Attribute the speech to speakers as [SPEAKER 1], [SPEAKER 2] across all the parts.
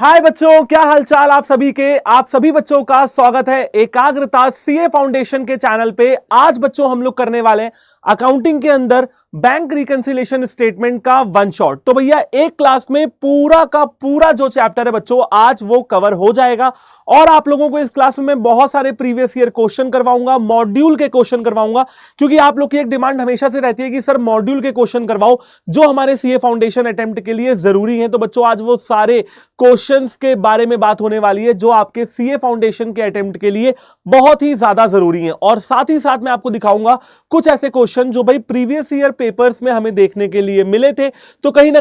[SPEAKER 1] हाय बच्चों, क्या हालचाल आप सभी के। आप सभी बच्चों का स्वागत है एकाग्रता सीए फाउंडेशन के चैनल पे। आज बच्चों हम लोग करने वाले हैं अकाउंटिंग के अंदर बैंक रिकंसिलिएशन स्टेटमेंट का वन शॉट। तो भैया एक क्लास में पूरा का पूरा जो चैप्टर है बच्चों आज वो कवर हो जाएगा और आप लोगों को इस क्लास में बहुत सारे प्रीवियस ईयर क्वेश्चन करवाऊंगा, मॉड्यूल के क्वेश्चन करवाऊंगा, क्योंकि आप लोग की एक डिमांड हमेशा से रहती है कि सर मॉड्यूल के क्वेश्चन करवाओ जो हमारे सीए फाउंडेशन अटेम्प्ट के लिए जरूरी है। तो बच्चों आज वो सारे क्वेश्चंस के बारे में बात होने वाली है जो आपके सीए फाउंडेशन के अटेम्प्ट के लिए बहुत ही ज्यादा जरूरी है। और साथ ही साथ मैं आपको दिखाऊंगा कुछ ऐसे क्वेश्चन जो भाई प्रीवियस ईयर पेपर्स में हमें देखने के लिए मिले थे। तो कहीं ना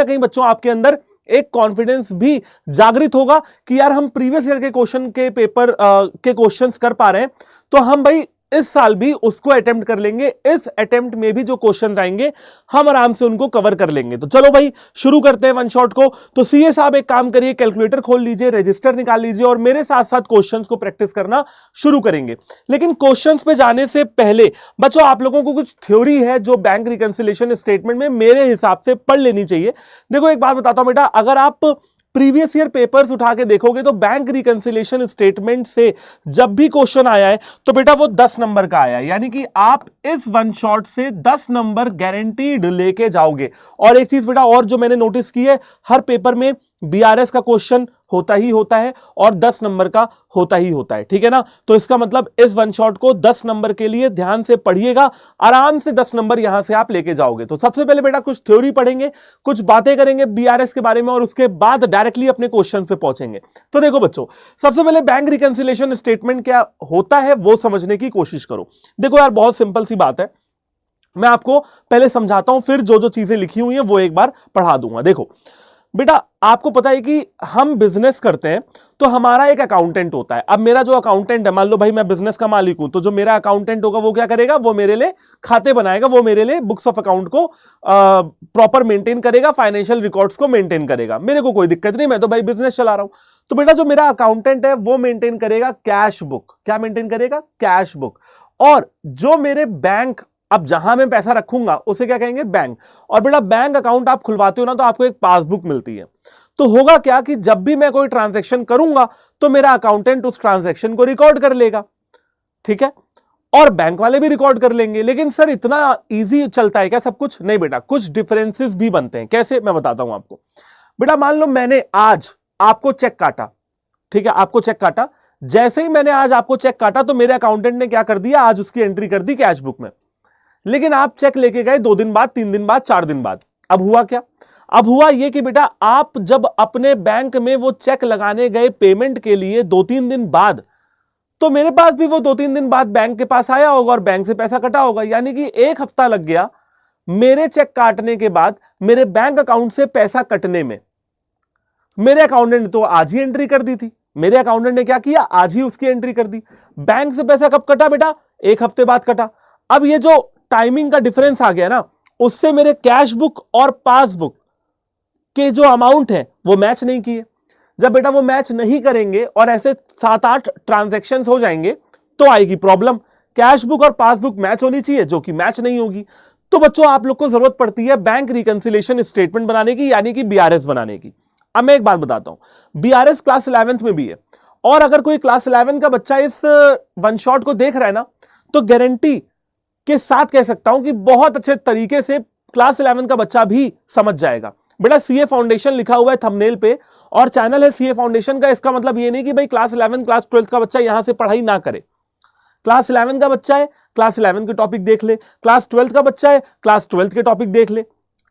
[SPEAKER 1] कहीं बच्चों आपके अंदर एक कॉन्फिडेंस भी जागृत होगा कि यार हम प्रीवियस ईयर के क्वेश्चन के पेपर के क्वेश्चंस कर पा रहे हैं, तो हम भाई इस साल भी उसको अटेम्प्ट कर लेंगे। इस अटेम्प्ट में भी जो क्वेश्चन आएंगे हम आराम से उनको कवर कर लेंगे। तो चलो भाई शुरू करते हैं वन शॉट को। तो सीए साहब एक काम करिए, कैलकुलेटर खोल लीजिए, रजिस्टर निकाल लीजिए और मेरे साथ साथ क्वेश्चंस को प्रैक्टिस करना शुरू करेंगे। लेकिन क्वेश्चंस पे जाने से पहले बच्चों आप लोगों को कुछ थ्योरी है जो बैंक रिकंसिलिएशन स्टेटमेंट में मेरे हिसाब से पढ़ लेनी चाहिए। देखो एक बात बताता हूं बेटा, अगर आप प्रीवियस ईयर पेपर्स उठा के देखोगे तो बैंक रिकंसिलिएशन स्टेटमेंट से जब भी क्वेश्चन आया है तो बेटा वो 10 नंबर का आया है, यानी कि आप इस वन शॉट से 10 नंबर गारंटीड लेके जाओगे। और एक चीज बेटा और जो मैंने नोटिस की है, हर पेपर में बीआरएस का क्वेश्चन होता ही होता है और 10 नंबर का होता ही होता है, ठीक है ना। तो इसका मतलब इस वन शॉट को 10 नंबर के लिए ध्यान से पढ़िएगा, आराम से 10 नंबर यहां से आप लेके जाओगे। तो सबसे पहले बेटा कुछ थ्योरी पढ़ेंगे, कुछ बातें करेंगे बीआरएस के बारे में और उसके बाद डायरेक्टली अपने क्वेश्चन पे पहुंचेंगे। तो देखो बच्चों, सबसे पहले बैंक रिकंसिलिएशन स्टेटमेंट क्या होता है वो समझने की कोशिश करो। देखो यार बहुत सिंपल सी बात है, मैं आपको पहले समझाता हूं, फिर जो जो चीजें लिखी हुई है वो एक बार पढ़ा दूंगा। देखो बेटा आपको पता है कि हम बिजनेस करते हैं तो हमारा एक अकाउंटेंट होता है। अब मेरा जो अकाउंटेंट है, मान लो भाई मैं बिजनेस का मालिक हूं, तो जो मेरा अकाउंटेंट होगा वो क्या करेगा, वो मेरे लिए खाते बनाएगा, वो मेरे लिए बुक्स ऑफ अकाउंट को प्रॉपर मेंटेन करेगा, फाइनेंशियल रिकॉर्ड्स को मेंटेन करेगा। मेरे को कोई दिक्कत नहीं, मैं तो भाई बिजनेस चला रहा हूं। तो बेटा जो मेरा अकाउंटेंट है वो मेंटेन करेगा कैश बुक। क्या मेंटेन करेगा? Cash book. और जो मेरे बैंक, अब जहां मैं पैसा रखूंगा उसे क्या कहेंगे? बैंक। और बेटा बैंक अकाउंट आप खुलवाते हो ना तो आपको एक पासबुक मिलती है। तो होगा क्या कि जब भी मैं कोई ट्रांजैक्शन करूंगा तो मेरा अकाउंटेंट उस ट्रांजैक्शन को रिकॉर्ड कर लेगा, ठीक है, और बैंक वाले भी रिकॉर्ड कर लेंगे। लेकिन सर इतना इजी चलता है क्या सब कुछ? नहीं बेटा, कुछ डिफरेंसेस भी बनते हैं। कैसे, मैं बताता हूं आपको। बेटा मान लो मैंने आज आपको चेक काटा, ठीक है, आपको चेक काटा। जैसे ही मैंने आज आपको चेक काटा तो मेरे अकाउंटेंट ने क्या कर दिया, आज उसकी एंट्री कर दी कैश बुक में। लेकिन आप चेक लेके गए 2 दिन बाद, 3 दिन बाद, 4 दिन बाद। अब हुआ क्या? अब हुआ यह कि बेटा आप जब अपने बैंक में वो चेक लगाने गए पेमेंट के लिए 2-3 दिन बाद, तो मेरे पास भी वो 2-3 दिन बाद बैंक के पास आया होगा और बैंक से पैसा कटा होगा। यानी कि 1 हफ्ता लग गया मेरे चेक काटने के बाद मेरे बैंक अकाउंट से पैसा कटने में। मेरे अकाउंटेंट ने तो आज ही एंट्री कर दी थी। मेरे अकाउंटेंट ने क्या किया? आज ही उसकी एंट्री कर दी। बैंक से पैसा कब कटा बेटा? 1 हफ्ते बाद कटा। अब ये जो टाइमिंग का डिफरेंस आ गया ना, उससे मेरे कैश बुक और पासबुक के जो अमाउंट है वो मैच नहीं किए। जब बेटा वो मैच नहीं करेंगे और ऐसे 7-8 ट्रांजैक्शंस हो जाएंगे तो आएगी प्रॉब्लम। कैश बुक और पासबुक मैच होनी चाहिए, जो कि मैच नहीं होगी। तो बच्चों आप लोग को जरूरत पड़ती है बैंक रिकंसिलिएशन स्टेटमेंट बनाने की, यानी कि बीआरएस बनाने की। अब मैं एक बात बताता हूं, बीआरएस क्लास 11th में भी है, और अगर कोई क्लास 11 का बच्चा इस वन शॉट को देख रहा है ना, तो गारंटी के साथ कह सकता हूं कि बहुत अच्छे तरीके से क्लास 11 का बच्चा भी समझ जाएगा। बेटा सीए फाउंडेशन लिखा हुआ है थंबनेल पे और चैनल है सीए फाउंडेशन का। इसका मतलब ये नहीं कि भाई क्लास 11 क्लास 12 का बच्चा यहां से पढ़ाई ना करे। क्लास 11 का बच्चा है, क्लास 11 के टॉपिक देख ले, क्लास 12 का बच्चा है, क्लास 12 के टॉपिक देख ले,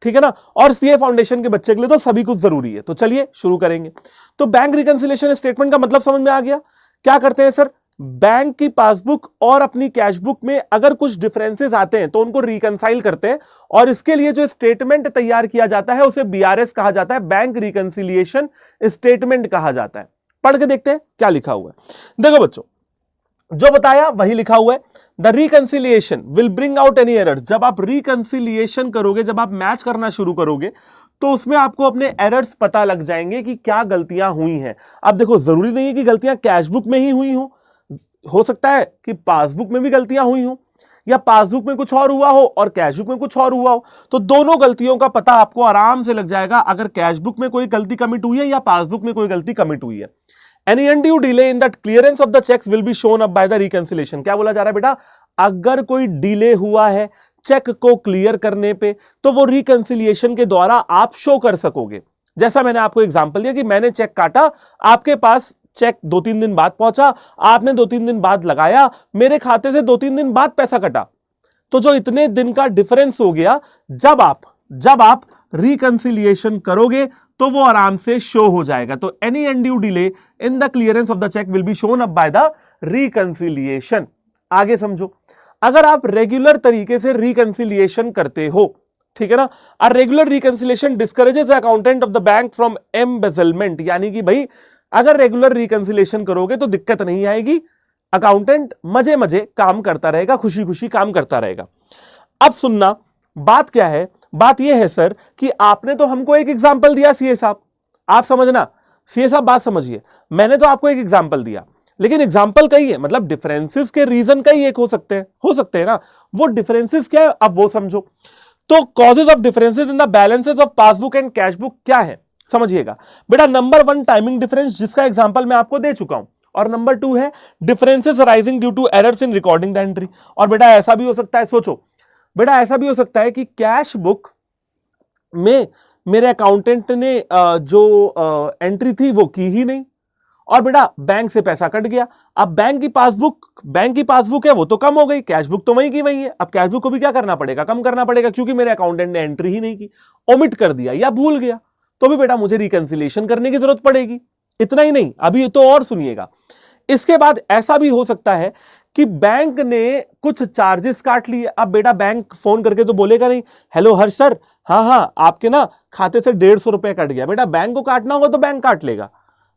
[SPEAKER 1] ठीक है ना। और सीए फाउंडेशन के बच्चे के लिए तो सभी कुछ जरूरी है। तो चलिए शुरू करेंगे। तो बैंक रिकंसिलिएशन स्टेटमेंट का मतलब समझ में आ गया। क्या करते हैं सर, बैंक की पासबुक और अपनी कैश बुक में अगर कुछ डिफरेंसेस आते हैं तो उनको रिकंसाइल करते हैं, और इसके लिए जो स्टेटमेंट तैयार किया जाता है उसे बीआरएस कहा जाता है, बैंक रिकंसिलिएशन स्टेटमेंट कहा जाता है। पढ़ के देखते हैं क्या लिखा हुआ है। देखो बच्चों, जो बताया वही लिखा हुआ है। The reconciliation will bring out any error. जब आप रिकंसिलिएशन करोगे, जब आप मैच करना शुरू करोगे तो उसमें आपको अपने एरर्स पता लग जाएंगे कि क्या गलतियां हुई हैं। अब देखो जरूरी नहीं है कि गलतियां कैश बुक में ही हुई हो सकता है कि पासबुक में भी गलतियां हुई हो, या पासबुक में कुछ और हुआ हो और कैश बुक में कुछ और हुआ हो, तो दोनों गलतियों का पता आपको आराम से लग जाएगा अगर कैश बुक में कोई गलती कमिट हुई है या पासबुक में कोई गलती कमिट हुई है। Any undue delay in the clearance of the checks will be shown up by the reconciliation। क्या बोला जा रहा है बेटा, अगर कोई डिले हुआ है चेक को क्लियर करने पे तो वो रिकंसिलिएशन के द्वारा आप शो कर सकोगे। जैसा मैंने आपको एग्जांपल दिया कि मैंने चेक काटा, आपके पास चेक 2-3 दिन बाद पहुंचा, आपने 2-3 दिन बाद लगाया, मेरे खाते से 2-3 दिन बाद पैसा कटा, तो जो इतने दिन का डिफरेंस हो गया, जब आप रिकंसिलिएशन करोगे तो वो आराम से शो हो जाएगा। तो any undue delay in the clearance of the cheque will be shown up by the reconciliation. आगे समझो, अगर आप रेगुलर तरीके से रिकंसिलिएशन करते हो, ठीक है ना, a regular reconciliation discourages accountant of the bank from embezzlement, यानी कि भाई अगर रेगुलर रिकंसिलिएशन करोगे तो दिक्कत नहीं आएगी, अकाउंटेंट मजे मजे काम करता रहेगा, खुशी खुशी काम करता रहेगा। अब सुनना, बात क्या है, बात यह है सर कि आपने तो हमको एक एग्जांपल दिया सीए साहब, आप समझना सीए साहब, बात समझिए, मैंने तो आपको एक एग्जांपल दिया, लेकिन एग्जांपल कई है, मतलब डिफरेंसेस के रीजन कई एक हो सकते हैं ना, वो डिफरेंसेस क्या है अब वो समझो। तो causes of differences in the balances of passbook and cash book क्या है, समझिएगा बेटा। नंबर 1 टाइमिंग डिफरेंस, जिसका एग्जांपल मैं आपको दे चुका हूं, और नंबर 2 है differences arising due to errors in recording the entry. और बेटा ऐसा भी हो सकता है, सोचो बेटा, ऐसा भी हो सकता है कि कैश बुक में मेरे अकाउंटेंट ने जो एंट्री थी वो की ही नहीं, और बेटा बैंक से पैसा कट गया। अब बैंक की पासबुक है वो तो कम हो गई, कैश बुक तो वही की वही है। अब कैश बुक को भी क्या करना पड़ेगा, कम करना पड़ेगा, क्योंकि मेरे अकाउंटेंट ने एंट्री ही नहीं की, ओमिट कर दिया या भूल गया, तो भी बेटा मुझे रिकंसिलिएशन करने की जरूरत पड़ेगी। इतना ही नहीं, अभी तो और सुनिएगा, इसके बाद ऐसा भी हो सकता है कि बैंक ने कुछ चार्जेस काट लिए। अब बेटा बैंक फोन करके तो बोलेगा नहीं, हेलो हर्ष सर, हाँ आपके ना खाते से 150 रुपए कट गया। बेटा बैंक को काटना होगा तो बैंक काट लेगा,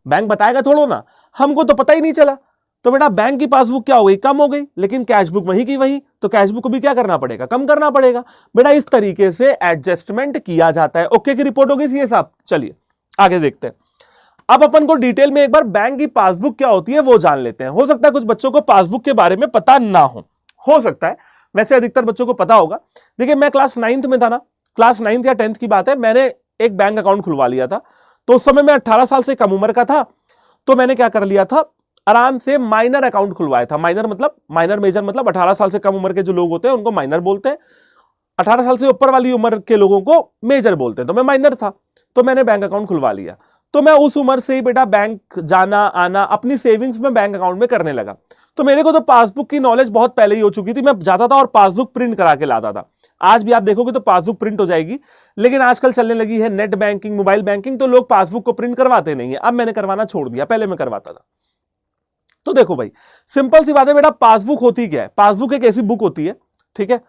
[SPEAKER 1] बैंक बताएगा थोड़ो ना, हमको तो पता ही नहीं चला। तो बेटा बैंक की पासबुक क्या हो गई, कम हो गई, लेकिन कैश बुक वही की वही, तो कैश बुक को भी क्या करना पड़ेगा, कम करना पड़ेगा। बेटा इस तरीके से एडजस्टमेंट किया जाता है। ओके की रिपोर्ट हो गई सीए साहब, चलिए आगे देखते हैं। अब अपन को डिटेल में एक बार बैंक की पासबुक क्या होती है वो जान लेते हैं। हो सकता है कुछ बच्चों को पासबुक के बारे में पता ना हो सकता है, वैसे अधिकतर बच्चों को पता होगा। देखिए मैं क्लास 9th में था ना, क्लास 9th या 10th की बात है, मैंने एक बैंक अकाउंट खुलवा लिया था। तो उस समय मैं 18 साल से कम उम्र का था, तो मैंने क्या कर लिया था, आराम से माइनर अकाउंट खुलवाया था। माइनर मेजर मतलब 18 साल से कम उम्र के जो लोग होते हैं उनको माइनर बोलते हैं, 18 साल से ऊपर वाली उम्र के लोगों को मेजर बोलते हैं। तो मैं माइनर था, तो मैंने बैंक अकाउंट खुलवा लिया। तो मैं उस उम्र से ही बेटा बैंक जाना आना अपनी सेविंग्स में बैंक अकाउंट में करने लगा। तो मेरे को तो पासबुक की नॉलेज बहुत पहले ही हो चुकी थी, मैं जाता था और पासबुक प्रिंट करा के लाता था। आज भी आप देखोगे तो पासबुक प्रिंट हो जाएगी, लेकिन आजकल चलने लगी है नेट बैंकिंग, मोबाइल बैंकिंग, तो लोग पासबुक को प्रिंट करवाते नहीं है। अब मैंने करवाना छोड़ दिया, पहले मैं करवाता था। तो देखो भाई सिंपल सी बात है बेटा, पासबुक होती क्या है, पासबुक एक ऐसी बुक होती है, ठीक है,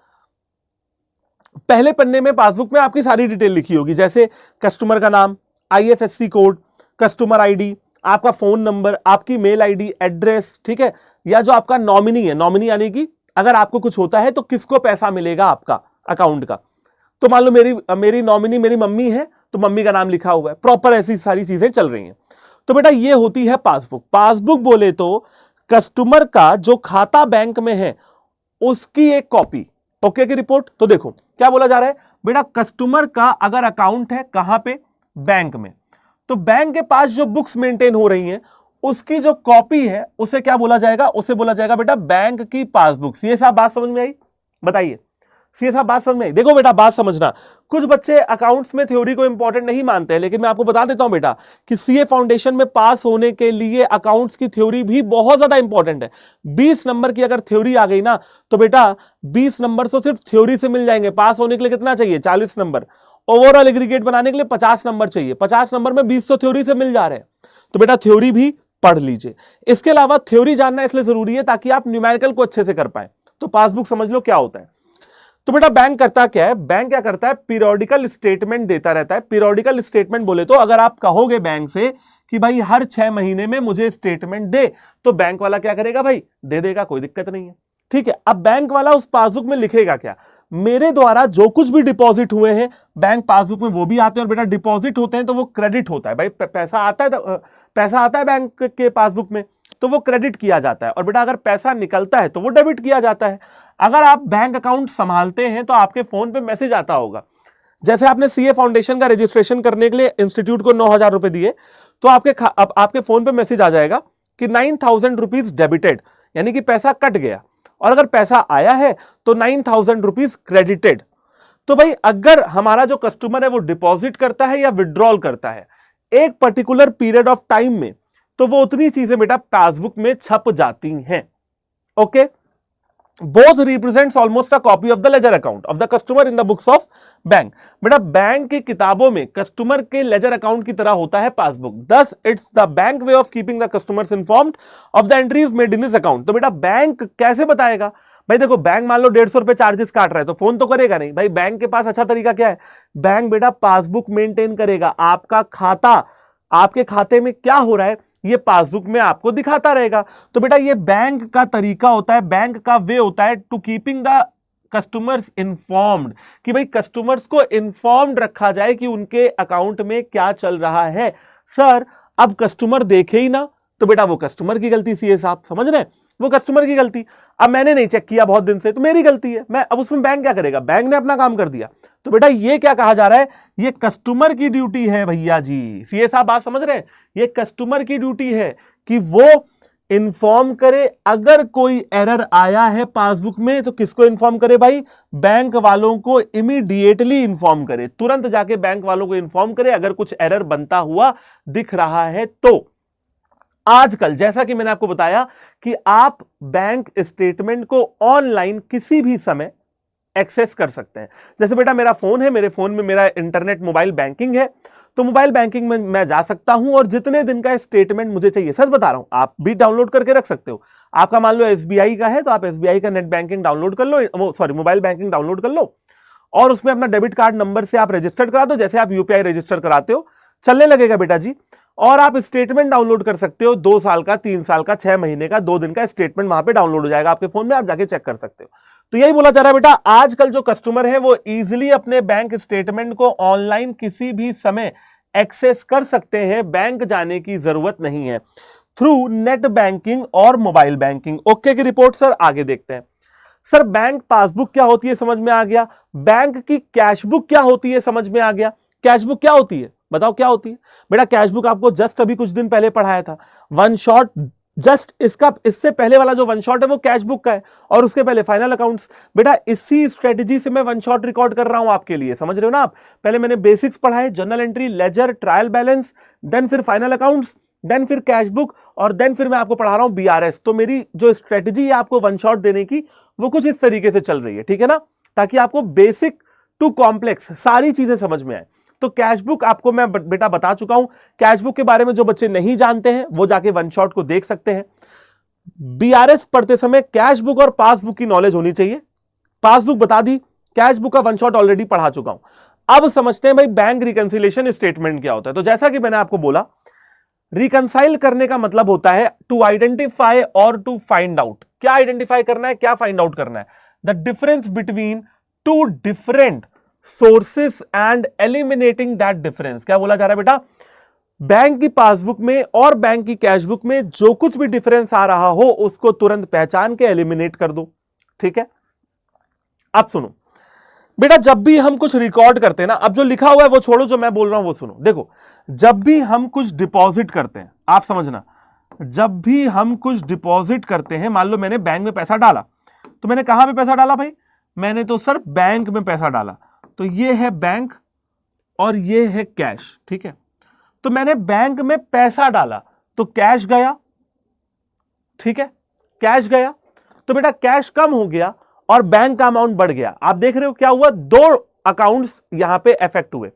[SPEAKER 1] पहले पन्ने में पासबुक में आपकी सारी डिटेल लिखी होगी, जैसे कस्टमर का नाम, IFSC कोड, कस्टमर आईडी, आपका फोन नंबर, आपकी मेल आईडी, एड्रेस, ठीक है, या जो आपका नॉमिनी है, नॉमिनी यानी कि अगर आपको कुछ होता है तो किसको पैसा मिलेगा आपका अकाउंट का। तो मान लो मेरी नॉमिनी मेरी मम्मी है, तो मम्मी का नाम लिखा हुआ है, प्रॉपर ऐसी सारी चीजें चल रही हैं। तो बेटा ये होती है पासबुक। पासबुक बोले तो कस्टमर का जो खाता बैंक में है उसकी एक कॉपी। ओके की रिपोर्ट। तो देखो क्या बोला जा रहा है बेटा, कस्टमर का अगर अकाउंट है कहां पे, बैंक में, तो बैंक के पास जो बुक्स मेंटेन हो रही हैं उसकी जो कॉपी है उसे क्या बोला जाएगा, उसे बोला जाएगा बेटा बैंक की पासबुक। सीए साहब बात समझ में आई, बताइए सीए साहब बात समझ में आई। देखो बेटा बात समझना, कुछ बच्चे अकाउंट्स में थ्योरी को इंपॉर्टेंट नहीं मानते हैं, लेकिन मैं आपको बता देता हूं बेटा कि सीए फाउंडेशन में पास होने के लिए अकाउंट्स की थ्योरी भी बहुत ज्यादा इंपॉर्टेंट है। 20 नंबर की अगर थ्योरी आ गई ना तो बेटा 20 नंबर तो सिर्फ थ्योरी से मिल जाएंगे। पास होने के लिए कितना चाहिए, 40 नंबर। ओवरऑल एग्रीगेट बनाने के लिए 50 नंबर चाहिए, 50 नंबर में 20 तो थ्योरी से मिल जा रहे हैं। तो बेटा थ्योरी भी पढ़ लीजिए। इसके अलावा थ्योरी जानना इसलिए जरूरी है ताकि आप न्यूमेरिकल को अच्छे से कर पाए। तो पासबुक समझ लो क्या होता है। तो बेटा बैंक करता क्या है, बैंक क्या करता है, पीरियोडिकल स्टेटमेंट देता रहता है। पीरियोडिकल स्टेटमेंट बोले तो अगर आप कहोगे बैंक से कि भाई हर 6 महीने में मुझे स्टेटमेंट दे, तो बैंक वाला क्या करेगा भाई, दे देगा, कोई दिक्कत नहीं है, ठीक है। अब बैंक वाला उस पासबुक में लिखेगा क्या, मेरे द्वारा जो कुछ भी डिपॉजिट हुए हैं बैंक पासबुक में वो भी आते हैं। और बेटा डिपॉजिट होते हैं तो वो क्रेडिट होता है, भाई पैसा आता है बैंक के पासबुक में तो वो क्रेडिट किया जाता है। और बेटा अगर पैसा निकलता है तो वो डेबिट किया जाता है। अगर आप बैंक अकाउंट संभालते हैं तो आपके फोन पे मैसेज आता होगा, जैसे आपने सीए फाउंडेशन का रजिस्ट्रेशन करने के लिए इंस्टीट्यूट को 9,000 रुपए दिए, तो आपके फोन पे मैसेज आ जाएगा कि 9,000 रुपीज डेबिटेड, यानी कि पैसा कट गया, और अगर पैसा आया है तो 9,000 रुपीज क्रेडिटेड। तो भाई अगर हमारा जो कस्टमर है वो डिपॉजिट करता है या विड्रॉल करता है एक पर्टिकुलर पीरियड ऑफ टाइम में, तो वो उतनी चीजें बेटा पासबुक में छप जाती हैं। Okay, both represents almost a copy of the ledger account of the customer in the books of bank. बेटा बैंक की किताबों में कस्टमर के लेजर अकाउंट की तरह होता है पासबुक, दस it's the bank way of keeping the customers informed of the entries made in his account. तो बेटा बैंक कैसे बताएगा? भाई देखो, बैंक मान लो 150 रुपए चार्जेस काट रहा है तो फोन तो करेगा नहीं। भाई बैंक के पास अच्छा तरीका क्या है? बैंक बेटा पासबुक मेंटेन करेगा, आपका खाता, आपके खाते में क्या हो रहा है ये पासबुक में आपको दिखाता रहेगा। तो बेटा ये बैंक का तरीका होता है, बैंक का वे होता है to keeping the customers informed, कि भाई कस्टमर्स को इन्फॉर्म्ड रखा जाए कि उनके अकाउंट में क्या चल रहा है। सर अब कस्टमर देखे ही ना तो बेटा वो कस्टमर की गलती, सीए साहब समझ रहे हैं, वो कस्टमर की गलती। अब मैंने नहीं चेक किया बहुत दिन से तो मेरी गलती है, मैं अब उसमें बैंक क्या करेगा? बैंक ने अपना काम कर दिया। तो बेटा ये क्या कहा जा रहा है? ये कस्टमर की ड्यूटी है भैया जी, सीए साहब बात समझ रहे हैं, ये कस्टमर की ड्यूटी है कि वो इन्फॉर्म करे अगर कोई एरर आया है पासबुक में। तो किसको इन्फॉर्म करे भाई? बैंक वालों को इमीडिएटली इन्फॉर्म करे, तुरंत जाके बैंक वालों को इन्फॉर्म करे अगर कुछ एरर बनता हुआ दिख रहा है। तो आजकल जैसा कि मैंने आपको बताया कि आप बैंक स्टेटमेंट को ऑनलाइन किसी भी समय एक्सेस कर सकते हैं। जैसे बेटा मेरा फोन है, मेरे फोन में मेरा इंटरनेट मोबाइल बैंकिंग है, तो मोबाइल बैंकिंग में मैं जा सकता हूं और जितने दिन का स्टेटमेंट मुझे चाहिए, सच बता रहा हूं, आप भी डाउनलोड करके रख सकते हो। आपका मान लो एसबीआई का है तो आप एसबीआई का नेट बैंकिंग डाउनलोड कर लो, सॉरी मोबाइल बैंकिंग डाउनलोड कर लो और उसमें अपना डेबिट कार्ड नंबर से आप रजिस्टर करा दो, जैसे आप यूपीआई रजिस्टर कराते हो, चलने लगेगा बेटा जी। और आप स्टेटमेंट डाउनलोड कर सकते हो, 2 साल का, 3 साल का, 6 महीने का, 2 दिन का स्टेटमेंट वहां पे डाउनलोड हो जाएगा आपके फोन में, आप जाके चेक कर सकते हो। तो यही बोला जा रहा है बेटा, आजकल जो कस्टमर है वो इजीली अपने बैंक स्टेटमेंट को ऑनलाइन किसी भी समय एक्सेस कर सकते हैं, बैंक जाने की जरूरत नहीं है, थ्रू नेट बैंकिंग और मोबाइल बैंकिंग। ओके की रिपोर्ट सर, आगे देखते हैं। सर बैंक पासबुक क्या होती है समझ में आ गया, बैंक की कैशबुक क्या होती है समझ में आ गया। कैशबुक क्या होती है बताओ, क्या होती है बेटा? कैशबुक आपको जस्ट अभी कुछ दिन पहले पढ़ाया था, वन शॉट, जस्ट इससे पहले वाला जो वन शॉट है वो कैशबुक का है और उसके पहले फाइनल अकाउंट्स। बेटा इसी स्ट्रेटजी से मैं वन शॉट रिकॉर्ड कर रहा हूं आपके लिए, समझ रहे हो ना आप? पहले मैंने बेसिक्स पढ़ाए, journal entry, ledger, trial balance, then फिर फाइनल अकाउंट्स, देन फिर कैशबुक और देन फिर मैं आपको पढ़ा रहा हूं बीआरएस। तो मेरी जो स्ट्रेटजी है आपको वन शॉट देने की वो कुछ इस तरीके से चल रही है, ठीक है ना, ताकि आपको बेसिक टू कॉम्प्लेक्स सारी चीजें समझ में आए। तो कैशबुक आपको मैं बेटा बता चुका हूं, कैशबुक के बारे में जो बच्चे नहीं जानते हैं वो जाके वन शॉट को देख सकते हैं। बीआरएस पढ़ते समय कैशबुक और पासबुक की नॉलेज होनी चाहिए, पासबुक बता दी, कैशबुक का वन शॉट ऑलरेडी पढ़ा चुका हूं। अब समझते हैं भाई बैंक रिकंसिलिएशन स्टेटमेंट क्या होता है। तो जैसा कि मैंने आपको बोला, रिकंसाइल करने का मतलब होता है टू आइडेंटिफाई और टू फाइंड आउट। क्या आइडेंटिफाई करना है, क्या फाइंड आउट करना है? The difference between two different sources and eliminating that difference. क्या बोला जा रहा है बेटा? बैंक की पासबुक में और बैंक की कैशबुक में जो कुछ भी डिफरेंस आ रहा हो उसको तुरंत पहचान के एलिमिनेट कर दो, ठीक है। अब सुनो बेटा, जब भी हम कुछ रिकॉर्ड करते हैं ना, अब जो लिखा हुआ है वो छोड़ो, जो मैं बोल रहा हूं वो सुनो। देखो, जब भी हम कुछ डिपॉजिट करते हैं, आप समझना, जब भी हम कुछ डिपॉजिट करते हैं, मान लो मैंने बैंक में पैसा डाला, तो मैंने कहां पे पैसा डाला भाई? मैंने तो सर बैंक में पैसा डाला। तो ये है बैंक और ये है कैश, ठीक है। तो मैंने बैंक में पैसा डाला तो कैश गया, ठीक है, कैश गया। तो बेटा कैश कम हो गया और बैंक का अमाउंट बढ़ गया। आप देख रहे हो क्या हुआ? 2 अकाउंट्स यहां पे इफेक्ट हुए।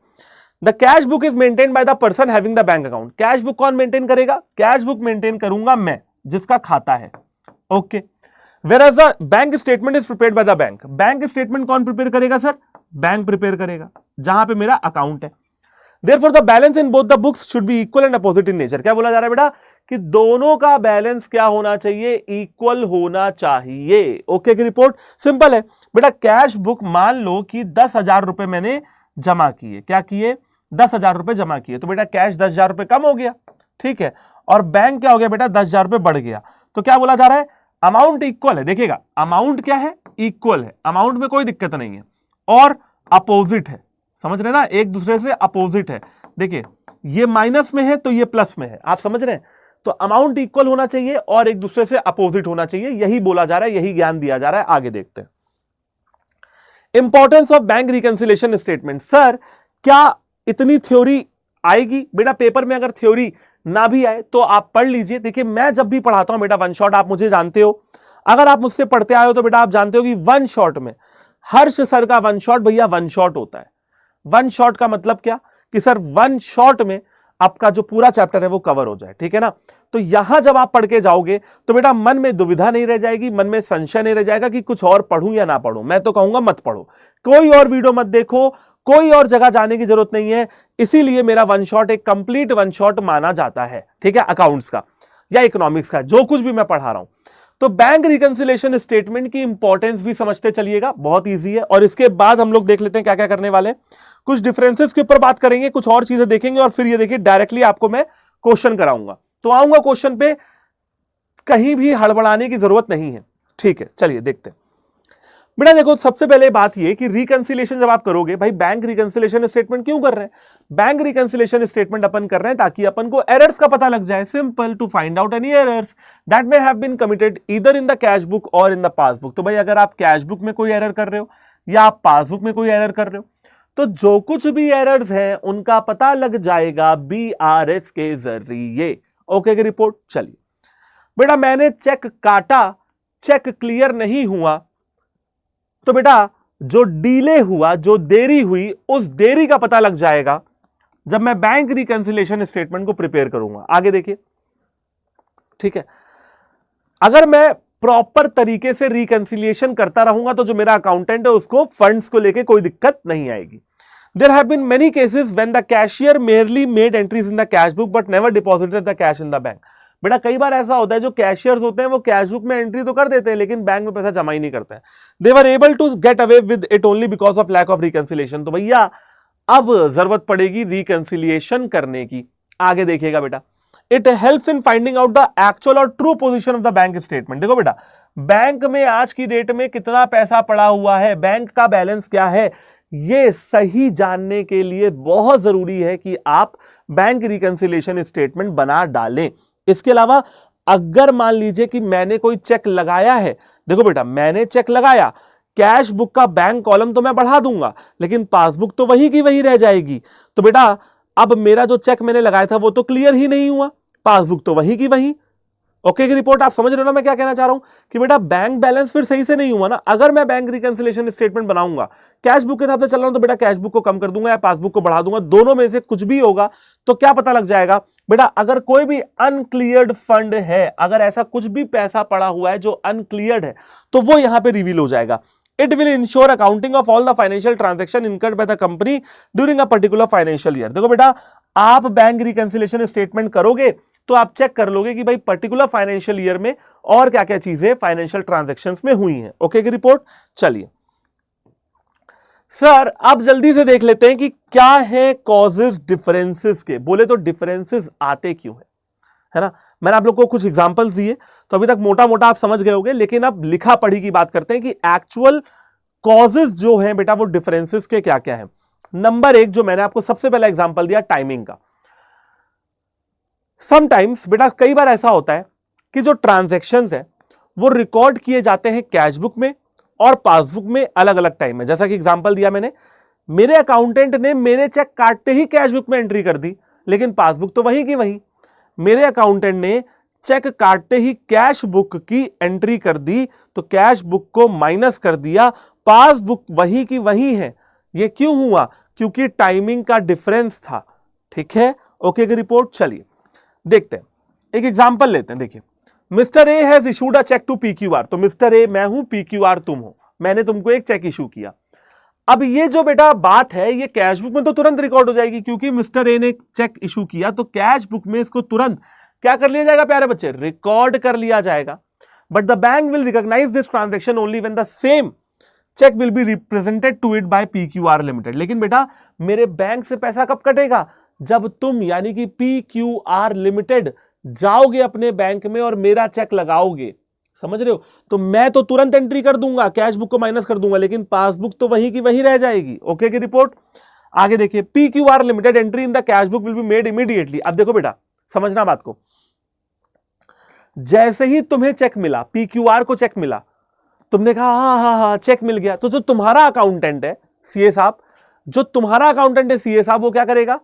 [SPEAKER 1] The cash book is maintain by the person having the bank account. Cash book कौन मेंटेन करेगा? कैश बुक मेंटेन करूंगा मैं, जिसका खाता है, okay. Whereas the bank statement is prepared by the bank. Bank statement कौन prepare करेगा sir? Bank prepare करेगा, जहां पे मेरा अकाउंट है। Therefore the balance in both the books should be equal and opposite in nature। क्या बोला जा रहा है बेटा? कि दोनों का बैलेंस क्या होना चाहिए? इक्वल होना चाहिए। ओके की रिपोर्ट सिंपल है बेटा। कैश बुक मान लो कि 10,000 रुपए मैंने जमा किए, क्या किए? 10,000 रुपए जमा किए, तो बेटा कैश 10,000 रुपए कम हो गया, ठीक है, और बैंक क्या हो गया बेटा? 10,000 रुपए बढ़ गया। तो क्या बोला जा रहा है? अमाउंट इक्वल है, देखिएगा अमाउंट क्या है, इक्वल है, अमाउंट में कोई दिक्कत नहीं है, और अपोजिट है, समझ रहे ना, एक दूसरे से अपोजिट है। देखिए ये माइनस में है तो ये प्लस में है, आप समझ रहे हैं। तो अमाउंट इक्वल होना चाहिए और एक दूसरे से अपोजिट होना चाहिए, यही बोला जा रहा है, यही ज्ञान दिया जा रहा है। आगे देखते हैं importance of bank reconciliation statement. Sir क्या इतनी थ्योरी आएगी? बेटा पेपर में अगर थ्योरी ना भी आए तो आप पढ़ लीजिए। देखिए मैं जब भी पढ़ाता हूं बेटा वन शॉट, आप मुझे जानते हो, अगर आप मुझसे पढ़ते आए हो तो बेटा आप जानते हो कि वन शॉट में हर्ष सर का वन शॉट भैया वन शॉट होता है। वन शॉट का मतलब क्या कि सर वन शॉट में आपका जो पूरा चैप्टर है वो कवर हो जाए, ठीक है ना। तो यहां जब आप पढ़ के जाओगे तो बेटा मन में दुविधा नहीं रह जाएगी, मन में संशय नहीं रह जाएगा कि कुछ और पढ़ूं या ना पढ़ूं। मैं तो कहूंगा मत पढ़ो, कोई और वीडियो मत देखो, कोई और जगह जाने की जरूरत नहीं है। इसीलिए मेरा वन शॉट एक कंप्लीट वन शॉट माना जाता है, ठीक है, अकाउंट्स का या इकोनॉमिक्स का, जो कुछ भी मैं पढ़ा रहा हूं। तो बैंक रिकंसिलिएशन स्टेटमेंट की इंपॉर्टेंस भी समझते चलिएगा, बहुत इजी है। और इसके बाद हम लोग देख लेते हैं क्या क्या करने वाले हैं। कुछ डिफरेंसेस के ऊपर बात करेंगे, कुछ और चीजें देखेंगे, और फिर ये देखिए डायरेक्टली आपको मैं क्वेश्चन कराऊंगा। तो आऊंगा क्वेश्चन पे, कहीं भी हड़बड़ाने की जरूरत नहीं है, ठीक है। चलिए देखते हैं बेटा। देखो सबसे पहले बात ये कि रिकंसिलिएशन जब आप करोगे, भाई बैंक रिकंसिलिएशन स्टेटमेंट क्यों कर रहे हैं? बैंक रिकंसिलिएशन स्टेटमेंट अपन कर रहे हैं ताकि अपन को एरर्स का पता लग जाए। Simple, to find out any errors that may have been committed either in the cash book और इन द पासबुक। तो भाई अगर आप कैश बुक में कोई एरर कर रहे हो या आप पासबुक में कोई एरर कर रहे हो, तो जो कुछ भी एरर्स हैं उनका पता लग जाएगा BRS के जरिए। ओके की रिपोर्ट। चलिए बेटा मैंने चेक काटा, चेक क्लियर नहीं हुआ, तो बेटा जो डिले हुआ, जो देरी हुई, उस देरी का पता लग जाएगा जब मैं बैंक रिकंसिलिएशन स्टेटमेंट को प्रिपेयर करूंगा। आगे देखिए, ठीक है। अगर मैं प्रॉपर तरीके से रिकंसिलिएशन करता रहूंगा तो जो मेरा अकाउंटेंट है उसको फंड्स को लेके कोई दिक्कत नहीं आएगी। There have been many cases when the cashier merely made entries in the cash book but never deposited the cash in the bank. बेटा कई बार ऐसा होता है जो कैशियर्स होते हैं वो कैश बुक में एंट्री तो कर देते हैं लेकिन बैंक में पैसा जमा ही नहीं करते हैं। They were able to get away with it only because of lack of reconciliation. तो भैया अब जरूरत पड़ेगी रिकंसिलिएशन करने की। आगे देखिएगा बेटा, it helps in finding out the actual और true position of the bank statement. देखो बेटा बैंक में आज की डेट में कितना पैसा पड़ा हुआ है, बैंक का बैलेंस क्या है, ये सही जानने के लिए बहुत जरूरी है कि आप बैंक रिकंसिलिएशन स्टेटमेंट बना डालें। इसके अलावा अगर मान लीजिए कि मैंने कोई चेक लगाया है, देखो बेटा मैंने चेक लगाया, कैश बुक का बैंक कॉलम तो मैं बढ़ा दूंगा लेकिन पासबुक तो वही की वही रह जाएगी। तो बेटा अब मेरा जो चेक मैंने लगाया था वो तो क्लियर ही नहीं हुआ, पासबुक तो वही की वही। ओके की रिपोर्ट। आप समझ रहे हो ना मैं क्या कहना चाह रहा हूं कि बेटा बैंक बैलेंस फिर सही से नहीं हुआ ना। अगर मैं बैंक रिकंसिलिएशन स्टेटमेंट बनाऊंगा, कैश बुक के हिसाब से चल रहा हूं, तो बेटा कैश बुक को कम कर दूंगा या पासबुक को बढ़ा दूंगा, दोनों में से कुछ भी होगा। तो क्या पता लग जाएगा बेटा, अगर कोई भी अनक्लियर्ड फंड है, अगर ऐसा कुछ भी पैसा पड़ा हुआ है जो अनक्लियर्ड है, तो वो यहां पर रिवील हो जाएगा। It will ensure accounting of all the financial transaction incurred by the company during a particular financial year. देखो बेटा आप बैंक रिकंसिलिएशन स्टेटमेंट करोगे तो आप चेक कर लोगे कि भाई पर्टिकुलर फाइनेंशियल ईयर में और क्या क्या चीजें फाइनेंशियल ट्रांजैक्शंस में हुई हैं। ओके की रिपोर्ट। चलिए सर अब जल्दी से देख लेते हैं कि क्या है कॉजेस डिफरेंसेस के। बोले तो डिफरेंसेस आते क्यों है ना। मैंने आप लोग को कुछ एग्जांपल्स दिए तो अभी तक मोटा मोटा आप समझ गए होंगे, लेकिन अब लिखा पढ़ी की बात करते हैं कि एक्चुअल कॉजेस जो है बेटा वो डिफरेंसेस के क्या क्या है। नंबर एक जो मैंने आपको सबसे पहला एग्जांपल दिया टाइमिंग का। समटाइम्स बेटा कई बार ऐसा होता है कि जो ट्रांजैक्शंस है वो रिकॉर्ड किए जाते हैं कैश बुक में और पासबुक में अलग अलग टाइम में। जैसा कि एग्जांपल दिया मैंने, मेरे अकाउंटेंट ने मेरे चेक काटते ही कैश बुक में एंट्री कर दी लेकिन पासबुक तो वही की वही। मेरे अकाउंटेंट ने चेक काटते ही कैश बुक की एंट्री कर दी तो कैश बुक को माइनस कर दिया, पासबुक वही की वही है। ये क्यों हुआ? क्योंकि टाइमिंग का डिफरेंस था। ठीक है, ओके की रिपोर्ट। चलिए देखते हैं, एक एग्जांपल लेते हैं। देखिए mister A has issued a cheque to PQR। तो मिस्टर ए मैं हूं, PQR तुम हो, मैंने तुमको एक चेक इशू किया। अब ये जो बेटा बात है ये कैश बुक में तो तुरंत रिकॉर्ड हो जाएगी क्योंकि मिस्टर ए ने चेक इशू किया, तो कैश बुक में इसको तुरंत क्या कर लिया जाएगा प्यारे बच्चे, रिकॉर्ड कर लिया जाएगा। But the bank will recognize this transaction only when the same cheque will be represented to it by PQR limited. लेकिन बेटा मेरे बैंक से पैसा कब कटेगा? जब तुम यानी कि PQR लिमिटेड जाओगे अपने बैंक में और मेरा चेक लगाओगे। समझ रहे हो? तो मैं तो तुरंत एंट्री कर दूंगा, कैश बुक को माइनस कर दूंगा, लेकिन पासबुक तो वही की वही रह जाएगी। ओके की रिपोर्ट। आगे देखिए, PQR limited entry in the cash book will be made immediately. अब देखो बेटा, समझना बात को, जैसे ही तुम्हें चेक मिला, PQR को चेक मिला, तुमने कहा हाँ चेक मिल गया, तो जो तुम्हारा अकाउंटेंट है सीए साहब, जो तुम्हारा अकाउंटेंट है सीए साहब, वो क्या करेगा?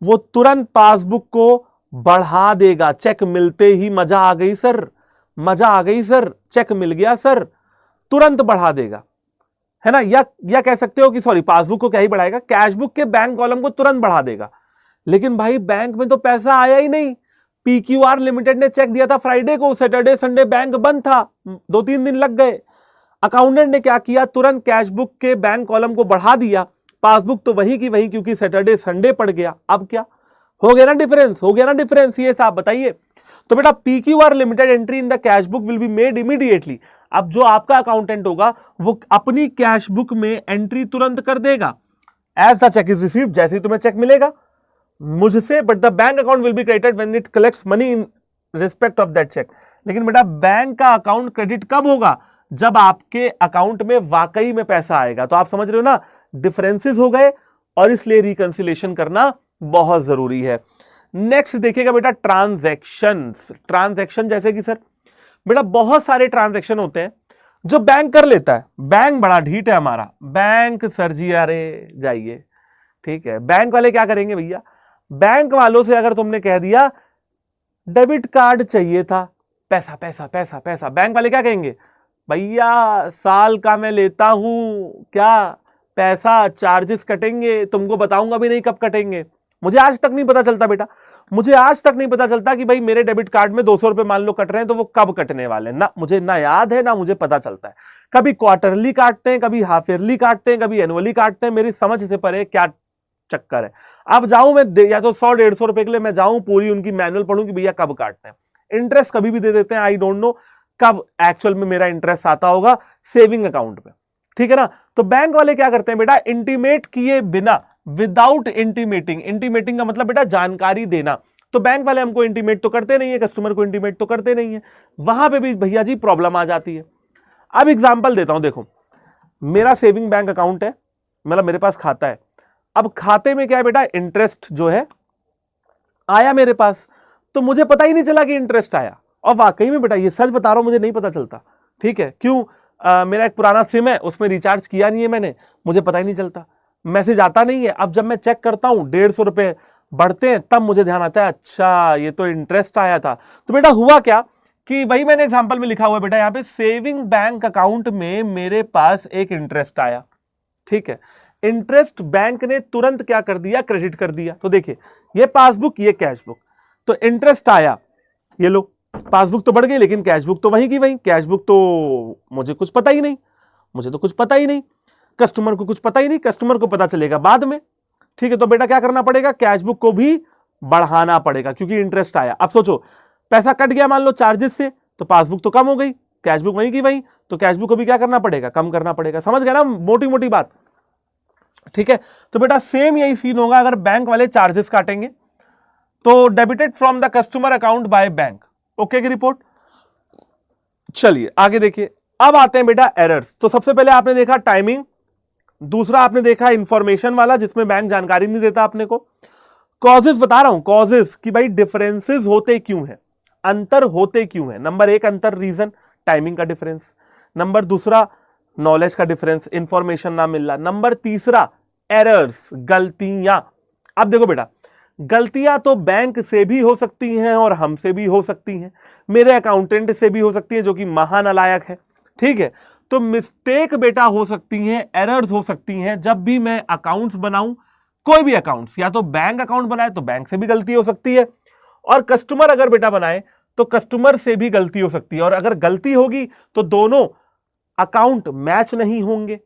[SPEAKER 1] वो तुरंत पासबुक को बढ़ा देगा। चेक मिलते ही मजा आ गई सर, चेक मिल गया सर, तुरंत बढ़ा देगा, है ना? या कह सकते हो कि सॉरी, पासबुक को क्या ही बढ़ाएगा, कैश बुक के बैंक कॉलम को तुरंत बढ़ा देगा। लेकिन भाई बैंक में तो पैसा आया ही नहीं। PQR लिमिटेड ने चेक दिया था फ्राइडे को, सैटरडे संडे बैंक बंद था, 2-3 दिन लग गए। अकाउंटेंट ने क्या किया, तुरंत कैश बुक के बैंक कॉलम को बढ़ा दिया, पासबुक तो वही की वही, क्योंकि सैटरडे संडे पड़ गया। अब क्या हो गया ना डिफरेंस, ये साहब बताइए। तो बेटा PQR limited entry in the cash book will be made immediately. अब जो आपका अकाउंटेंट होगा वो अपनी कैश बुक में एंट्री तुरंत कर देगा, as the cheque is received, जैसे ही तुम्हें चेक मिलेगा मुझसे, but the bank account will be credited when it collects money in respect of that cheque. लेकिन बेटा बैंक का अकाउंट क्रेडिट कब होगा? जब आपके अकाउंट में वाकई में पैसा आएगा। तो आप समझ रहे हो ना, डिफरेंसेस हो गए, और इसलिए रिकंसिलेशन करना बहुत जरूरी है। नेक्स्ट देखिएगा बेटा, ट्रांजैक्शन जैसे कि सर बेटा बहुत सारे ट्रांजैक्शन होते हैं जो बैंक कर लेता है। बैंक बड़ा ढीठ है हमारा, बैंक सर जी, अरे जाइए, ठीक है। बैंक वाले क्या करेंगे भैया, बैंक वालों से अगर तुमने कह दिया डेबिट कार्ड चाहिए था, पैसा पैसा पैसा पैसा, बैंक वाले क्या कहेंगे, भैया साल का मैं लेता हूं, क्या पैसा चार्जेस कटेंगे, तुमको बताऊंगा भी नहीं कब कटेंगे। मुझे आज तक नहीं पता चलता बेटा, मुझे आज तक नहीं पता चलता कि भाई मेरे डेबिट कार्ड में 200 रुपए मान लो कट रहे हैं, तो वो कब कटने वाले हैं, ना मुझे ना याद है ना मुझे पता चलता है। कभी क्वार्टरली काटते हैं, कभी हाफ ईयरली काटते हैं, कभी एनुअली काटते हैं, मेरी समझ से परे क्या चक्कर है। अब जाऊं मैं या तो 100-150 रुपए के लिए मैं जाऊं, पूरी उनकी मैनुअल पढ़ूं कि भैया कब काटते हैं। इंटरेस्ट कभी भी दे देते हैं, आई डोंट नो कब एक्चुअल में मेरा इंटरेस्ट आता होगा सेविंग अकाउंट पे, ठीक है ना। तो बैंक वाले क्या करते हैं बेटा, इंटीमेट किए बिना, विदाउट इंटीमेटिंग का मतलब बेटा जानकारी देना। तो बैंक वाले हमको इंटीमेट तो करते नहीं है, कस्टमर को इंटीमेट तो करते नहीं है, वहां पे भी भैया जी प्रॉब्लम आ जाती है। अब एग्जांपल देता हूं, देखो मेरा सेविंग बैंक अकाउंट है, मतलब मेरे पास खाता है। अब खाते में क्या है बेटा, इंटरेस्ट जो है आया मेरे पास, तो मुझे पता ही नहीं चला कि इंटरेस्ट आया। और वाकई में बेटा ये सच बता रहा हूं, मुझे नहीं पता चलता, ठीक है। क्यों? मेरा एक पुराना सिम है, उसमें रिचार्ज किया नहीं है मैंने, मुझे पता ही नहीं चलता, मैसेज आता नहीं है। अब जब मैं चेक करता हूं 150 रुपए बढ़ते हैं, तब मुझे ध्यान आता है, अच्छा ये तो इंटरेस्ट आया था। तो बेटा हुआ क्या कि वही मैंने एग्जांपल में लिखा हुआ है बेटा, यहां पे सेविंग बैंक अकाउंट में मेरे पास एक इंटरेस्ट आया, ठीक है। इंटरेस्ट बैंक ने तुरंत क्या कर दिया, क्रेडिट कर दिया। तो देखिए ये पासबुक, ये कैश बुक, तो इंटरेस्ट आया, ये लो पासबुक तो बढ़ गई, लेकिन कैश बुक तो वहीं की वहीं। कैश बुक तो मुझे कुछ पता ही नहीं, मुझे तो कुछ पता ही नहीं, कस्टमर को कुछ पता ही नहीं, कस्टमर को पता चलेगा बाद में, ठीक है। तो बेटा क्या करना पड़ेगा, कैश बुक को भी बढ़ाना पड़ेगा, क्योंकि इंटरेस्ट आया। अब सोचो पैसा कट गया मान लो चार्जेस से, तो पासबुक तो कम हो गई, कैश बुक वहीं की वहीं, तो कैश बुक को भी क्या करना पड़ेगा, कम करना पड़ेगा। समझ गया ना मोटी मोटी बात, ठीक है। तो बेटा सेम यही सीन होगा अगर बैंक वाले चार्जेस काटेंगे, तो debited from the customer account by bank. Okay की रिपोर्ट। चलिए आगे देखिए, अब आते हैं बेटा एरर्स। तो सबसे पहले आपने देखा टाइमिंग, दूसरा आपने देखा इंफॉर्मेशन वाला जिसमें बैंक जानकारी नहीं देता अपने को। कॉजेस बता रहा हूं, कॉजेस कि भाई डिफरेंसेस होते क्यों है, अंतर होते क्यों है। नंबर 1 अंतर, रीजन टाइमिंग का डिफरेंस। नंबर दूसरा नॉलेज का डिफरेंस, इंफॉर्मेशन ना मिलना। नंबर तीसरा एरर्स, गलतियां। अब देखो बेटा गलतियां तो बैंक से भी हो सकती हैं और हमसे भी हो सकती हैं, मेरे अकाउंटेंट से भी हो सकती है जो कि महानालायक है, ठीक है। तो मिस्टेक बेटा हो सकती हैं, एरर्स हो सकती हैं जब भी मैं अकाउंट्स बनाऊं, कोई भी अकाउंट्स, या तो बैंक अकाउंट बनाए तो बैंक से भी गलती हो सकती है, और कस्टमर अगर बेटा बनाए तो कस्टमर से भी गलती हो सकती है। और अगर गलती होगी तो दोनों अकाउंट मैच नहीं होंगे।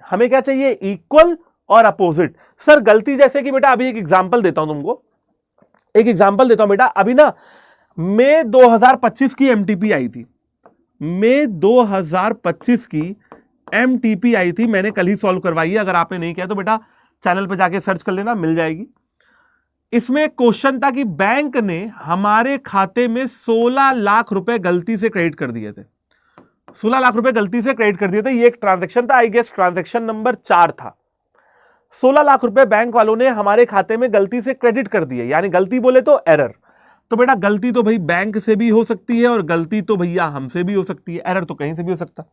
[SPEAKER 1] हमें क्या चाहिए, इक्वल और अपोजिट। सर गलती जैसे कि बेटा अभी एक एग्जांपल देता हूं तुमको, एक एग्जांपल देता हूं बेटा। अभी ना मई 2025 की एमटीपी आई थी, मई 2025 की एमटीपी आई थी, मैंने कल ही सॉल्व करवाई है। अगर आपने नहीं किया तो बेटा चैनल पे जाके सर्च कर लेना, मिल जाएगी। इसमें एक क्वेश्चन था कि बैंक ने हमारे खाते में 16 लाख रुपए गलती से क्रेडिट कर दिए थे। 16 लाख रुपए गलती से क्रेडिट कर दिए थे। ये एक ट्रांजैक्शन था, आई गेस ट्रांजैक्शन नंबर 4 था। 16 लाख रुपए बैंक वालों ने हमारे खाते में गलती से क्रेडिट कर दिए, यानी गलती बोले तो एरर। तो बेटा गलती तो भाई बैंक से भी हो सकती है और गलती तो भैया हमसे भी हो सकती है, एरर तो कहीं से भी हो सकता है।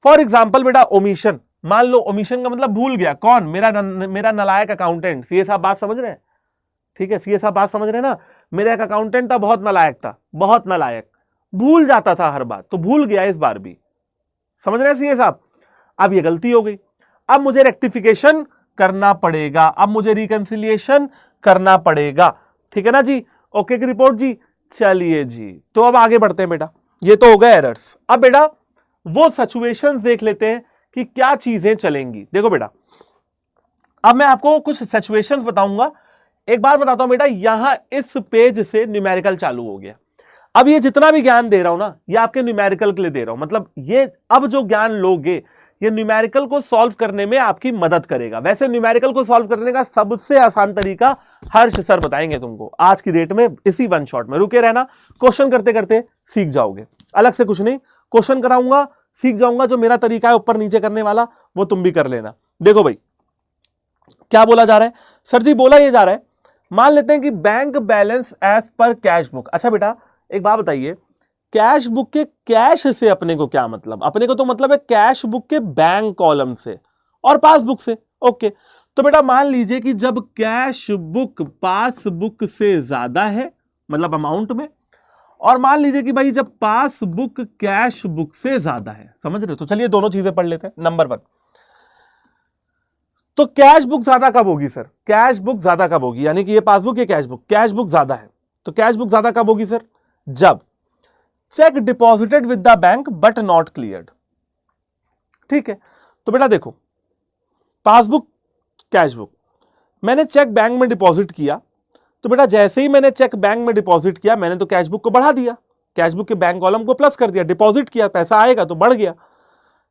[SPEAKER 1] फॉर एग्जाम्पल बेटा ओमिशन, मान लो ओमिशन का मतलब भूल गया, कौन? मेरा नलायक अकाउंटेंट। सीए साहब बात समझ रहे हैं? ठीक है, सीए साहब बात समझ रहे हैं ना? मेरा एक अकाउंटेंट था, बहुत नलायक था, बहुत नलायक, भूल जाता था हर बात, तो भूल गया इस बार भी। समझ रहे हैं सीए साहब? अब ये गलती हो गई, अब मुझे रेक्टिफिकेशन करना पड़ेगा, अब मुझे रिकंसिलिएशन करना पड़ेगा। ठीक है ना जी? ओके की रिपोर्ट जी? चलिए जी, तो अब आगे बढ़ते हैं बेटा। ये तो हो गए एरर्स। अब बेटा वो सिचुएशंस देख लेते हैं कि क्या चीजें चलेंगी। देखो बेटा, अब मैं आपको कुछ सिचुएशंस बताऊंगा। एक बार बताता हूं बेटा, यहां इस पेज से न्यूमेरिकल चालू हो गया। अब ये जितना भी ज्ञान दे रहा हूं ना, ये आपके न्यूमेरिकल के लिए दे रहा हूं। मतलब ये अब जो ज्ञान लोगे, ये न्यूमेरिकल को सॉल्व करने में आपकी मदद करेगा। वैसे न्यूमेरिकल को सॉल्व करने का सबसे आसान तरीका हर्ष सर बताएंगे तुमको आज की डेट में, इसी वन शॉट में। रुके रहना, क्वेश्चन करते करते सीख जाओगे। अलग से कुछ नहीं, क्वेश्चन कराऊंगा, सीख जाऊंगा। जो मेरा तरीका है ऊपर नीचे करने वाला, वो तुम भी कर लेना। देखो भाई क्या बोला जा रहा है सर जी? बोला ये जा रहा है, मान लेते हैं कि बैंक बैलेंस एज पर कैश बुक। अच्छा बेटा एक बात बताइए, कैश बुक के कैश से अपने को क्या मतलब? अपने को तो मतलब है कैश बुक के बैंक कॉलम से और पासबुक से। ओके, तो बेटा मान लीजिए कि जब कैश बुक पासबुक से ज्यादा है, मतलब अमाउंट में, और मान लीजिए कि भाई जब पासबुक कैश बुक से ज्यादा है। समझ रहे हो? तो चलिए दोनों चीजें पढ़ लेते हैं। नंबर 1, तो कैश बुक ज्यादा कब होगी सर? कैश बुक ज्यादा कब होगी? यानी कि ये पासबुक, ये कैश बुक ज्यादा है। तो कैश बुक ज्यादा कब होगी सर? जब check deposited with the bank but not cleared. ठीक है, तो बेटा देखो, पासबुक कैश बुक, मैंने चेक बैंक में डिपॉजिट किया, तो बेटा जैसे ही मैंने चेक बैंक में डिपॉजिट किया, मैंने तो कैश बुक को बढ़ा दिया, कैश बुक के बैंक कॉलम को प्लस कर दिया, डिपॉजिट किया, पैसा आएगा तो बढ़ गया।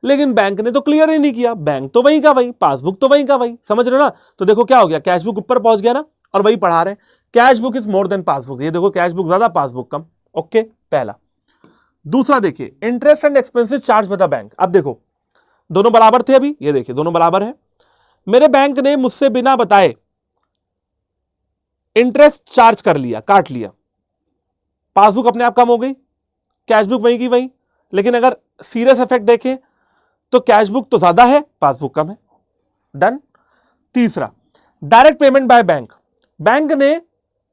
[SPEAKER 1] लेकिन बैंक ने तो क्लियर ही नहीं किया, बैंक तो वहीं का वहीं, पासबुक तो वहीं का वहीं। समझ रहे हो ना? तो देखो क्या हो गया, कैश बुक ऊपर पहुंच गया ना, और वही पढ़ा रहे हैं, cash book is more than passbook. ये देखो कैश बुक ज्यादा, पासबुक कम। ओके, पहला। दूसरा देखिए, interest and expenses charge by the bank. अब देखो दोनों बराबर थे, अभी ये देखिए दोनों बराबर है। मेरे बैंक ने मुझसे बिना बताए इंटरेस्ट चार्ज कर लिया, काट लिया, पासबुक अपने आप कम हो गई, कैश बुक वहीं की वहीं। लेकिन अगर सीरियस इफेक्ट देखें तो कैश बुक तो ज्यादा है, पासबुक कम है। डन। तीसरा, direct payment by bank. Bank ने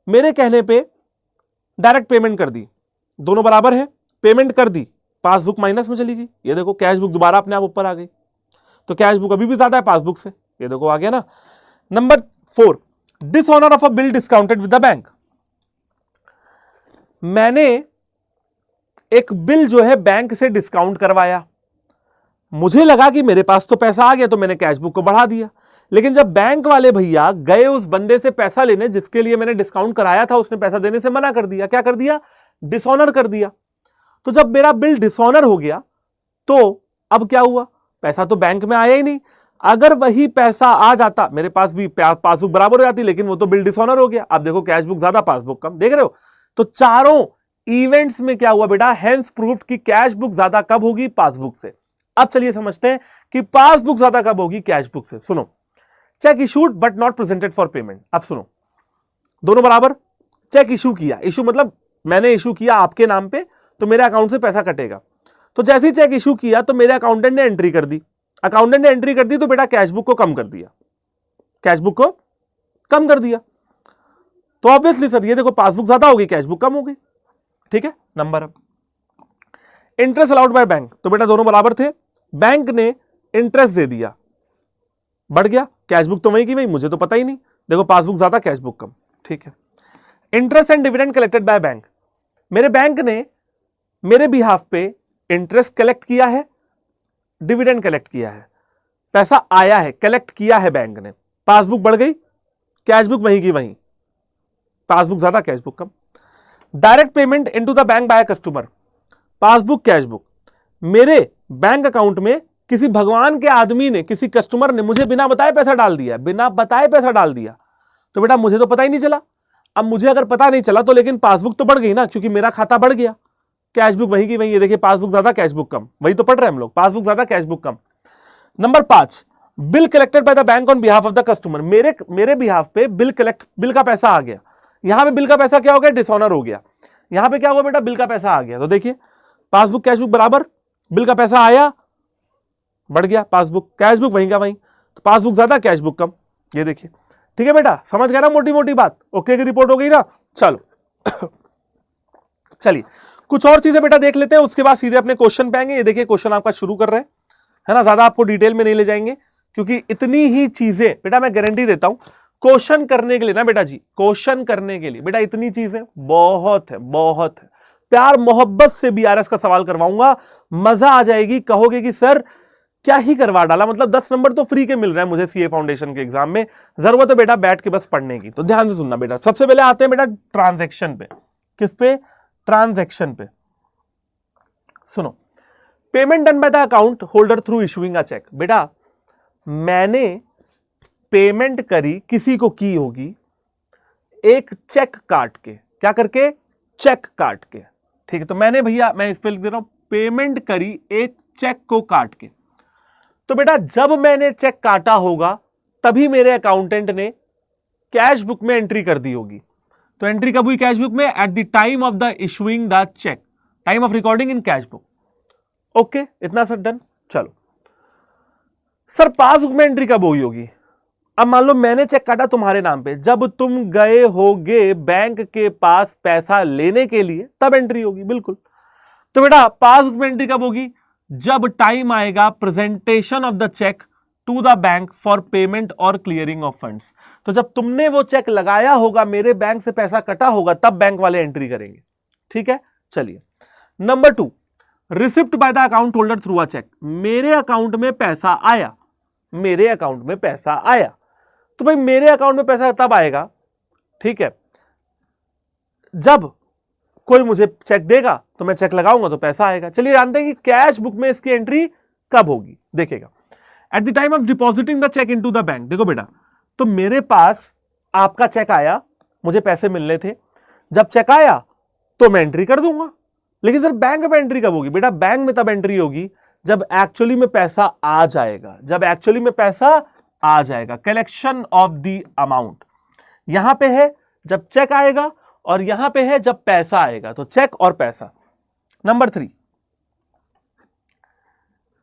[SPEAKER 1] मेरे कहने पे डायरेक्ट पेमेंट कर दी, दोनों बराबर है, पेमेंट कर दी, पासबुक माइनस में चली गई। ये देखो कैश बुक दोबारा अपने आप ऊपर आ गई, तो कैश बुक अभी भी ज्यादा है पासबुक से। ये देखो आ गया ना। Number 4, dishonour of a bill discounted with the bank. मैंने एक बिल जो है बैंक से डिस्काउंट करवाया, मुझे लगा कि मेरे पास तो पैसा आ गया, तो मैंने कैश बुक को बढ़ा दिया। लेकिन जब बैंक वाले भैया गए उस बंदे से पैसा लेने जिसके लिए मैंने डिस्काउंट कराया था, उसने पैसा देने से मना कर दिया। क्या कर दिया? डिसऑनर कर दिया। तो जब मेरा बिल डिसऑनर हो गया, तो अब क्या हुआ? पैसा तो बैंक में आया ही नहीं। अगर वही पैसा आ जाता, मेरे पास भी पासबुक बराबर हो जाती, लेकिन वो तो बिल डिसऑनर हो गया। अब देखो कैश बुक ज्यादा, पासबुक कम। देख रहे हो? तो चारों इवेंट्स में क्या हुआ बेटा? हेंस प्रूव्ड कि कैश बुक ज्यादा कब होगी? पासबुक से। अब चलिए समझते हैं कि पासबुक ज्यादा कब होगी? कैश बुक से। सुनो, check issued but not presented for payment. अब सुनो, दोनों बराबर। चेक इशू किया, इशू मतलब मैंने इशू किया आपके नाम पे, तो मेरे अकाउंट से पैसा कटेगा। तो जैसे ही चेक इशू किया तो मेरे अकाउंटेंट ने एंट्री कर दी, अकाउंटेंट ने एंट्री कर दी, तो बेटा कैश बुक को कम कर दिया, कैश बुक को कम कर दिया। तो ऑब्वियसली सर ये देखो पासबुक ज्यादा हो गई, कैश बुक कम हो गई। ठीक है, नंबर। अब इंटरेस्ट अलाउड बाय बैंक, तो बेटा दोनों बराबर थे, बैंक ने इंटरेस्ट दे दिया, बढ़ गया, कैश बुक तो वहीं की वहीं, मुझे तो पता ही नहीं। देखो पासबुक ज्यादा, कैश बुक कम। ठीक है। Interest and dividend collected by bank, मेरे बैंक ने मेरे बिहाफ पे इंटरेस्ट कलेक्ट किया है, डिविडेंड कलेक्ट किया है, पैसा आया है, कलेक्ट किया है बैंक ने, पासबुक बढ़ गई, कैश बुक वहीं की वहीं, पासबुक ज्यादा, cash book come. Direct payment into the bank by customer, passbook cash book, मेरे बैंक अकाउंट में किसी भगवान के आदमी ने, किसी कस्टमर ने मुझे बिना बताए पैसा डाल दिया, बिना बताए पैसा डाल दिया, तो बेटा मुझे तो पता ही नहीं चला। अब मुझे अगर पता नहीं चला तो लेकिन पासबुक तो बढ़ गई ना, क्योंकि मेरा खाता बढ़ गया। कैशबुक वही की वही, ये देखिए पासबुक ज्यादा कैशबुक कम, वही तो पढ़ रहे हैं हम लोग, पासबुक ज्यादा cashbook come. Number 5, bill collected by the bank on behalf of the customer. मेरे बिहाफ पे बिल का पैसा आ गया। यहां पे बिल का पैसा क्या हो गया, डिसऑनर हो गया। यहां पे क्या हुआ बेटा, बिल का पैसा आ गया। तो देखिए पासबुक कैशबुक बराबर, बिल का पैसा आया बढ़ गया, पासबुक कैशबुक वहीं का वहीं, तो पासबुक ज्यादा कैशबुक कम। ये देखिए, ठीक है बेटा, समझ गया ना मोटी मोटी बात। ओके की रिपोर्ट हो गई ना। चलो चलिए कुछ और चीजें बेटा देख लेते हैं, उसके बाद सीधे अपने क्वेश्चन पे आएंगे। ये देखिए क्वेश्चन आपका शुरू कर रहे हैं, है ना, ज्यादा आपको डिटेल में नहीं ले जाएंगे, क्योंकि इतनी ही चीजें बेटा मैं गारंटी देता हूं क्वेश्चन करने के लिए ना बेटा जी, क्वेश्चन करने के लिए बेटा इतनी चीजें बहुत है, बहुत है। प्यार मोहब्बत से बीआरएस का सवाल करवाऊंगा, मजा आ जाएगी, कहोगे कि सर क्या ही करवा डाला, मतलब 10 नंबर तो फ्री के मिल रहे हैं मुझे सीए फाउंडेशन के एग्जाम में, जरूरत है बेटा बैठ के बस पढ़ने की। तो ध्यान से सुनना बेटा। सबसे पहले आते हैं बेटा ट्रांजैक्शन पे। किस पे, ट्रांजैक्शन पे। सुनो, payment done by the account holder through issuing a cheque. बेटा मैंने पेमेंट करी, किसी को की होगी, एक चेक काट के, क्या करके, चेक काट के। ठीक है, तो मैंने भैया मैं इस पे लिख दे रहा हूं, पेमेंट करी एक चेक को काट के। तो बेटा जब मैंने चेक काटा होगा तभी मेरे अकाउंटेंट ने कैश बुक में एंट्री कर दी होगी। तो एंट्री कब हुई कैश बुक में, at the time of the issuing the cheque, time of recording in cash book. Okay, इतना सर डन। चलो सर पासबुक में एंट्री कब हुई होगी। अब मान लो मैंने चेक काटा तुम्हारे नाम पे, जब तुम गए होगे बैंक के पास पैसा लेने के लिए तब एंट्री होगी, बिल्कुल। तो बेटा पासबुक में एंट्री कब होगी, जब टाइम आएगा presentation of the cheque to the bank for payment और क्लियरिंग ऑफ फंड्स। तो जब तुमने वो चेक लगाया होगा, मेरे बैंक से पैसा कटा होगा, तब बैंक वाले एंट्री करेंगे। ठीक है, चलिए। Number 2, receipt by the account holder through a cheque. मेरे अकाउंट में पैसा आया, मेरे अकाउंट में पैसा आया, तो भाई मेरे अकाउंट में पैसा तब आएगा, ठीक है, जब कोई मुझे चेक देगा तो मैं चेक लगाऊंगा तो पैसा आएगा। चलिए जानते हैं कि कैश बुक में इसकी एंट्री कब होगी। देखिएगा, at the time of depositing the cheque into the bank. देखो बेटा, तो मेरे पास आपका चेक आया, मुझे पैसे मिलने थे, जब चेक आया तो मैं एंट्री कर दूंगा। लेकिन सर बैंक में एंट्री कब होगी, बेटा बैंक में तब एंट्री होगी जब एक्चुअली में पैसा आ जाएगा, जब एक्चुअली में पैसा आ जाएगा। कलेक्शन ऑफ द अमाउंट यहां पे है जब चेक आएगा, और यहां पे है जब पैसा आएगा, तो चेक और पैसा। Number 3,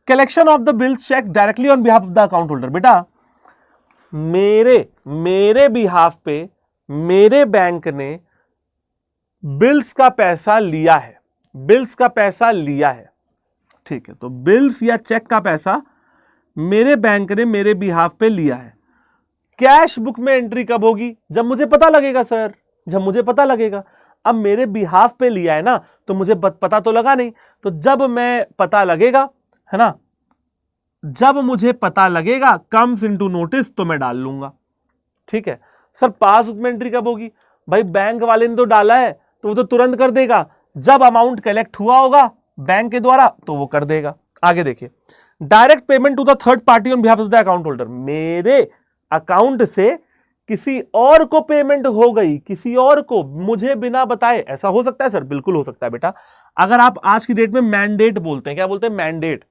[SPEAKER 1] collection of the bills cheque directly on behalf of the account holder. बेटा मेरे बिहाफ पे मेरे बैंक ने बिल्स का पैसा लिया है, बिल्स का पैसा लिया है। ठीक है, तो बिल्स या चेक का पैसा मेरे बैंक ने मेरे बिहाफ पे लिया है। कैश बुक में एंट्री कब होगी, जब मुझे पता लगेगा सर, जब मुझे पता लगेगा। अब मेरे बिहाफ पे लिया है ना, तो मुझे पता तो लगा नहीं, तो जब मैं पता लगेगा, है ना, जब मुझे पता लगेगा कम्स इनटू नोटिस तो मैं डाल लूंगा। ठीक है सर, पासबुक में एंट्री कब होगी, भाई बैंक वाले ने तो डाला है तो वो तो तुरंत कर देगा, जब अमाउंट कलेक्ट हुआ होगा बैंक के द्वारा तो वो कर देगा। आगे देखिए, direct payment to the third party on behalf of the account holder. मेरे अकाउंट से किसी और को पेमेंट हो गई, किसी और को मुझे बिना बताए, ऐसा हो सकता है सर, बिल्कुल हो सकता है बेटा। अगर आप आज की डेट में मैंडेट बोलते हैं, क्या बोलते हैं, मैंडेट।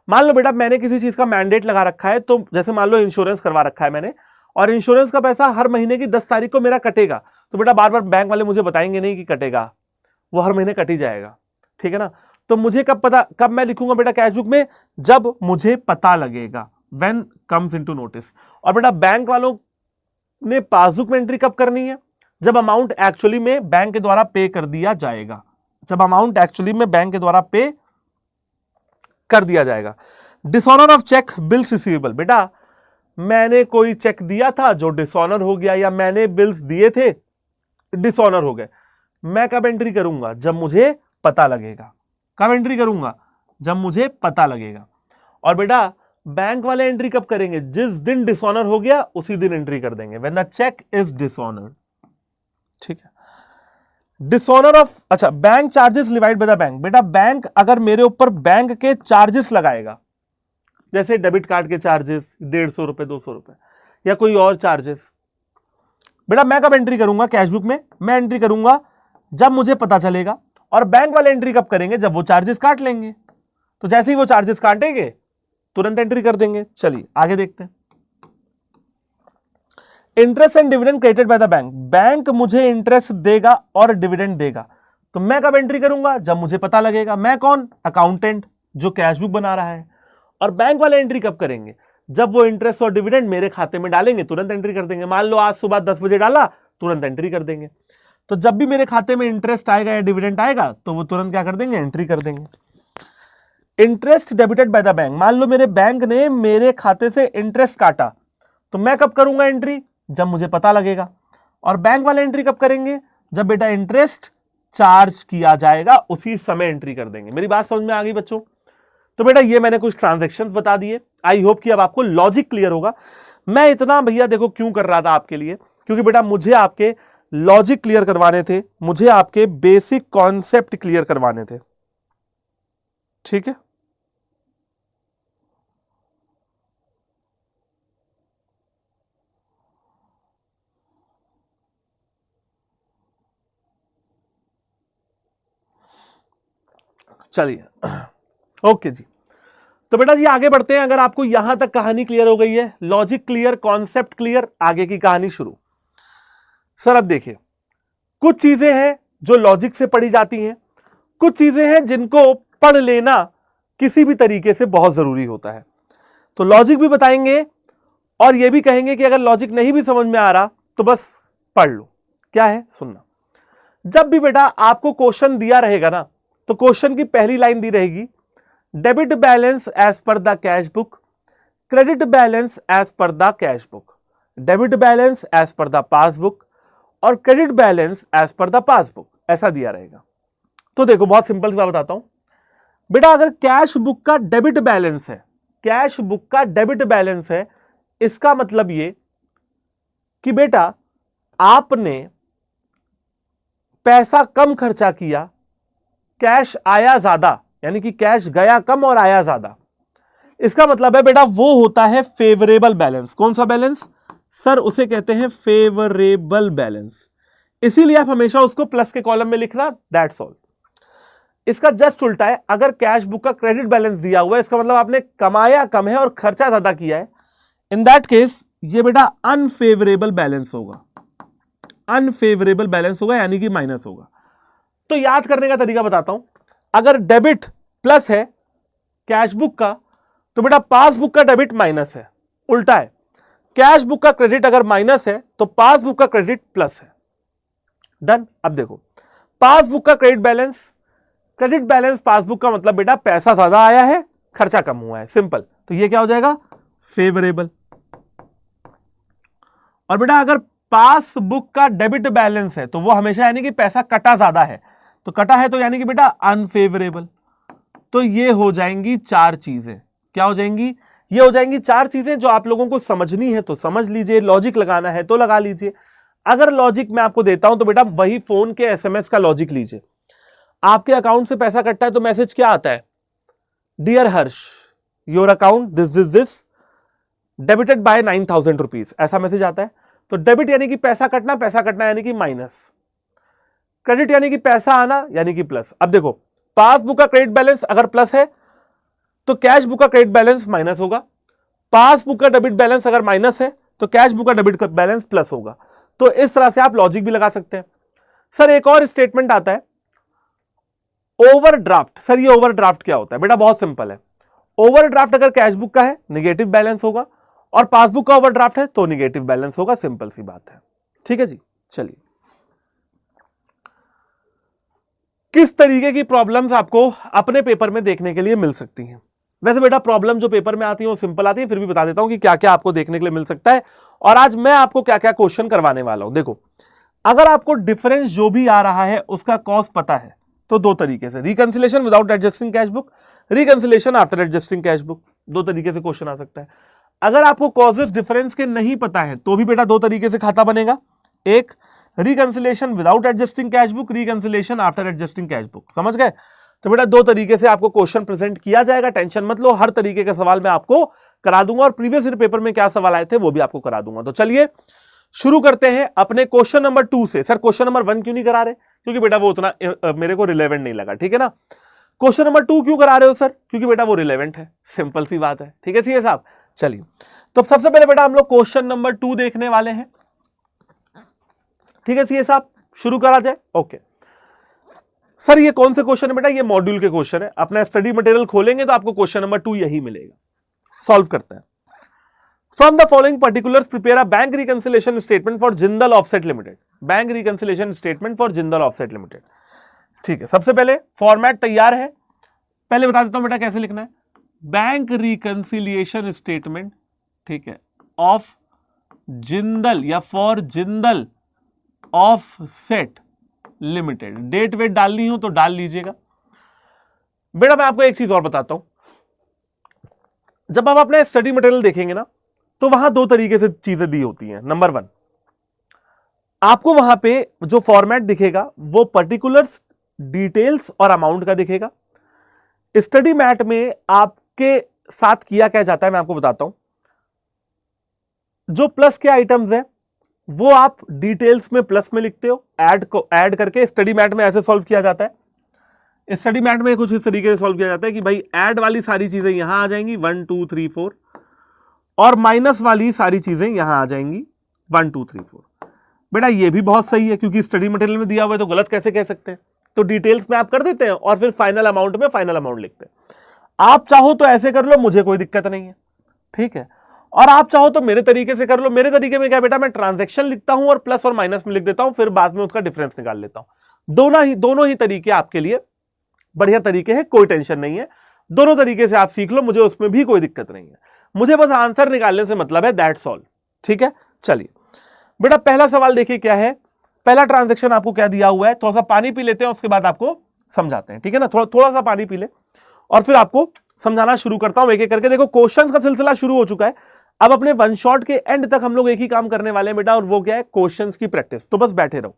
[SPEAKER 1] मान लो बेटा मैंने किसी चीज का मैंडेट लगा रखा है, तो जैसे मान लो इंश्योरेंस करवा रखा है मैंने, और इंश्योरेंस का पैसा हर महीने की 10 तारीख को मेरा कटेगा, तो बेटा बार बार बैंक वाले मुझे बताएंगे नहीं कि कटेगा, वो हर महीने कट ही जाएगा। ठीक है ना, तो मुझे कब पता, कब मैं लिखूंगा बेटा कैश बुक में, जब मुझे पता लगेगा, व्हेन कम्स इनटू नोटिस। और बेटा बैंक वालों ने पासबुक में एंट्री कब करनी है, जब अमाउंट एक्चुअली में बैंक के द्वारा पे कर दिया जाएगा, जब अमाउंट एक्चुअली में बैंक के द्वारा पे कर दिया जाएगा। Dishonour of cheque bills receivable. बेटा मैंने कोई चेक दिया था जो डिसऑनर हो गया, या मैंने बिल्स दिए थे डिसऑनर हो गए, मैं कब एंट्री करूंगा, जब मुझे पता लगेगा। कब एंट्री करूंगा, जब मुझे पता लगेगा। और बेटा बैंक वाले एंट्री कब करेंगे, जिस दिन डिसऑनर हो गया उसी दिन एंट्री कर देंगे, when the cheque is dishonoured. ठीक है, डिसऑनर ऑफ, अच्छा, bank charges levied by the bank. बेटा बैंक अगर मेरे ऊपर बैंक के चार्जेस लगाएगा, जैसे डेबिट कार्ड के चार्जेस 150 रुपए 200 रुपए, या कोई और चार्जेस, बेटा मैं कब एंट्री करूंगा कैश बुक में? मैं एंट्री करूंगा जब मुझे पता चलेगा, और बैंक वाले एंट्री कब करेंगे? जब वो चार्जेस काट लेंगे। तो जैसे ही वो चार्जेस काटेंगे तुरंत एंट्री कर देंगे। चलिए आगे देखते हैं। Interest and dividend credited by the bank, bank मुझे इंटरेस्ट देगा और डिविडेंड देगा, तो मैं कब एंट्री करूंगा? जब मुझे पता लगेगा। मैं कौन? अकाउंटेंट जो कैश बुक बना रहा है। और बैंक वाले एंट्री कब करेंगे? जब वो इंटरेस्ट और डिविडेंड मेरे खाते में डालेंगे तुरंत एंट्री कर देंगे। मान लो आज सुबह 10 बजे डाला, तुरंत एंट्री कर देंगे। तो जब भी मेरे खाते में इंटरेस्ट आएगा या डिविडेंड आएगा तो वो तुरंत क्या कर देंगे? एंट्री कर देंगे। Interest debited bye the bank, मान लो मेरे बैंक ने मेरे खाते से इंटरेस्ट काटा, तो मैं कब करूंगा एंट्री? जब मुझे पता लगेगा। और बैंक वाले एंट्री कब करेंगे? जब बेटा इंटरेस्ट चार्ज किया जाएगा उसी समय एंट्री कर देंगे। मेरी बात समझ में आ गई बच्चों? तो बेटा ये मैंने कुछ ट्रांजैक्शंस बता दिए। आई होप कि अब आपको लॉजिक क्लियर होगा। मैं इतना भैया देखो क्यों कर रहा था आपके लिए, क्योंकि बेटा मुझे आपके लॉजिक क्लियर करवाने थे, मुझे आपके बेसिक कॉन्सेप्ट क्लियर करवाने थे। ठीक है, चलिए ओके जी। तो बेटा जी आगे बढ़ते हैं। अगर आपको यहां तक कहानी क्लियर हो गई है, लॉजिक क्लियर, कॉन्सेप्ट क्लियर, आगे की कहानी शुरू। सर अब देखिए, कुछ चीजें हैं जो लॉजिक से पढ़ी जाती हैं, कुछ चीजें हैं जिनको पढ़ लेना किसी भी तरीके से बहुत जरूरी होता है। तो लॉजिक भी बताएंगे और यह भी कहेंगे कि अगर लॉजिक नहीं भी समझ में आ रहा तो बस पढ़ लो। क्या है? सुनना। जब भी बेटा आपको क्वेश्चन दिया रहेगा ना, तो क्वेश्चन की पहली लाइन दी रहेगी debit balance as per the cash book, credit balance as per the cash book, debit balance as per the passbook और credit balance as per the passbook, ऐसा दिया रहेगा। तो देखो बहुत सिंपल सी बात बताता हूं बेटा, अगर कैश बुक का डेबिट बैलेंस है, कैश बुक का डेबिट बैलेंस है, इसका मतलब ये कि बेटा आपने पैसा कम खर्चा किया, कैश आया ज्यादा, यानी कि कैश गया कम और आया ज्यादा। इसका मतलब है बेटा वो होता है फेवरेबल बैलेंस। कौन सा बैलेंस? सर उसे कहते हैं फेवरेबल बैलेंस। इसीलिए आप हमेशा उसको प्लस के कॉलम में लिखना, दैट्स ऑल। इसका जस्ट उल्टा है, अगर कैश बुक का क्रेडिट बैलेंस दिया हुआ है, इसका मतलब आपने कमाया कम है और खर्चा ज्यादा किया है। इन दैट केस ये बेटा अनफेवरेबल बैलेंस होगा, अनफेवरेबल बैलेंस होगा, यानी कि माइनस होगा। तो याद करने का तरीका बताता हूं। अगर डेबिट प्लस है कैश बुक का, तो बेटा पासबुक का डेबिट माइनस है। उल्टा है, कैश बुक का क्रेडिट अगर माइनस है तो पासबुक का क्रेडिट प्लस है। डन। अब देखो पासबुक का credit balance, credit balance passbook का मतलब बेटा पैसा ज्यादा आया है, खर्चा कम हुआ है, सिंपल। तो ये क्या हो जाएगा? फेवरेबल। और बेटा अगर पासबुक का डेबिट बैलेंस है तो वो हमेशा यानी कि पैसा कटा ज्यादा है, तो कटा है तो यानी कि बेटा अनफेवरेबल। तो ये हो जाएंगी चार चीजें। क्या हो जाएंगी? ये हो जाएंगी चार चीजें जो आप लोगों को समझनी है तो समझ लीजिए, लॉजिक लगाना है तो लगा लीजिए। अगर लॉजिक मैं आपको देता हूं तो बेटा वही फोन के एसएमएस का लॉजिक लीजिए। आपके अकाउंट से पैसा कटता है तो मैसेज क्या आता है? Dear Harsh, your account this debited by 9,000 rupees, ऐसा मैसेज आता है। तो डेबिट यानी कि पैसा कटना यानी कि माइनस, क्रेडिट यानी कि पैसा आना यानी कि प्लस। अब देखो पासबुक का क्रेडिट बैलेंस अगर प्लस है तो कैश बुक का क्रेडिट बैलेंस माइनस होगा, पासबुक का डेबिट बैलेंस अगर माइनस है तो कैश बुक का डेबिट बैलेंस प्लस होगा। तो इस तरह से आप लॉजिक भी लगा सकते हैं। सर एक और स्टेटमेंट आता है ओवरड्राफ्ट। सर ये ओवरड्राफ्ट क्या होता है? बेटा बहुत सिंपल है, ओवरड्राफ्ट अगर कैश बुक का है निगेटिव बैलेंस होगा और पासबुक का ओवरड्राफ्ट है तो निगेटिव बैलेंस होगा, सिंपल सी बात है। ठीक है जी। चलिए किस तरीके की प्रॉब्लम्स आपको अपने पेपर में देखने के लिए मिल सकती हैं? वैसे बेटा प्रॉब्लम जो पेपर में आती है वो सिंपल आती है, फिर भी बता देता हूं कि क्या क्या आपको देखने के लिए मिल सकता है और आज मैं आपको क्या क्या क्वेश्चन करवाने वाला हूं। देखो अगर आपको डिफरेंस जो भी आ रहा है उसका कॉज पता है तो दो तरीके से, reconciliation without adjusting cash book, reconciliation after adjusting cash book, दो तरीके से क्वेश्चन आ सकता है। अगर आपको कॉजेस डिफरेंस के नहीं पता है तो भी बेटा दो तरीके से खाता बनेगा, एक reconciliation without adjusting cash book, reconciliation after adjusting cash book. समझ गए? तो बेटा दो तरीके से आपको क्वेश्चन प्रेजेंट किया जाएगा, टेंशन मत लो, हर तरीके का सवाल मैं आपको करा दूंगा और प्रीवियस ईयर पेपर में क्या सवाल आए थे वो भी आपको करा दूंगा। तो चलिए शुरू करते हैं अपने क्वेश्चन नंबर 2 से। सर क्वेश्चन नंबर 1 क्यों नहीं करा रहे? क्योंकि बेटा वो उतना मेरे को रिलेवेंट नहीं लगा, ठीक है ना। क्वेश्चन नंबर 2 क्यों करा रहे हो सर? क्योंकि बेटा वो रिलेवेंट है, सिंपल सी बात है, ठीक है सीए साहब। चलिए तो सबसे पहले बेटा हम लोग क्वेश्चन नंबर 2 देखने वाले हैं, ठीक है सीए साहब, शुरू करा जाए। ओके सर ये कौन से क्वेश्चन है बेटा? ये मॉड्यूल के क्वेश्चन है। अपना स्टडी मटेरियल खोलेंगे तो आपको क्वेश्चन नंबर 2 यही मिलेगा। सॉल्व करते हैं। From the following particulars prepare a bank reconciliation statement for Jindal offset limited. Bank reconciliation statement for Jindal offset limited, ठीक है। सबसे पहले फॉर्मेट तैयार है, पहले बता देता हूं बेटा कैसे लिखना है। बैंक रिकंसिलिएशन स्टेटमेंट, ठीक है, ऑफ जिंदल या फॉर जिंदल ऑफसेट लिमिटेड। डेट वेट डालनी हो तो डाल लीजिएगा। बेटा मैं आपको एक चीज और बताता हूं, जब आप अपने स्टडी मटेरियल देखेंगे ना तो वहां दो तरीके से चीजें दी होती हैं। नंबर 1, आपको वहां पे जो फॉर्मेट दिखेगा वो पर्टिकुलर्स, डिटेल्स और अमाउंट का दिखेगा। स्टडी मैट में आपके साथ किया क्या जाता है मैं आपको बताता हूं। जो प्लस के आइटम्स है वो आप डिटेल्स में प्लस में लिखते हो, ऐड करके। स्टडी मैट में ऐसे सॉल्व किया जाता है। स्टडी मैट में कुछ इस तरीके से सॉल्व किया जाता है कि भाई ऐड वाली सारी चीजें यहां आ जाएंगी 1 2 3 4, और माइनस वाली सारी चीजें यहां आ जाएंगी 1 2 3 4। बेटा ये भी बहुत सही है, क्योंकि स्टडी मटेरियल में दिया हुआ है तो गलत कैसे कह सकते हैं। तो डिटेल्स में आप कर देते हैं और फिर फाइनल अमाउंट में फाइनल अमाउंट लिखते हैं। आप चाहो तो ऐसे कर लो, मुझे कोई दिक्कत नहीं है, ठीक है। और आप चाहो तो मेरे तरीके से कर लो। मेरे तरीके में क्या बेटा, मैं ट्रांजैक्शन लिखता हूं और प्लस और माइनस में लिख देता हूं, फिर बाद में उसका डिफरेंस निकाल लेता हूं। दोनों ही तरीके आपके लिए बढ़िया तरीके हैं, कोई टेंशन नहीं है। दोनों तरीके से आप सीख लो, मुझे उसमें भी कोई दिक्कत नहीं है। मुझे बस आंसर निकालने से मतलब है, दैट्स ऑल, ठीक है। चलिए बेटा पहला सवाल देखिए क्या है। पहला ट्रांजैक्शन आपको क्या दिया हुआ है, थोड़ा सा पानी पी लेते हैं, उसके बाद आपको समझाते हैं, ठीक है ना। थोड़ा सा पानी पी ले और फिर आपको समझाना शुरू करता हूं एक एक करके। देखो क्वेश्चंस का सिलसिला शुरू हो चुका है। अब अपने वन शॉट के एंड तक हम लोग एक ही काम करने वाले हैं बेटा, और वो क्या है, क्वेश्चंस की प्रैक्टिस। तो बस बैठे रहो।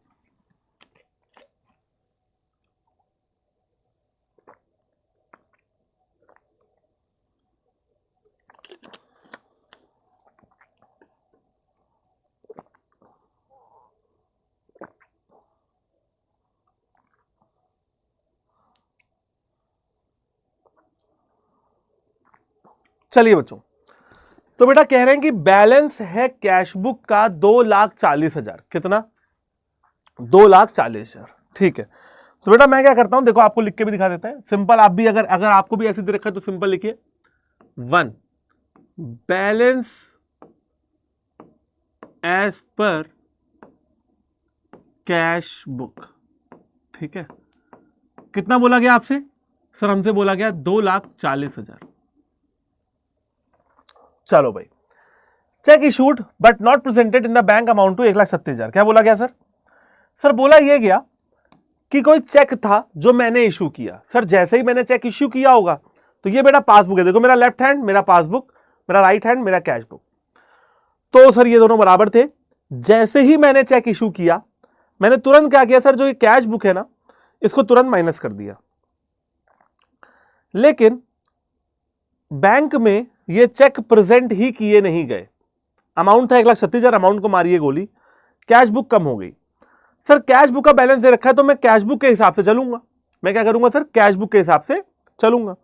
[SPEAKER 1] चलिए बच्चों, तो बेटा कह रहे हैं कि बैलेंस है कैश बुक का 2,40,000। कितना? 2,40,000, ठीक है। तो बेटा मैं क्या करता हूं, देखो आपको लिख के भी दिखा देता है। सिंपल आप भी अगर आपको भी ऐसे दे रखा है तो सिंपल लिखिए 1 बैलेंस एज पर कैश बुक, ठीक है। कितना बोला गया आपसे? सर हमसे बोला गया 2,40,000। चलो भाई, cheque issued but not presented in the bank amount to 1,37,000। क्या बोला गया सर? सर बोला यह गया कि कोई चेक था जो मैंने इशू किया। सर जैसे ही मैंने चेक इशू किया होगा तो ये बेटा पासबुक है, देखो मेरा लेफ्ट हैंड मेरा पासबुक, मेरा राइट हैंड मेरा कैश बुक। तो सर ये दोनों बराबर थे। जैसे ही मैंने चेक इशू किया मैंने तुरंत क्या किया सर, जो ये कैश बुक है ना इसको तुरंत माइनस कर दिया। लेकिन बैंक में ये चेक प्रेजेंट ही किए नहीं गए। अमाउंट था 1,37,000, अमाउंट को मारिए गोली, कैश बुक कम हो गई। सर कैश बुक का बैलेंस दे रखा है तो मैं कैश बुक के हिसाब से चलूंगा। मैं क्या करूंगा सर, कैश बुक के हिसाब से चलूंगा।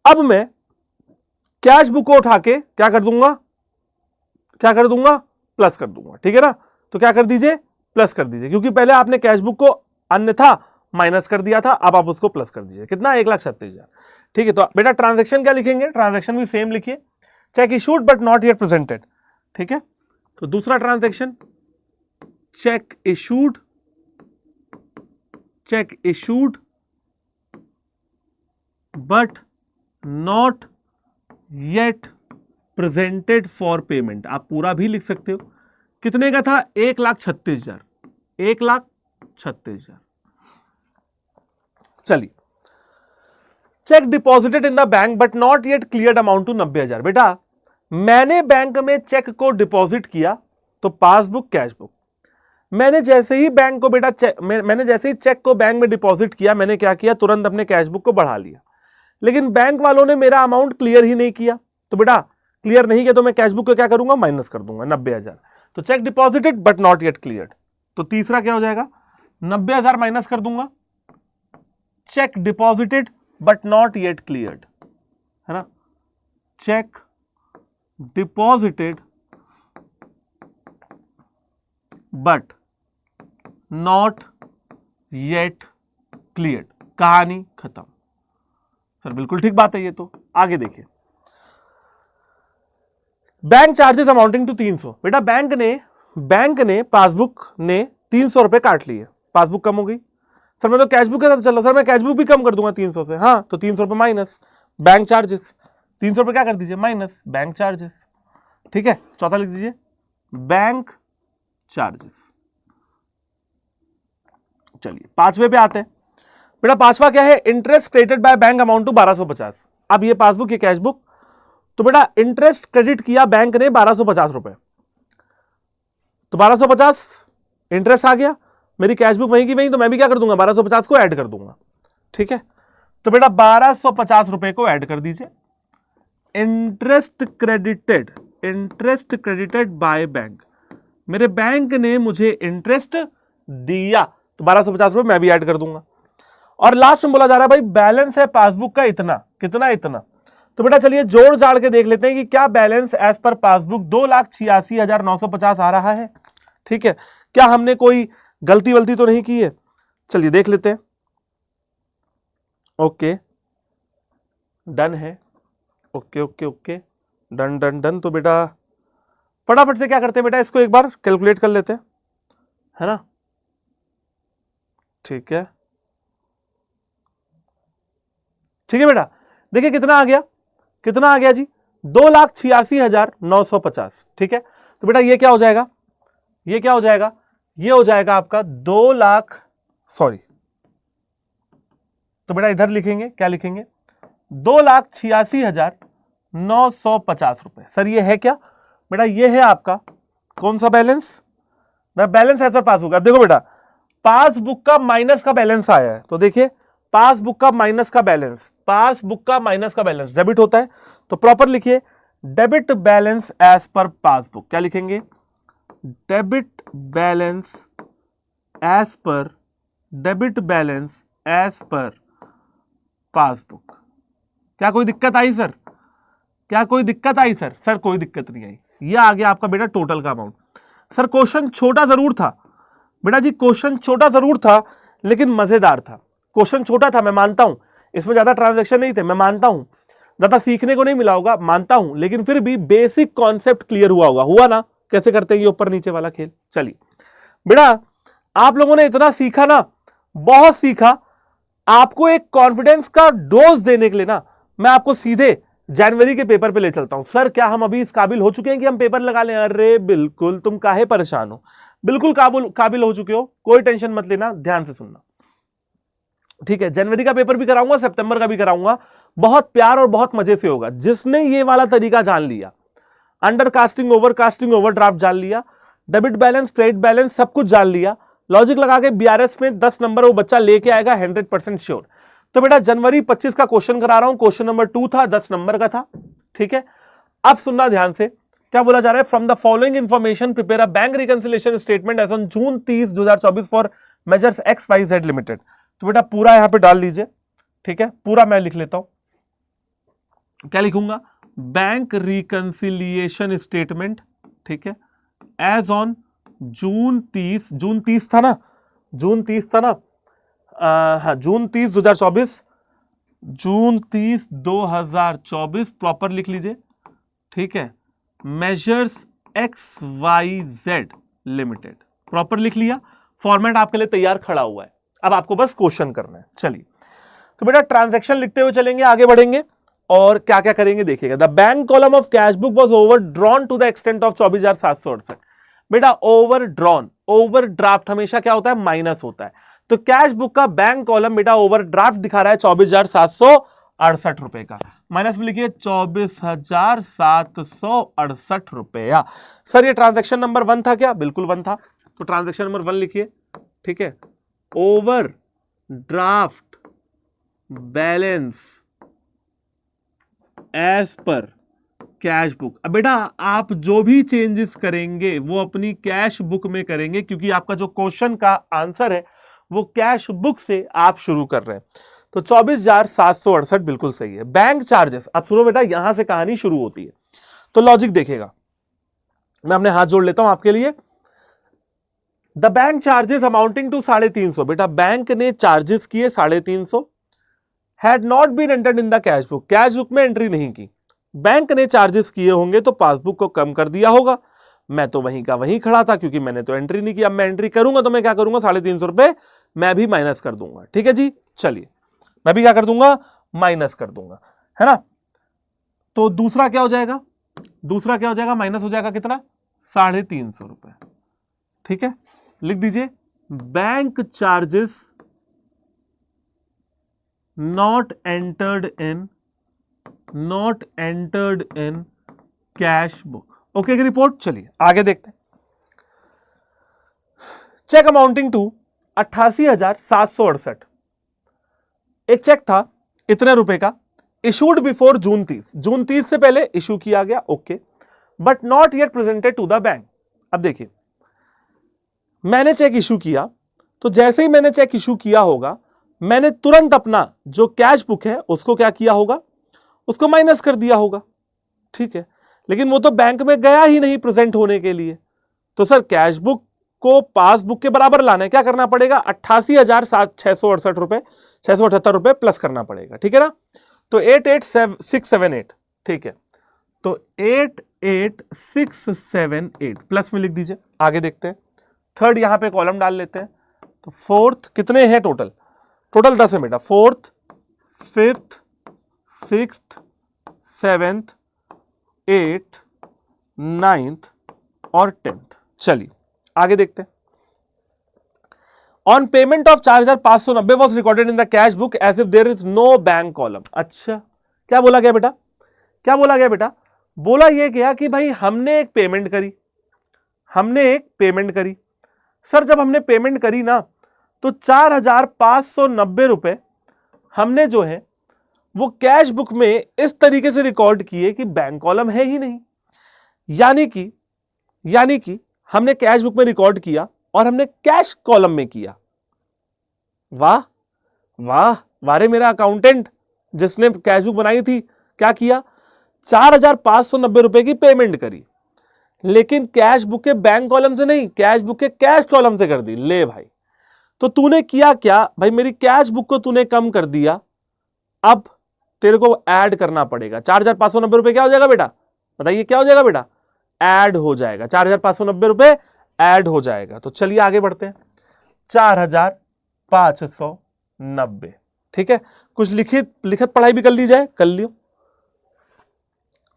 [SPEAKER 1] अब मैं कैश बुक को उठा के क्या कर दूंगा, प्लस कर दूंगा, ठीक है ना। तो क्या कर दीजिए, प्लस कर दीजिए, क्योंकि पहले आपने कैश बुक को अन्यथा माइनस कर दिया था, अब आप उसको प्लस कर दीजिए। कितना? 1,37,000, ठीक है। तो बेटा ट्रांजैक्शन क्या लिखेंगे, ट्रांजैक्शन भी सेम लिखिए, check issued but not yet presented, ठीक है। तो दूसरा transaction check issued but not yet presented for payment. आप पूरा भी लिख सकते हो। कितने का था? 1,36,000, 1,36,000। चलिए, cheque deposited in the bank but not yet cleared amount to 90,000। बेटा मैंने बैंक में चेक को डिपॉजिट किया तो पासबुक कैश बुक। मैंने जैसे ही बैंक को बेटा मैंने जैसे ही चेक को बैंक में डिपॉजिट किया, मैंने क्या किया, तुरंत अपने कैश बुक को बढ़ा लिया। लेकिन बैंक वालों ने मेरा अमाउंट क्लियर ही नहीं किया। तो बेटा क्लियर नहीं किया तो मैं कैश बुक को क्या करूंगा, माइनस कर दूंगा 90,000। तो check deposited but not yet cleared. तो तीसरा क्या हो जाएगा, 90,000 माइनस कर दूंगा, check deposited but not yet cleared, है ना, check deposited but not yet cleared, कहानी खत्म। सर बिल्कुल ठीक बात है ये तो। आगे देखिए, बैंक चार्जेस अमाउंटिंग टू 300। बेटा बैंक ने पासबुक ने 300 रुपए काट लिए, पासबुक कम हो गई। सर मैं तो कैशबुक के साथ चल रहा, सर मैं कैशबुक भी कम कर दूंगा 300 से। हाँ, तो 300 रुपए माइनस बैंक चार्जेस, 300 रुपए क्या कर दीजिए माइनस बैंक चार्जेस। ठीक है, चौथा लिख दीजिए बैंक चार्जेस। चलिए पांचवे पे आते हैं। बेटा पांचवा क्या है, interest credited by bank amount to 1250। अब ये पासबुक, ये कैशबुक, तो बेटा इंटरेस्ट क्रेडिट किया बैंक ने 1250 रुपए, तो 1250 इंटरेस्ट आ गया, मेरी कैशबुक वहीं की वहीं, तो मैं भी क्या कर दूंगा 1250 को ऐड कर दूंगा। ठीक है, तो बेटा 1250 रुपए को ऐड कर दीजिए, इंटरेस्ट क्रेडिटेड बाय बैंक, मेरे बैंक ने मुझे इंटरेस्ट दिया, तो 1250 रुपए मैं भी ऐड कर दूंगा। और लास्ट में बोला जा रहा है भाई बैलेंस है पासबुक का इतना, कितना इतना, तो बेटा चलिए जोड़ जाड़ के देख लेते हैं कि क्या बैलेंस एज पर पासबुक 2,86,950 आ रहा है। ठीक है, क्या हमने कोई गलती वलती तो नहीं की है, चलिए देख लेते हैं। ओके डन है, okay okay okay done done done. तो बेटा फटाफट से क्या करते हैं बेटा, इसको एक बार कैलकुलेट कर लेते हैं, है ना। ठीक है, ठीक है बेटा, देखिए कितना आ गया, कितना आ गया जी 2,86,950। ठीक है, तो बेटा ये क्या हो जाएगा, ये क्या हो जाएगा, ये हो जाएगा आपका 2 लाख, सॉरी, तो बेटा इधर लिखेंगे, क्या लिखेंगे 2,86,950 रुपए। सर ये है क्या बेटा, ये है आपका कौन सा बैलेंस, बैलेंस है सर पासबुक। अब देखो बेटा पासबुक का माइनस का बैलेंस आया है, तो देखिए पासबुक का माइनस का बैलेंस, पासबुक का माइनस का बैलेंस डेबिट होता है, तो प्रॉपर लिखिए debit balance as per passbook. क्या लिखेंगे, debit balance as per, debit balance as per passbook. क्या कोई दिक्कत आई सर, क्या कोई दिक्कत आई सर, सर कोई दिक्कत नहीं आई। ये आ गया आपका बेटा टोटल का अमाउंट। सर क्वेश्चन छोटा जरूर था बेटा जी, क्वेश्चन छोटा जरूर था लेकिन मजेदार था। क्वेश्चन छोटा था मैं मानता हूं, इसमें ज्यादा ट्रांजैक्शन नहीं थे मैं मानता हूं, ज्यादा सीखने को नहीं मिला होगा मानता हूं, लेकिन फिर भी बेसिक कॉन्सेप्ट क्लियर हुआ होगा, हुआ ना, कैसे करते हैं ये ऊपर नीचे वाला खेल। चलिए बेटा आप लोगों ने इतना सीखा ना, बहुत सीखा, आपको एक कॉन्फिडेंस का डोज देने के लिए ना मैं आपको सीधे जनवरी के पेपर पे ले चलता हूं। सर क्या हम अभी इस काबिल हो चुके हैं कि हम पेपर लगा लें? अरे बिल्कुल, तुम काहे परेशान हो, बिल्कुल काबिल हो चुके हो, कोई टेंशन मत लेना, ध्यान से सुनना। ठीक है, जनवरी का पेपर भी कराऊंगा, सितंबर का भी कराऊंगा, बहुत प्यार और बहुत मजे से होगा। जिसने ये वाला तरीका जान लिया, अंडर कास्टिंग ओवर ड्राफ्ट जान लिया, डेबिट बैलेंस क्रेडिट बैलेंस सब कुछ जान लिया, लॉजिक लगा के बीआरएस में 10 नंबर वो बच्चा लेके आएगा 100% श्योर। तो बेटा जनवरी 25 का क्वेश्चन करा रहा हूं, क्वेश्चन नंबर 2 था, 10 नंबर का था। ठीक है, अब सुनना ध्यान से, क्या बोला जा रहा है, from the following information prepare a bank reconciliation statement as on June 30, 2024 for Messrs X Y Z limited. तो बेटा पूरा यहां पे डाल लीजिए। ठीक है, पूरा मैं लिख लेता हूं, क्या लिखूंगा, बैंक रिकंसिलिएशन स्टेटमेंट। ठीक है, एज ऑन जून 30, जून 30 था ना, जून 30 था ना, हाँ जून 30 2024, जून 30 2024 प्रॉपर लिख लीजिए। ठीक है, Messrs X Y Z limited proper लिख लिया, फॉर्मेट आपके लिए तैयार खड़ा हुआ है, अब आपको बस क्वेश्चन करना है। चलिए तो बेटा ट्रांजैक्शन लिखते हुए चलेंगे, आगे बढ़ेंगे और क्या क्या करेंगे देखिएगा। The bank column of cash book was overdrawn to the extent of 24,768। बेटा ओवर ड्रॉन, ओवर ड्राफ्ट हमेशा क्या होता है, माइनस होता है, तो कैश बुक का बैंक कॉलम बेटा ओवर ड्राफ्ट दिखा रहा है 24,768 रुपए का, माइनस में लिखिए 24,768 रुपया। सर ये ट्रांजैक्शन नंबर 1 था क्या? बिल्कुल 1 था, तो ट्रांजैक्शन नंबर 1 लिखिए। ठीक है, ओवर ड्राफ्ट बैलेंस एज पर कैश बुक। अब बेटा आप जो भी चेंजेस करेंगे वो अपनी कैश बुक में करेंगे, क्योंकि आपका जो क्वेश्चन का आंसर है वो कैश बुक से आप शुरू कर रहे हैं। तो 24,768 बिल्कुल सही है। बैंक चार्जेस, अब सुनो बेटा, यहां से कहानी शुरू होती है, तो लॉजिक देखेगा। मैं अपने हाथ जोड़ लेता हूं आपके लिए। The bank charges amounting to 350, बेटा बैंक ने चार्जेस किए 350, had not been entered in the cash book, cash book में एंट्री नहीं की। बैंक ने चार्जेस किए होंगे तो पासबुक को कम कर दिया होगा। मैं तो वहीं का वहीं खड़ा था, क्योंकि मैंने तो एंट्री नहीं की। अब मैं एंट्री करूंगा तो मैं क्या करूंगा, 350 रुपए मैं भी माइनस कर दूंगा। ठीक है जी, चलिए मैं भी क्या कर दूंगा, माइनस कर दूंगा, है ना। तो दूसरा क्या हो जाएगा, दूसरा क्या हो जाएगा, माइनस हो जाएगा कितना, 350 रुपए। ठीक है, लिख दीजिए bank charges not entered in cash book. Okay की रिपोर्ट। चलिए आगे देखते हैं। चेक अमाउंटिंग टू 88,768, एक चेक था इतने रुपए का, इशूड बिफोर जून 30, जून 30 से पहले इशू किया गया, okay, but not yet presented to the bank. अब देखिए मैंने चेक इशू किया, तो जैसे ही मैंने चेक इशू किया होगा, मैंने तुरंत अपना जो कैश बुक है उसको क्या किया होगा, उसको माइनस कर दिया होगा। ठीक है, लेकिन वो तो बैंक में गया ही नहीं प्रेजेंट होने के लिए। तो सर कैश बुक को पासबुक के बराबर लाना है, क्या करना पड़ेगा, 88,668 रुपए, 678 रुपए प्लस करना पड़ेगा। ठीक है ना, तो 88,678, ठीक है, तो 88,678 प्लस में लिख दीजिए। आगे देखते हैं, थर्ड यहां पे कॉलम डाल लेते हैं। तो फोर्थ कितने हैं टोटल, टोटल 10 है बेटा, fourth, fifth, sixth, seventh, eighth, ninth और 10th। चलिए आगे देखते हैं। On payment of 4,590 was recorded in the cash book as if there is no bank column. अच्छा, क्या बोला गया बेटा, क्या बोला गया बेटा, बोला यह गया कि भाई हमने एक पेमेंट करी, हमने एक पेमेंट करी। सर जब हमने पेमेंट करी ना, तो 4,590 रुपए हमने जो है वो कैश बुक में इस तरीके से रिकॉर्ड किए कि बैंक कॉलम है ही नहीं। यानी कि हमने कैश बुक में रिकॉर्ड किया और हमने कैश कॉलम में किया। वाह वाह वारे मेरा अकाउंटेंट जिसने कैश बुक बनाई थी, क्या किया, 4,590 रुपए की पेमेंट करी, लेकिन कैश बुक के बैंक कॉलम से नहीं, कैश बुक के कैश कॉलम से कर दी। ले भाई, तो तूने किया क्या भाई, मेरी कैश बुक को तूने कम कर दिया, अब तेरे को ऐड करना पड़ेगा। 4,590 रुपए क्या हो जाएगा बेटा, बताइए क्या हो जाएगा बेटा, ऐड हो जाएगा, 4,590 रुपए ऐड हो जाएगा। तो चलिए आगे बढ़ते हैं, 4,590। ठीक है, कुछ लिखत पढ़ाई भी कर ली जाए, कर लियो।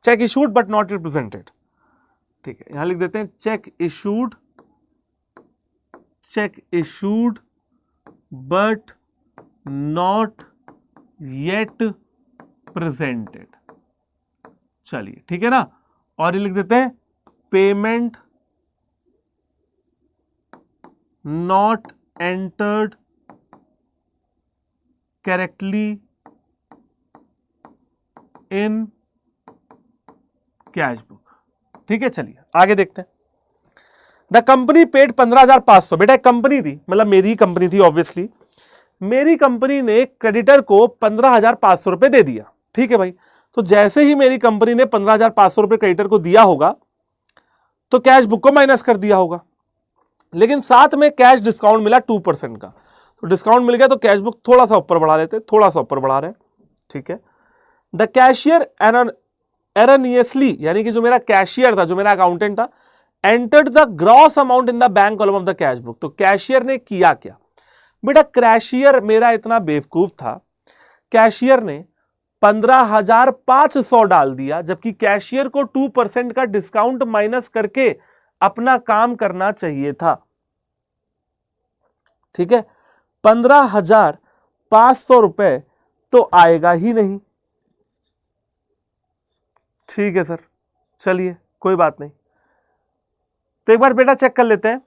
[SPEAKER 1] Cheque issued but not represented. ठीक है, यहां लिख देते हैं cheque issued but not yet presented. चलिए ठीक है ना, और ये लिख देते हैं payment not entered correctly in cash book. ठीक है, चलिए आगे देखते हैं। द कंपनी पेड 15,500, बेटा एक कंपनी थी, मतलब मेरी ही कंपनी थी ऑब्वियसली, मेरी कंपनी ने क्रेडिटर को 15,500 रुपए दे दिया। ठीक है भाई, तो जैसे ही मेरी कंपनी ने 15,500 रुपए क्रेडिटर को दिया होगा, तो कैश बुक को माइनस कर दिया होगा, लेकिन साथ में कैश डिस्काउंट मिला 2% का, तो डिस्काउंट मिल गया, तो कैश बुक थोड़ा सा ऊपर बढ़ा लेते, थोड़ा सा ऊपर बढ़ा रहे। ठीक है, द कैशियर एरनियसली, यानी कि जो मेरा कैशियर था, जो मेरा अकाउंटेंट था, entered the gross amount in the bank column of the cash book. तो कैशियर ने किया क्या बेटा, कैशियर मेरा इतना बेवकूफ था, कैशियर ने 15,500 डाल दिया, जबकि कैशियर को 2% का डिस्काउंट माइनस करके अपना काम करना चाहिए था। ठीक है, 15,500 रुपए तो आएगा ही नहीं। ठीक है सर, चलिए कोई बात नहीं, तो एक बार बेटा चेक कर लेते हैं।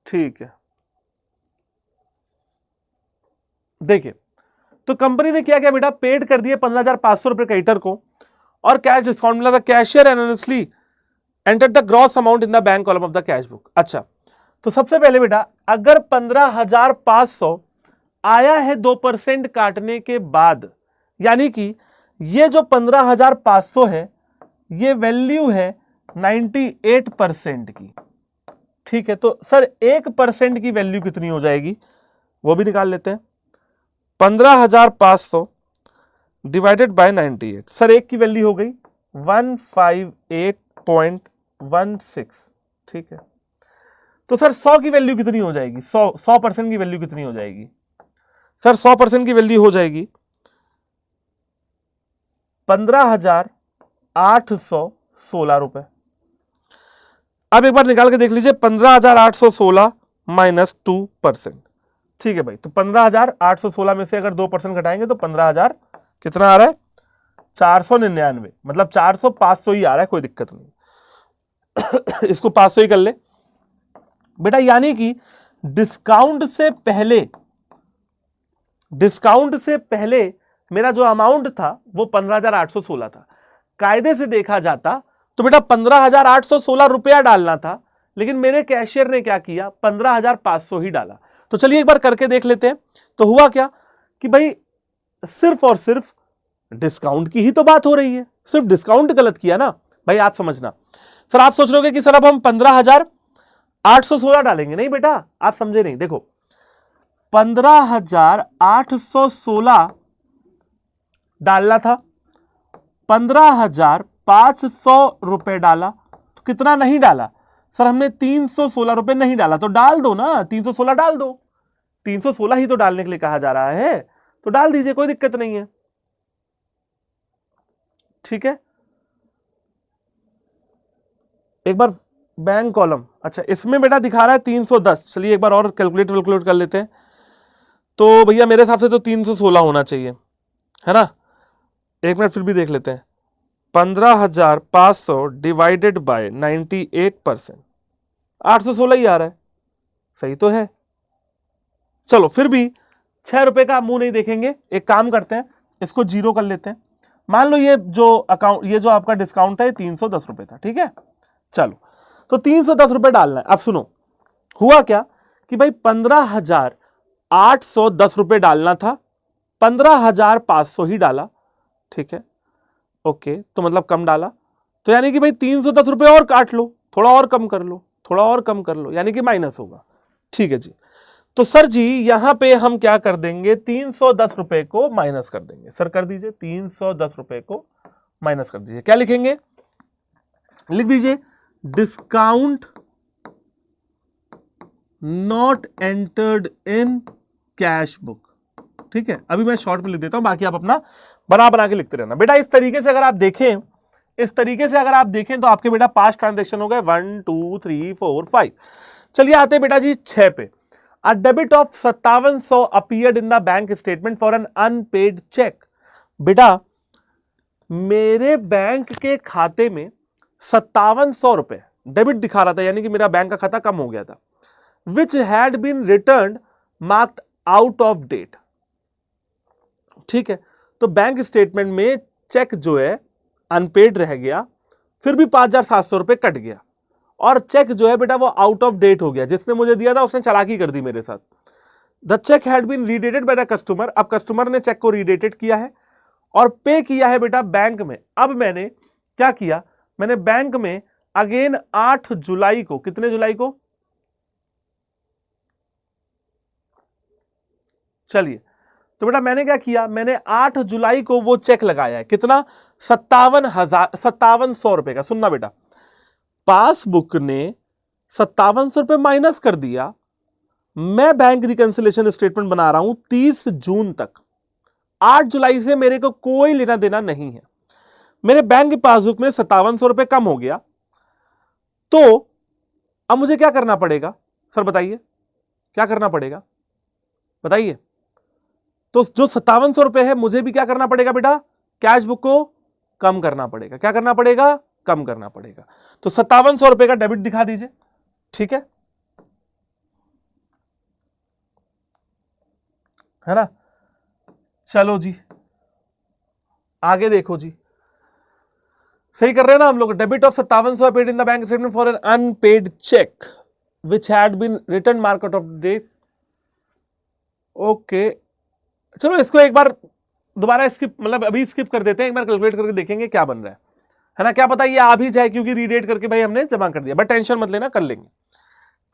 [SPEAKER 1] ठीक है, देखिए, तो तो कंपनी ने क्या किया बेटा, पेड कर दिए 15,500 रुपए क्रेडिटर को और कैश डिस्काउंट मिला था। Cashier anonymously enter the gross amount in the bank column of the cash book. अच्छा, तो सबसे पहले बेटा अगर 15,500 आया है 2% काटने के बाद, यानी कि ये जो 15,500 है ये वैल्यू है 98% की। ठीक है, तो सर 1% की वैल्यू कितनी हो जाएगी वो भी निकाल लेते हैं। 15,500 डिवाइडेड बाय 98, सर एक की वैल्यू हो गई 158.16। ठीक है, तो सर 100 की वैल्यू कितनी हो जाएगी, 100% की वैल्यू कितनी हो जाएगी सर, 100% की वैल्यू हो जाएगी 15,816 रुपए। अब एक बार निकाल के देख लीजिए, 15,816 माइनस 2%। ठीक है भाई, तो 15,816 में से अगर 2% घटाएंगे तो 15,000 कितना आ रहा है, 499, मतलब 400 500 ही आ रहा है, कोई दिक्कत नहीं। इसको 500 ही कर ले बेटा, यानी कि डिस्काउंट से पहले मेरा जो अमाउंट था वो 15,816 था। कायदे से देखा जाता तो बेटा 15,816 रुपया डालना था, लेकिन मेरे कैशियर ने क्या किया, 15,500 ही डाला। तो चलिए एक बार करके देख लेते हैं। तो हुआ क्या कि भाई सिर्फ और सिर्फ डिस्काउंट की ही तो बात हो रही है, सिर्फ डिस्काउंट गलत किया ना भाई, आप समझना। सर आप सोच रहे होगे कि सर अब हम 15,816 डालेंगे, नहीं बेटा आप समझे नहीं। देखो 15,816 डालना था, 15,500 रुपए डाला, तो कितना नहीं डाला सर, हमने 316 रुपए नहीं डाला, तो डाल दो ना, 316 डाल दो, 316 ही तो डालने के लिए कहा जा रहा है, तो डाल दीजिए, कोई दिक्कत नहीं है। ठीक है, एक बार बैंक कॉलम, अच्छा इसमें बेटा दिखा रहा है 310, चलिए एक बार और कैलकुलेट कर लेते हैं। तो भैया मेरे हिसाब से तो 316 होना चाहिए, है ना, एक मिनट फिर भी देख लेते हैं। 15,500 डिवाइडेड बाय 98%, 816 ही आ रहा है, सही तो है। चलो फिर भी 6 रुपए का मुंह नहीं देखेंगे, एक काम करते हैं, इसको जीरो कर लेते हैं। मान लो ये जो आपका डिस्काउंट है 310 रुपए था, ठीक है। चलो तो 310 रुपए डालना है। अब सुनो हुआ क्या कि भाई 15,810 रुपए डालना था, 15,500 ही डाला, ठीक है, ओके, तो मतलब कम डाला, तो यानी कि भाई 310 रुपए और काट लो, थोड़ा और कम कर लो, थोड़ा और कम कर लो, यानी कि माइनस होगा। ठीक है जी, तो सर जी यहां पे हम क्या कर देंगे, 310 रुपए को माइनस कर देंगे। सर कर दीजिए, 310 रुपए को माइनस कर दीजिए। क्या लिखेंगे, लिख दीजिए discount not entered in cash book. ठीक है, अभी मैं शॉर्ट में लिख देता हूं, बाकी आप अपना बना के लिखते रहना। बेटा इस तरीके से अगर आप देखें तो आपके बेटा 5 ट्रांजेक्शन हो गए, 1 2 3 4 5। चलिए आते हैं बेटा जी 6 पे। A debit of 5700 appeared in the bank statement for an unpaid cheque. बेटा मेरे बैंक के खाते में 5700 रुपए डेबिट दिखा रहा था, यानी कि मेरा बैंक का खाता कम हो गया था, which had been return marked out of date. ठीक है, तो बैंक स्टेटमेंट में चेक जो है अनपेड रह गया, फिर भी 5,700 रुपए कट गया, और चेक जो है बेटा वो आउट ऑफ डेट हो गया। जिसने मुझे दिया था उसने चालाकी कर दी मेरे साथ। The cheque had been redated by the customer. अब कस्टमर ने चेक को रीडेटेड किया है और पे किया है बेटा बैंक में। अब मैंने क्या किया, मैंने बैंक में अगेन 8 जुलाई को, कितने जुलाई को, चलिए तो बेटा मैंने क्या किया, मैंने 8 जुलाई को वो चेक लगाया है, कितना, 57,सौ रुपए का। सुनना बेटा, पासबुक ने 5700 रुपए माइनस कर दिया, मैं बैंक रिकंसिलेशन स्टेटमेंट बना रहा हूं 30 जून तक, 8 जुलाई से मेरे को कोई लेना देना नहीं है। मेरे बैंक की पासबुक में 5700 रुपए कम हो गया, तो अब मुझे क्या करना पड़ेगा सर, बताइए क्या करना पड़ेगा, बताइए। तो जो 5700 रुपए है मुझे भी क्या करना पड़ेगा बेटा, कैश बुक को कम करना पड़ेगा। क्या करना पड़ेगा, कम करना पड़ेगा। तो 5700 रुपए का डेबिट दिखा दीजिए, ठीक है ना। चलो जी आगे देखो जी, सही कर रहे हैं ना हम लोग। Debit of 5700 paid in the bank statement for an unpaid cheque which had been return market of date. Okay चलो इसको एक बार दोबारा स्किप, मतलब अभी स्किप कर देते हैं, एक बार कैलकुलेट करके देखेंगे क्या बन रहा है ना। क्या पता ये आ भी जाए क्योंकि रीडेट करके भाई हमने जमा कर दिया, बट टेंशन मत लेना, कर लेंगे।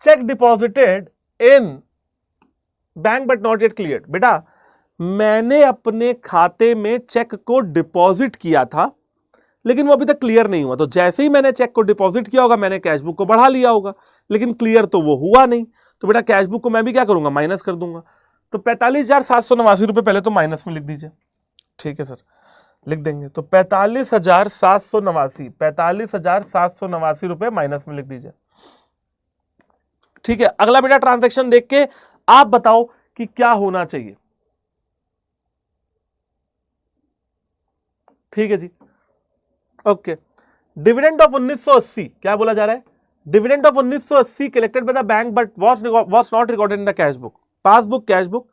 [SPEAKER 1] Check deposited in bank but not yet cleared. बेटा मैंने अपने खाते में चेक को डिपॉजिट किया था लेकिन वो अभी तक क्लियर नहीं हुआ, तो जैसे ही मैंने चेक को डिपॉजिट किया होगा मैंने कैश बुक को बढ़ा लिया होगा, लेकिन क्लियर तो वो हुआ नहीं। तो बेटा कैश बुक को मैं भी क्या करूंगा, माइनस कर दूंगा। तो 45,789 रुपए पहले तो माइनस में लिख दीजिए। ठीक है सर, लिख देंगे। तो 45,789 रुपए माइनस में लिख दीजिए। ठीक है, अगला बेटा ट्रांजैक्शन देख के आप बताओ कि क्या होना चाहिए। ठीक है जी, ओके। डिविडेंड ऑफ 1980, क्या बोला जा रहा है, dividend of 1980 collected by the bank but was not recorded in the cash book, passbook cash book.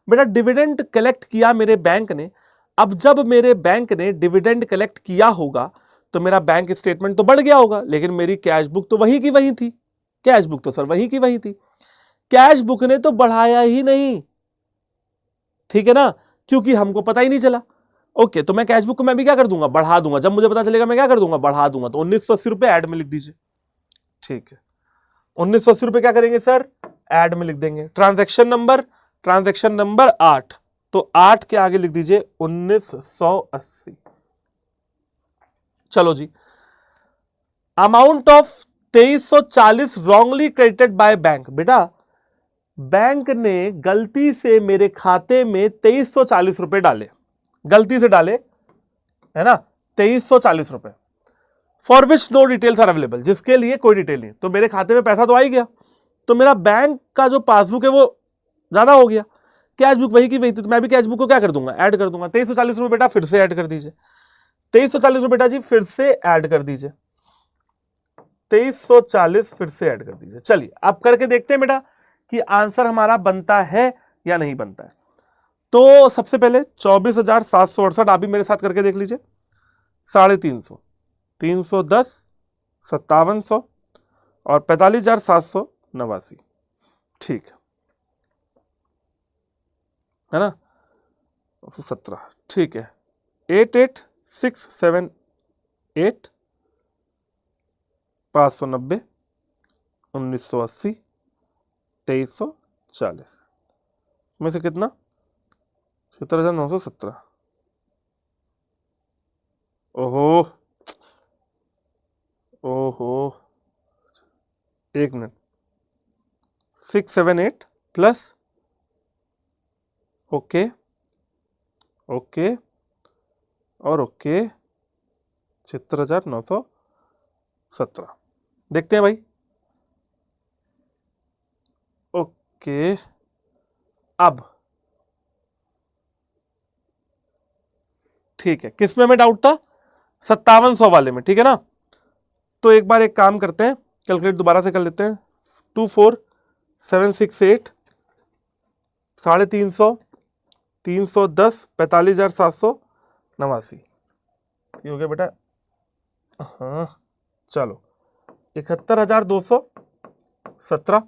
[SPEAKER 1] बेटा डिविडेंड कलेक्ट किया मेरे बैंक ने, अब जब मेरे बैंक ने डिविडेंड कलेक्ट किया होगा तो मेरा बैंक स्टेटमेंट तो बढ़ गया होगा, लेकिन मेरी कैश बुक तो वही की वही थी। कैश बुक तो सर वही की वही थी, कैश बुक ने तो बढ़ाया ही नहीं। ठीक है ना, क्योंकि हमको पता ही नहीं चला। ओके, तो मैं कैश बुक को मैं भी क्या कर दूंगा, बढ़ा दूंगा। जब मुझे पता चलेगा मैं क्या कर दूंगा, बढ़ा दूंगा। तो 1980 रुपए ऐड में लिख दीजिए। ठीक है, 1980 रुपए क्या करेंगे सर, ऐड में लिख देंगे। ट्रांजैक्शन नंबर 8, तो 8 के आगे लिख दीजिए 1980। चलो जी, amount of 2340 wrongly credited by bank. बेटा बैंक ने गलती से मेरे खाते में 2340 रुपए डाले, गलती से डाले, है ना, 2340 रुपए। For which no details are available, जिसके लिए कोई डिटेल नहीं। तो मेरे खाते में पैसा तो आ ही गया, तो मेरा बैंक का जो पासबुक है वो ज्यादा हो गया, कैश बुक वही की वही थी, तो मैं भी कैश बुक को क्या कर दूंगा, ऐड कर दूंगा। 2340 रुपए बेटा फिर से ऐड कर दीजिए। 2340 रुपए बेटा जी फिर से ऐड कर दीजिए। 2340 फिर से ऐड कर दीजिए। चलिए अब करके देखते हैं बेटा कि आंसर हमारा बनता है या नहीं बनता है। तो सबसे पहले 24,768 आप भी मेरे साथ करके देख लीजिए। 350, 310, 5700 और 45,789। ठीक है ना, 17। ठीक है, 88,678, 590, 1980, 2340 में से कितना, 17,917। ओहो ओहो, एक मिनट, 678 प्लस, ओके ओके और ओके, 76,917। देखते हैं भाई। ओके, अब ठीक है, किसमें हमें डाउट था, 5700 वाले में। ठीक है ना, तो एक बार एक काम करते हैं, कैलकुलेट दोबारा से कर लेते हैं। 24,768, 350, 310, 45,789 ये हो गया बेटा। हाँ चलो, 71,217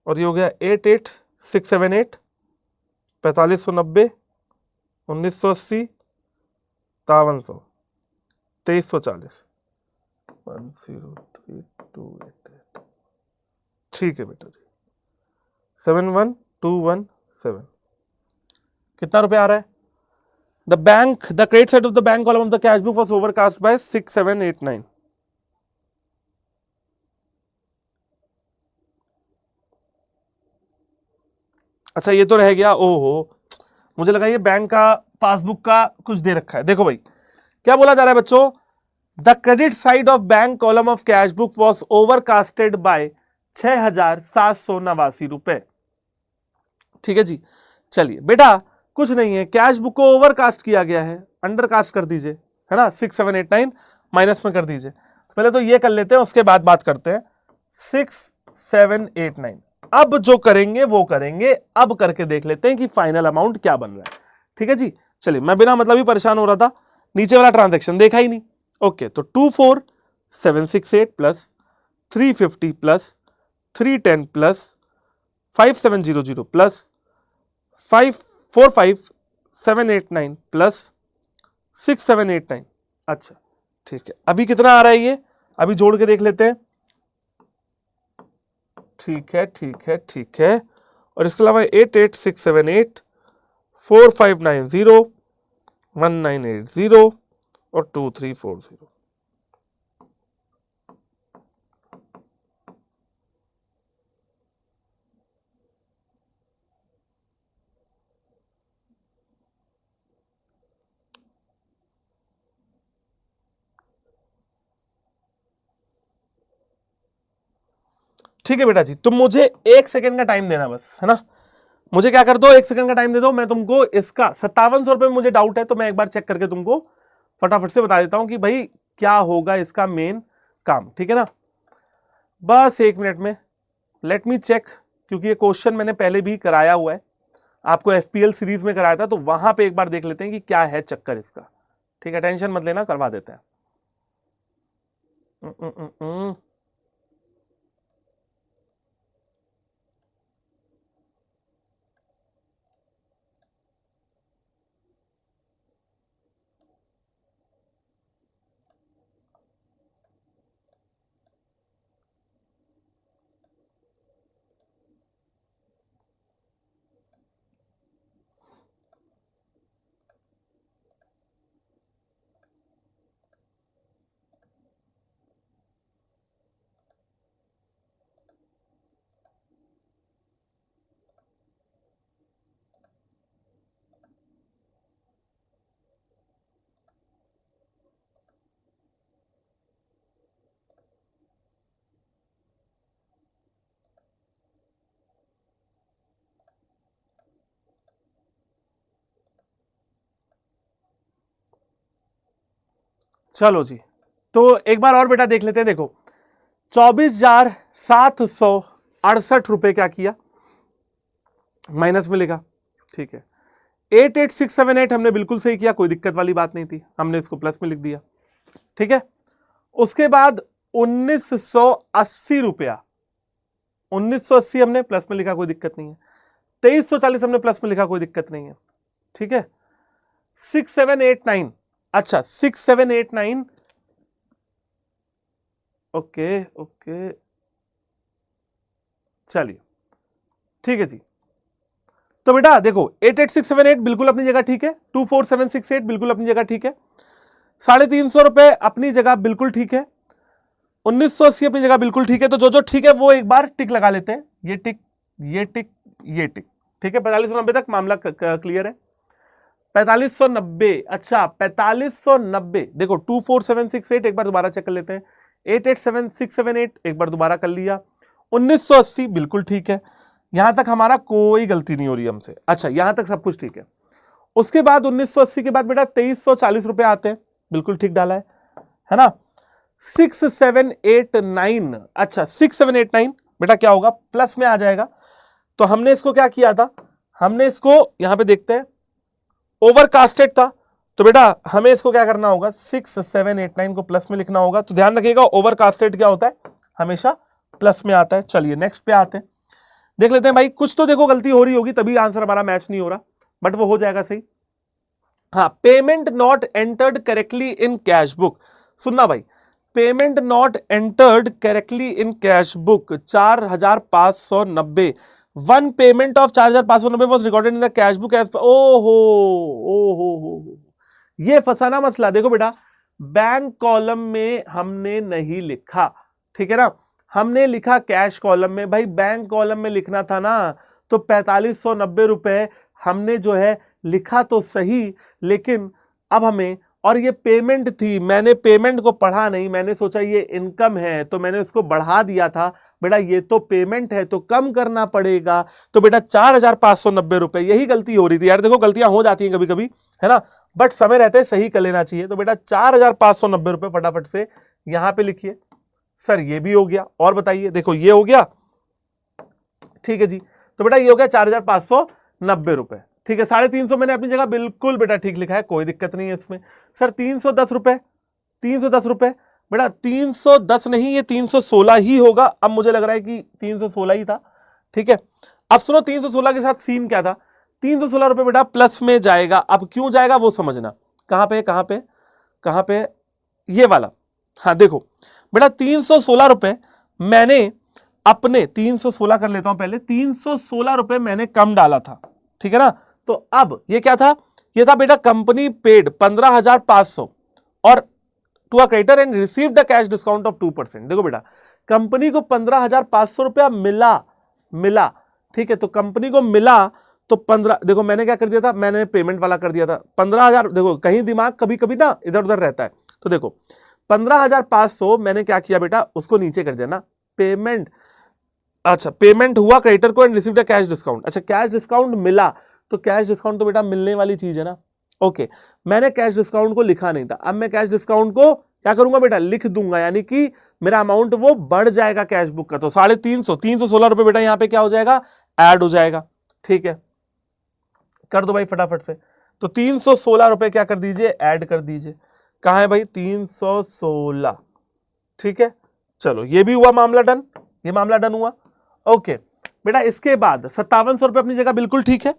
[SPEAKER 1] और ये हो गया 88,678, 4590, 1980, 5300, 2340, 103,288। ठीक है बेटा जी, 71,217। कितना रुपए आ रहा है, the bank, the credit side of the bank column of the cash book was overcast bye 6789। अच्छा ये तो रह गया, ओहो मुझे लगा ये बैंक का पासबुक का कुछ दे रखा है। देखो भाई क्या बोला जा रहा है बच्चों, the credit side of bank column of cash book was overcasted by 6,789 रुपए। ठीक है जी, चलिए बेटा कुछ नहीं है, कैश बुक को ओवरकास्ट किया गया है, अंडरकास्ट कर दीजिए, है ना, 6789 माइनस में कर दीजिए। पहले तो ये कर लेते हैं, उसके बाद बात करते हैं। 6789 अब जो करेंगे वो करेंगे, अब करके देख लेते हैं कि फाइनल अमाउंट क्या बन रहा है। ठीक है जी। चलिए, मैं बिना मतलब ही परेशान हो रहा था, नीचे वाला ट्रांजैक्शन देखा ही नहीं। ओके, तो 24768 plus 350 plus 310 plus 5700 plus 545789 plus 6789। अच्छा ठीक है, अभी कितना आ रहा है ये, अभी जोड़ के देख लेते हैं। ठीक है ठीक है ठीक है, और इसके अलावा 88678 4590 1980 और 2340। ठीक है बेटा जी, तुम मुझे 1 सेकंड का टाइम देना बस, है ना। मुझे क्या कर दो, 1 सेकंड का टाइम दे दो, मैं तुमको इसका 5700 रुपए में मुझे डाउट है, तो मैं एक बार चेक करके तुमको फटाफट से बता देता हूं कि भाई क्या होगा इसका मेन काम, ठीक है ना। बस 1 मिनट में लेट मी चेक, क्योंकि ये क्वेश्चन मैंने पहले भी कराया हुआ है, आपको एफपीएल सीरीज में कराया था, तो वहां पे एक बार देख लेते हैं कि क्या है चक्कर इसका। ठीक है, टेंशन मत लेना, करवा देते हैं। चलो जी, तो एक बार और बेटा देख लेते हैं। देखो 24,768 क्या किया, माइनस में लिखा, ठीक है। 88678 हमने बिल्कुल सही किया, कोई दिक्कत वाली बात नहीं थी, हमने इसको प्लस में लिख दिया, ठीक है। उसके बाद 1980 रुपया, 1980 हमने प्लस में लिखा, कोई दिक्कत नहीं है। 2340 हमने प्लस में लिखा, कोई दिक्कत नहीं है, ठीक है। 6789, अच्छा 6789, ओके ओके, चलिए ठीक है जी। तो बेटा देखो 88678 बिल्कुल अपनी जगह ठीक है, 24768 बिल्कुल अपनी जगह ठीक है, 350 रुपए अपनी जगह बिल्कुल ठीक है, 1980 अपनी जगह बिल्कुल ठीक है। तो जो जो ठीक है वो एक बार टिक लगा लेते हैं, ये टिक ये टिक ये टिक, ठीक है। 4590 तक मामला क्लियर है। 4590, अच्छा 4590, देखो 24768 एक बार दोबारा चेक कर लेते हैं, 887678 एक बार दोबारा कर लिया, 1980 बिल्कुल ठीक है, यहां तक हमारा कोई गलती नहीं हो रही हमसे, अच्छा यहां तक सब कुछ ठीक है। उसके बाद 1980 के बाद बेटा 2340 रुपए आते हैं, बिल्कुल ठीक डाला है ना। 6789, अच्छा 6789 बेटा क्या होगा, प्लस में आ जाएगा। तो हमने इसको क्या किया था, हमने इसको यहां पे देखते हैं, ओवरकास्टेड था, तो बेटा हमें इसको क्या करना होगा, 6789 को प्लस में लिखना होगा। तो ध्यान रखिएगा ओवरकास्टेड क्या होता है, हमेशा प्लस में आता है। चलिए नेक्स्ट पे आते हैं, देख लेते हैं भाई, कुछ तो देखो गलती हो रही होगी तभी आंसर हमारा मैच नहीं हो रहा, बट वो हो जाएगा सही। हाँ, payment not entered correctly in cash book, सुनना भाई, payment not entered correctly in cash book 4590, one payment of 4590 was recorded in the cash book as, ओहो ओहो, ये फंसाना मसला। देखो बेटा बैंक कॉलम में हमने नहीं लिखा, ठीक है ना, हमने लिखा कैश कॉलम में। भाई बैंक कॉलम में लिखना था ना, तो 4590 रुपए हमने जो है लिखा तो सही, लेकिन अब हमें, और ये पेमेंट थी, मैंने पेमेंट को पढ़ा नहीं, मैंने सोचा ये इनकम है तो मैंने उसको बढ़ा दिया था। बेटा ये तो पेमेंट है तो कम करना पड़ेगा, तो बेटा 4590 रुपए, यही गलती हो रही थी यार। देखो गलतियां हो जाती हैं कभी कभी, है ना, बट समय रहते सही कर लेना चाहिए। तो बेटा 4590 रुपए फटाफट से यहां पे लिखिए। सर ये भी हो गया, और बताइए, देखो ये हो गया, ठीक है जी। तो बेटा ये हो गया 4590 रुपए, ठीक है, 350 मैंने अपनी जगह बिल्कुल बेटा ठीक लिखा है, कोई दिक्कत नहीं है इसमें। सर 310 रुपए, 310 रुपए बेटा, 310 नहीं ये 316 ही होगा। अब मुझे लग रहा है कि 316 ही था, ठीक है। अब सुनो 316 के साथ सीन क्या था, 316 रुपए बेटा प्लस में जाएगा। अब क्यों जाएगा वो समझना, कहां पे कहां पे कहां पे, ये वाला, हाँ देखो बेटा 316 रुपए मैंने अपने 316 कर लेता हूं पहले, 316 रुपए मैंने कम डाला था, ठीक है ना। तो अब ये क्या था, ये था बेटा कंपनी पेड 15,500 और to a creditor and received the cash discount of 2%। देखो बेटा कंपनी को 15,500 रुपया मिला, ठीक है। तो कंपनी को मिला तो 15, देखो मैंने क्या कर दिया था, मैंने पेमेंट वाला कर दिया था 15,000। देखो कहीं दिमाग कभी कभी ना इधर उधर रहता है, तो देखो 15,500 मैंने क्या किया बेटा, उसको नीचे कर दिया ना, पेमेंट। अच्छा पेमेंट हुआ क्रेडिटर को and received the cash discount. अच्छा कैश डिस्काउंट मिला, तो कैश डिस्काउंट तो बेटा मिलने वाली चीज है ना। ओके मैंने कैश डिस्काउंट को लिखा नहीं था, अब मैं कैश डिस्काउंट को क्या करूंगा बेटा, लिख दूंगा, यानी कि मेरा अमाउंट वो बढ़ जाएगा कैश बुक का। तो 350, 316 रुपए बेटा यहां पे क्या हो जाएगा, ऐड हो जाएगा, ठीक है। कर दो भाई फटाफट से, तो 316 रुपए क्या कर दीजिए, ऐड कर दीजिए। कहां है भाई 316, ठीक है। चलो ये भी हुआ मामला डन, ये मामला डन हुआ। ओके बेटा इसके बाद 5700 रुपए अपनी जगह बिल्कुल ठीक है,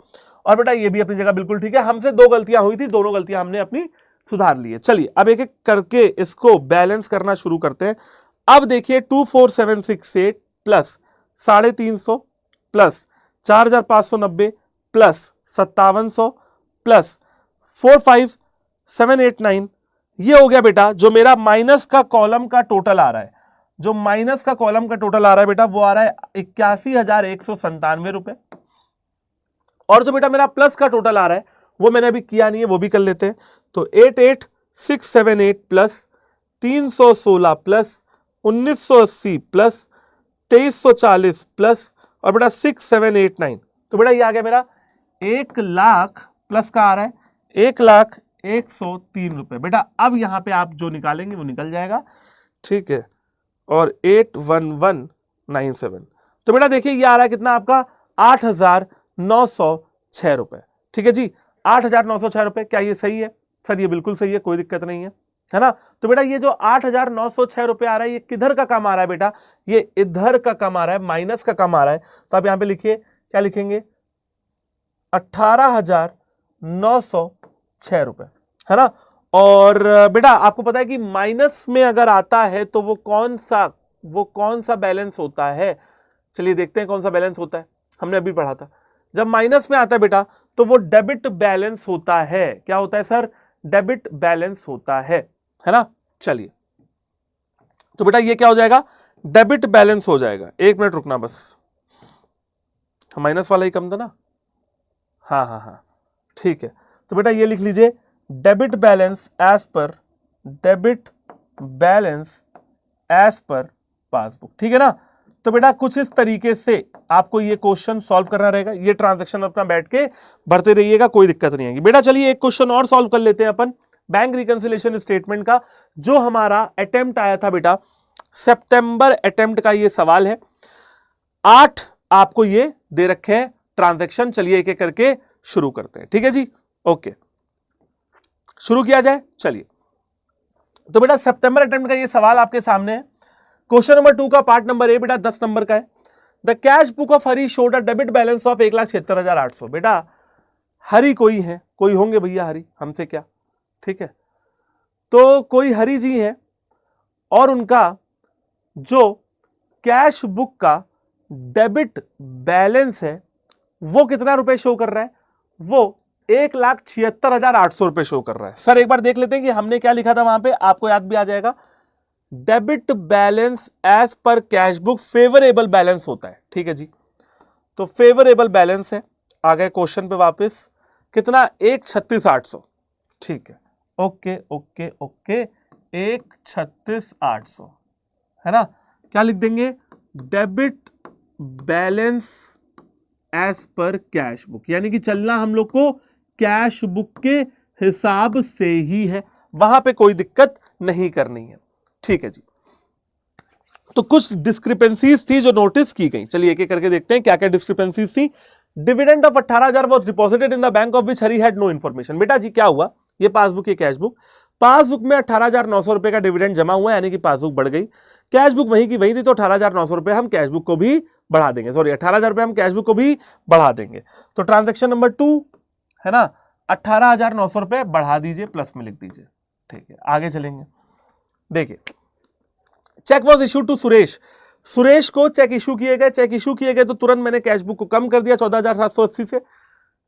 [SPEAKER 1] और बेटा ये भी अपनी जगह बिल्कुल ठीक है। हमसे दो गलतियां हुई थी, दोनों गलतियां हमने अपनी सुधार ली है। चलिए अब एक एक करके इसको बैलेंस करना शुरू करते हैं। अब देखिए 24768 प्लस 350 प्लस 4590 प्लस 5700 प्लस 45789, ये हो गया बेटा जो मेरा माइनस का कॉलम का टोटल आ रहा है। जो माइनस का कॉलम का टोटल आ रहा है बेटा वो आ रहा है 81,197 रुपए, और जो बेटा मेरा प्लस का टोटल आ रहा है वो मैंने अभी किया नहीं है, वो भी कर लेते हैं। तो 88,678 प्लस 316 प्लस 1980 प्लस 2340 प्लस और बेटा 6789, तो बेटा ये आ गया मेरा 1 लाख प्लस का आ रहा है 1,01,03 रुपए। बेटा अब यहां पे आप जो निकालेंगे वो निकल जाएगा, ठीक है, और 81197। तो बेटा देखिए ये आ रहा है कितना आपका 8,906 रुपए, ठीक है जी, 8,906 रुपए। क्या ये सही है सर, ये बिल्कुल सही है, कोई दिक्कत नहीं है ना। तो बेटा ये जो 8,906 रुपए आ रहा है ये किधर का कम आ रहा है बेटा, ये इधर का कम आ रहा है, माइनस का कम आ रहा है। तो आप यहां पे लिखिए, क्या लिखेंगे, 18,906 रुपए, है ना। और बेटा आपको पता है कि माइनस में अगर आता है तो वो कौन सा बैलेंस होता है, चलिए देखते हैं कौन सा बैलेंस होता है। हमने अभी पढ़ा था, जब माइनस में आता है बेटा तो वो डेबिट बैलेंस होता है। क्या होता है सर, डेबिट बैलेंस होता है ना। चलिए तो बेटा ये क्या हो जाएगा, डेबिट बैलेंस हो जाएगा। एक मिनट रुकना बस, माइनस वाला ही कम था ना, हाँ ठीक है। तो बेटा ये लिख लीजिए, debit balance as per passbook, ठीक है ना। तो बेटा कुछ इस तरीके से आपको ये क्वेश्चन सॉल्व करना रहेगा, ये ट्रांजैक्शन अपना बैठ के भरते रहिएगा, कोई दिक्कत नहीं आएगी। बेटा चलिए एक क्वेश्चन और सॉल्व कर लेते हैं अपन बैंक रिकंसिलिएशन स्टेटमेंट का, जो हमारा अटेम्प्ट आया था बेटा, सितंबर अटेम्प्ट का ये सवाल है। 8 आपको ये दे रखे हैं ट्रांजैक्शन। चलिए एक एक करके शुरू करते हैं, ठीक है जी। ओके शुरू किया जाए, चलिए। तो बेटा सितंबर अटेम्प्ट का ये सवाल आपके सामने है। क्वेश्चन नंबर 2 का पार्ट नंबर ए बेटा 10 नंबर का है। The cash book of Hari showed a debit balance of 1,76,800। बेटा हरी कोई है, कोई होंगे भैया हरी, हमसे क्या, ठीक है। तो कोई हरी जी है और उनका जो कैश बुक का डेबिट बैलेंस है वो कितना रुपए शो कर रहा है, वो 1,76,800 रुपए शो कर रहा है। सर एक बार देख लेते हैं कि हमने क्या लिखा था वहां पे, आपको याद भी आ जाएगा। डेबिट बैलेंस एज पर कैश बुक फेवरेबल बैलेंस होता है, ठीक है जी। तो फेवरेबल बैलेंस है, आ गए क्वेश्चन पे वापस, कितना 1,36,800, ठीक है। ओके ओके ओके 1,36,800 है ना। क्या लिख देंगे, डेबिट बैलेंस एज पर कैश बुक, यानी कि चलना हम लोग को कैश बुक के हिसाब से ही है, वहां पे कोई दिक्कत नहीं करनी है, ठीक है जी। तो कुछ डिस्क्रिपेंसीज थी जो नोटिस की गई, चलिए एक एक करके देखते हैं क्या क्या डिस्क्रिपेंसीज थी। Dividend of 18,000 was deposited in the bank of which Hari had no information. बेटा जी क्या हुआ, ये पासबुक, ये कैश बुक, पासबुक में 18,900 रुपए का डिविडेंड जमा हुआ, यानी कि पासबुक बढ़ गई, कैश बुक वहीं की वहीं थी, तो 18,900 रुपए हम कैश बुक को भी बढ़ा देंगे, सॉरी 18,000 रुपए हम कैश बुक को भी बढ़ा देंगे। तो ट्रांजेक्शन नंबर 2 है ना, 18,900 रुपए बढ़ा दीजिए, प्लस में लिख दीजिए। ठीक है, आगे चलेंगे। देखिए, cheque was issue to Suresh, Suresh को चेक इशू किए गए, चेक इशू किए गए तो तुरंत मैंने कैश बुक को कम कर दिया 14,780 से,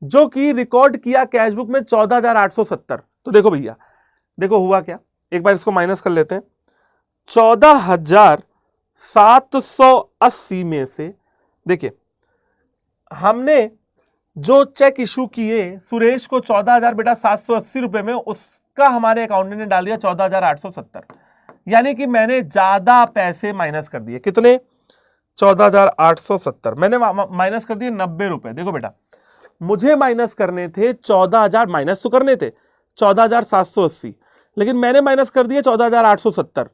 [SPEAKER 1] जो कि रिकॉर्ड किया कैश बुक में 14,870। तो देखो भैया, देखो हुआ क्या, एक बार इसको माइनस कर लेते हैं। 14,780 में से देखिए हमने जो चेक इशू किए सुरेश को 14,000 बेटा 780 रुपए में, उसका हमारे अकाउंटेंट ने डाल दिया 14,870, यानी कि मैंने ज्यादा पैसे माइनस कर दिए। कितने? 14,870 मैंने माइनस कर दिए 90 रुपए। देखो बेटा, मुझे माइनस करने थे 14,000, माइनस तो करने थे 14,780, लेकिन मैंने माइनस कर दिए 14,870,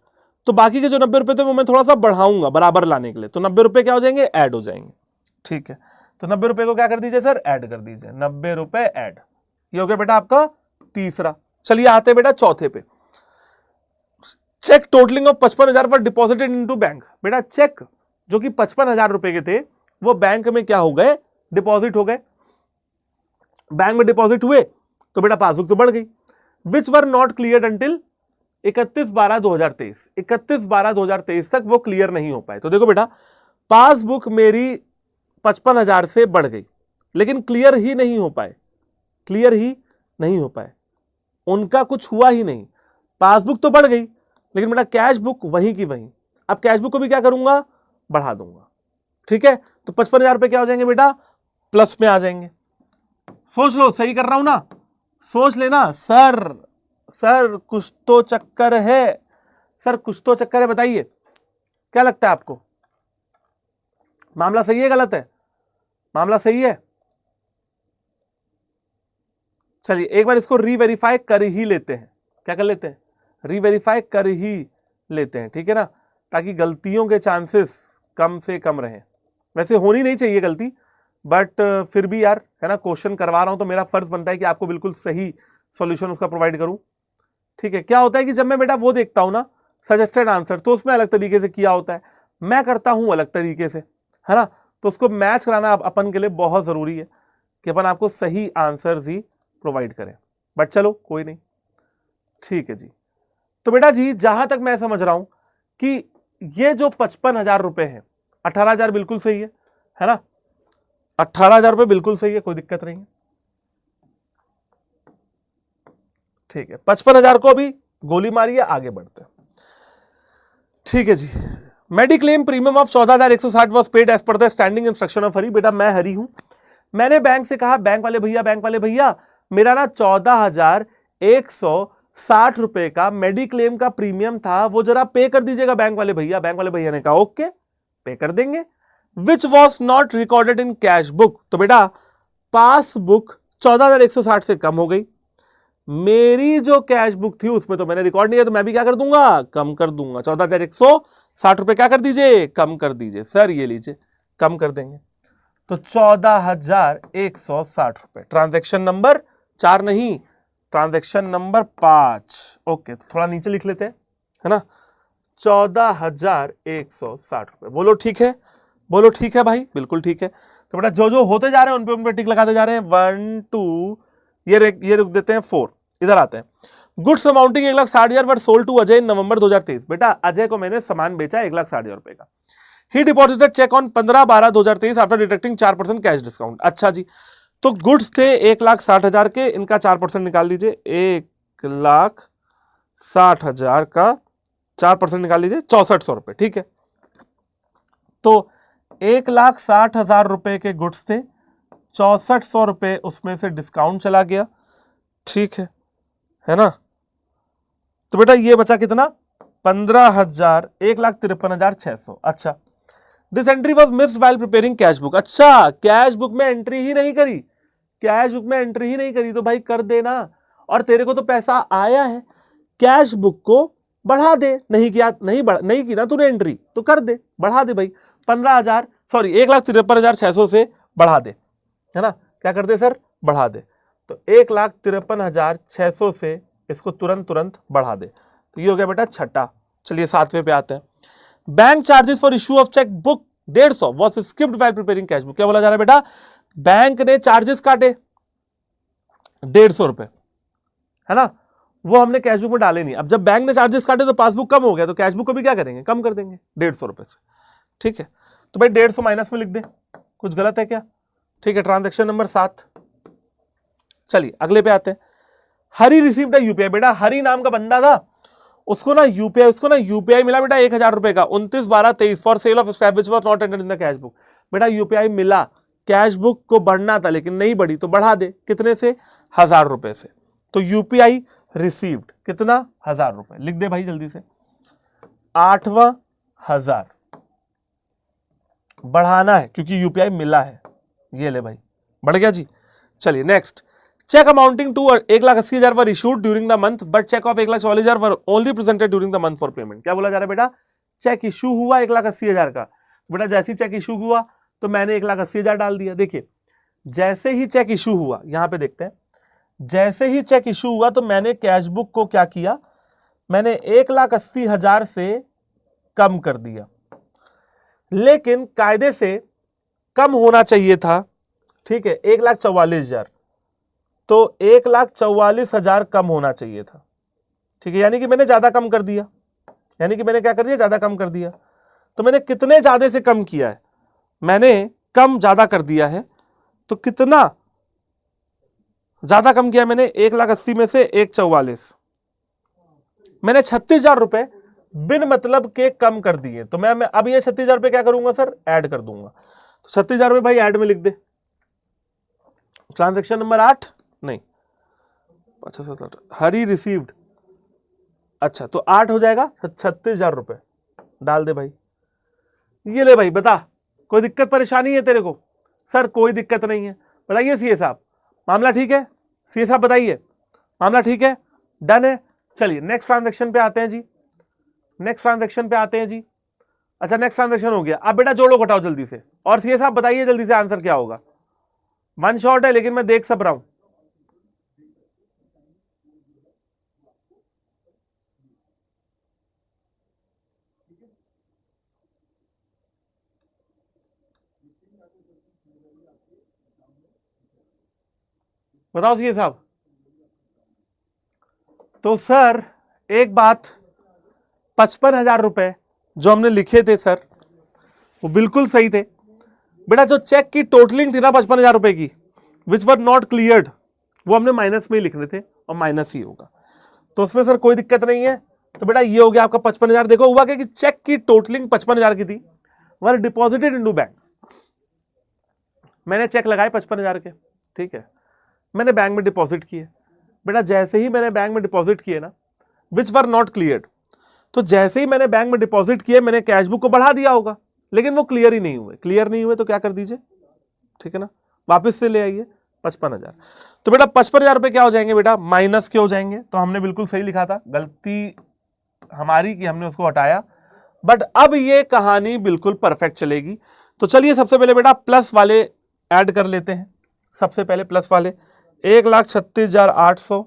[SPEAKER 1] तो बाकी के जो 90 रुपए थे वो मैं थोड़ा सा बढ़ाऊंगा बराबर लाने के लिए, तो 90 रुपए क्या हो जाएंगे, ऐड हो जाएंगे। ठीक है, तो 90 रुपए को क्या कर दीजिए सर, ऐड कर दीजिए, 90 रुपए ऐड। ये हो गया बेटा आपका तीसरा। चलिए आते बेटा चौथे पे, चेक टोटलिंग ऑफ 55,000 पर डिपॉजिटेड इनटू बैंक। बेटा चेक जो कि 55,000 रुपए के थे वो बैंक में क्या हो गए, डिपॉजिट हो गए, बैंक में डिपॉजिट हुए, तो बेटा पासबुक तो बढ़ गई। विच वर नॉट क्लियर अंटिल 31/12/2023, 31/12/2023 तक वो क्लियर नहीं हो पाए। तो देखो बेटा, पासबुक मेरी 55,000 से बढ़ गई, लेकिन क्लियर ही नहीं हो पाए, क्लियर ही नहीं हो पाए, उनका कुछ हुआ ही नहीं। पासबुक तो बढ़ गई, लेकिन बेटा कैश बुक वहीं की वहीं। अब कैश बुक को भी क्या करूंगा, बढ़ा दूंगा। ठीक है, तो 55,000 रुपए क्या हो जाएंगे बेटा, प्लस में आ जाएंगे। सोच लो, सही कर रहा हूं ना, सोच लेना। सर सर कुछ तो चक्कर है, सर कुछ तो चक्कर है, बताइए क्या लगता है आपको, मामला सही है गलत है, मामला सही है? चलिए एक बार इसको रीवेरीफाई कर ही लेते हैं। क्या कर लेते हैं, रीवेरीफाई कर ही लेते हैं, ठीक है ना, ताकि गलतियों के चांसेस कम से कम रहें। वैसे होनी नहीं चाहिए गलती, बट फिर भी यार है ना, क्वेश्चन करवा रहा हूं तो मेरा फर्ज बनता है कि आपको बिल्कुल सही सॉल्यूशन उसका प्रोवाइड करूं। ठीक है, क्या होता है कि जब मैं बेटा वो देखता हूं ना सजेस्टेड आंसर, तो उसमें अलग तरीके से किया होता है, मैं करता हूं अलग तरीके से, है ना, तो उसको मैच कराना अपन के लिए बहुत जरूरी है कि अपन आपको सही आंसर्स ही प्रोवाइड करें। बट चलो कोई नहीं, ठीक है जी। तो बेटा जी जहां तक मैं समझ रहा हूं कि ये जो 55,000 रुपए है, 18,000 बिल्कुल सही है ना, 18,000 रुपए बिल्कुल सही है, कोई दिक्कत नहीं है। ठीक है, 55,000 को भी गोली मारिए, आगे बढ़ते हैं। ठीक है जी, mediclaim premium of 14,160 was paid as per the standing instruction of Hari. बेटा मैं हरी हूं, मैंने बैंक से कहा, बैंक वाले भैया मेरा ना 14,160 रुपए का मेडिक्लेम का प्रीमियम था, वो जरा पे कर दीजिएगा बैंक वाले भैया। बैंक वाले भैया ने कहा ओके पे कर देंगे। Which was not recorded in cash book. तो बेटा पासबुक 14,160 से कम हो गई, मेरी जो कैश बुक थी उसमें तो मैंने रिकॉर्ड नहीं है, तो मैं भी क्या कर दूंगा, कम कर दूंगा। 14,160 रुपए क्या कर दीजिए, कम कर दीजिए। सर ये लीजिए, कम कर देंगे, तो 14,160 रुपए। ट्रांजैक्शन नंबर 4 नहीं, ट्रांजैक्शन नंबर 5। ओके, तो थोड़ा नीचे लिख लेते हैं, है ना, 14,160 रुपए। बोलो ठीक है, बोलो ठीक है भाई, बिल्कुल ठीक है। तो बेटा जो जो होते जा रहे हैं उन पे टिक लगाते जा रहे हैं। 1 2 ये रुक देते हैं, 4 इधर आते हैं। Goods amounting 1,60,000 but sold to Ajay in November 2023। बेटा अजय को मैंने सामान बेचा 1,60,000 रुपए का। He deposited cheque on 15/12/2023 after deducting 4% cash discount. अच्छा जी, तो गुड्स थे 1,60,000 के, इनका 4% निकाल लीजिए, 1,60,000 का 4% निकाल लीजिए, 6400 रुपए। ठीक है, तो 1,60,000 रुपए के गुड्स थे, 6400 रुपए उसमें से डिस्काउंट चला गया। ठीक है ना, तो बेटा ये बचा कितना, 15,000, 1,53,600। अच्छा, this entry was missed while preparing cash book. अच्छा, कैश बुक में एंट्री ही नहीं करी, कैश बुक में एंट्री ही नहीं करी, तो भाई कर देना, और तेरे को तो पैसा आया है, कैश बुक को बढ़ा दे। नहीं किया, नहीं की ना तूने एंट्री, तो कर दे, बढ़ा दे भाई, 15,000 सॉरी 1,53,600 से बढ़ा दे। है ना, क्या कर दे सर, बढ़ा दे। तो 1,53,600 से इसको तुरंत बढ़ा दे, तो ये हो गया बेटा छठा। चलिए सातवें पे आते हैं। Bank charges for issue of cheque book 150 was skipped while preparing cash book. क्या बोला जा रहा है बेटा, बैंक ने चार्जेस काटे 150 रुपए, है ना, वो हमने कैश बुक में डाले नहीं। अब जब बैंक ने चार्जेस काटे तो पासबुक कम हो गया, तो कैश बुक को भी क्या करेंगे, कम कर देंगे 150 रुपए से। ठीक है, तो भाई 150 माइनस में लिख दे, कुछ गलत है क्या? ठीक है, ट्रांजेक्शन नंबर 7। चलिए अगले पे आते हैं। हरी रिसीव्ड यूपीआई। बेटा हरी नाम का बंदा था, उसको ना यूपीआई मिला बेटा 1,000 रुपए का 29/12/23 for sale of scrap which was not entered in the cash book. बेटा यूपीआई मिला, कैश बुक को बढ़ना था लेकिन नहीं बढ़ी, तो बढ़ा दे, कितने से, 1,000 रुपए से। तो यूपीआई रिसीव्ड कितना, 1,000 रुपए, लिख दे भाई जल्दी से। 8वां 1,000 बढ़ाना है क्योंकि यूपीआई मिला है, ये ले भाई, बढ़ गया जी। चलिए next. Cheque amounting to 1,80,000 were issued during the month but cheque of 1,44,000 were only presented during the month for payment. क्या बोला जा रहा है बेटा, चेक इशू हुआ 1,80,000 का, बेटा जैसे ही चेक इशू हुआ तो मैंने 1,80,000 डाल दिया। देखिए जैसे ही चेक इशू हुआ, यहां पे देखते हैं, जैसे ही चेक इशू हुआ तो मैंने कैश बुक को क्या किया, मैंने 1,80,000 से कम कर दिया, लेकिन कायदे से कम होना चाहिए था। ठीक है, 1,44,000, तो 1,44,000 कम होना चाहिए था। ठीक है, यानी कि मैंने ज्यादा कम कर दिया, यानी कि मैंने क्या कर दिया, ज्यादा कम कर दिया। तो मैंने कितने ज्यादा से कम किया है, मैंने कम ज्यादा कर दिया है, तो कितना ज्यादा कम किया मैंने, 1,80,000 में से 1,44,000, मैंने 36,000 रुपए बिन मतलब के कम कर दिए। तो मैं अब ये 36,000 रुपए क्या करूंगा सर, ऐड कर दूंगा। तो 36,000 रुपए भाई ऐड में लिख दे। ट्रांजेक्शन नंबर 8 नहीं, अच्छा 7 हरी रिसीव्ड, अच्छा तो 8 हो जाएगा, 36,000 रुपए डाल दे भाई। ये ले भाई, बता कोई दिक्कत परेशानी है तेरे को? सर कोई दिक्कत नहीं है। बताइए सीए साहब, मामला ठीक है? सीए साहब बताइए, मामला ठीक है, डन है। चलिए नेक्स्ट ट्रांजेक्शन पे आते हैं जी, नेक्स्ट ट्रांजेक्शन पे आते हैं जी। अच्छा नेक्स्ट ट्रांजेक्शन हो गया, अब बेटा जोड़ो घटाओ जल्दी से, और सीए साहब बताइए जल्दी से आंसर क्या होगा। वन शॉट है लेकिन मैं देख सब रहा हूं। बताओ सीए साहब। तो सर एक बात, 55,000 रुपए जो हमने लिखे थे सर वो बिल्कुल सही थे। बेटा जो चेक की टोटलिंग थी ना 55,000 रुपए की, विच वर नॉट क्लियर्ड, वो हमने माइनस में ही लिखने थे और माइनस ही होगा, तो उसमें सर कोई दिक्कत नहीं है। तो बेटा ये हो गया आपका 55,000। देखो हुआ क्या कि चेक की टोटलिंग 55,000 की थी, वर डिपॉजिटेड इनटू बैंक। मैंने चेक लगाए 55,000 के, ठीक है, मैंने बैंक में डिपॉजिट किए। बेटा जैसे ही मैंने बैंक में डिपॉजिट किए ना, विच वर नॉट क्लियर्ड, तो जैसे ही मैंने बैंक में डिपॉजिट किए मैंने कैश बुक को बढ़ा दिया होगा, लेकिन वो क्लियर ही नहीं हुए। क्लियर नहीं हुए तो क्या कर दीजिए, ठीक है ना, वापस से ले आइए 55,000। तो बेटा 55,000 रुपए क्या हो जाएंगे बेटा, माइनस के हो जाएंगे। तो हमने बिल्कुल सही लिखा था, गलती हमारी कि हमने उसको हटाया, बट अब ये कहानी बिल्कुल परफेक्ट चलेगी। तो चलिए सबसे पहले बेटा प्लस वाले ऐड कर लेते हैं। सबसे पहले प्लस वाले 1,36,800,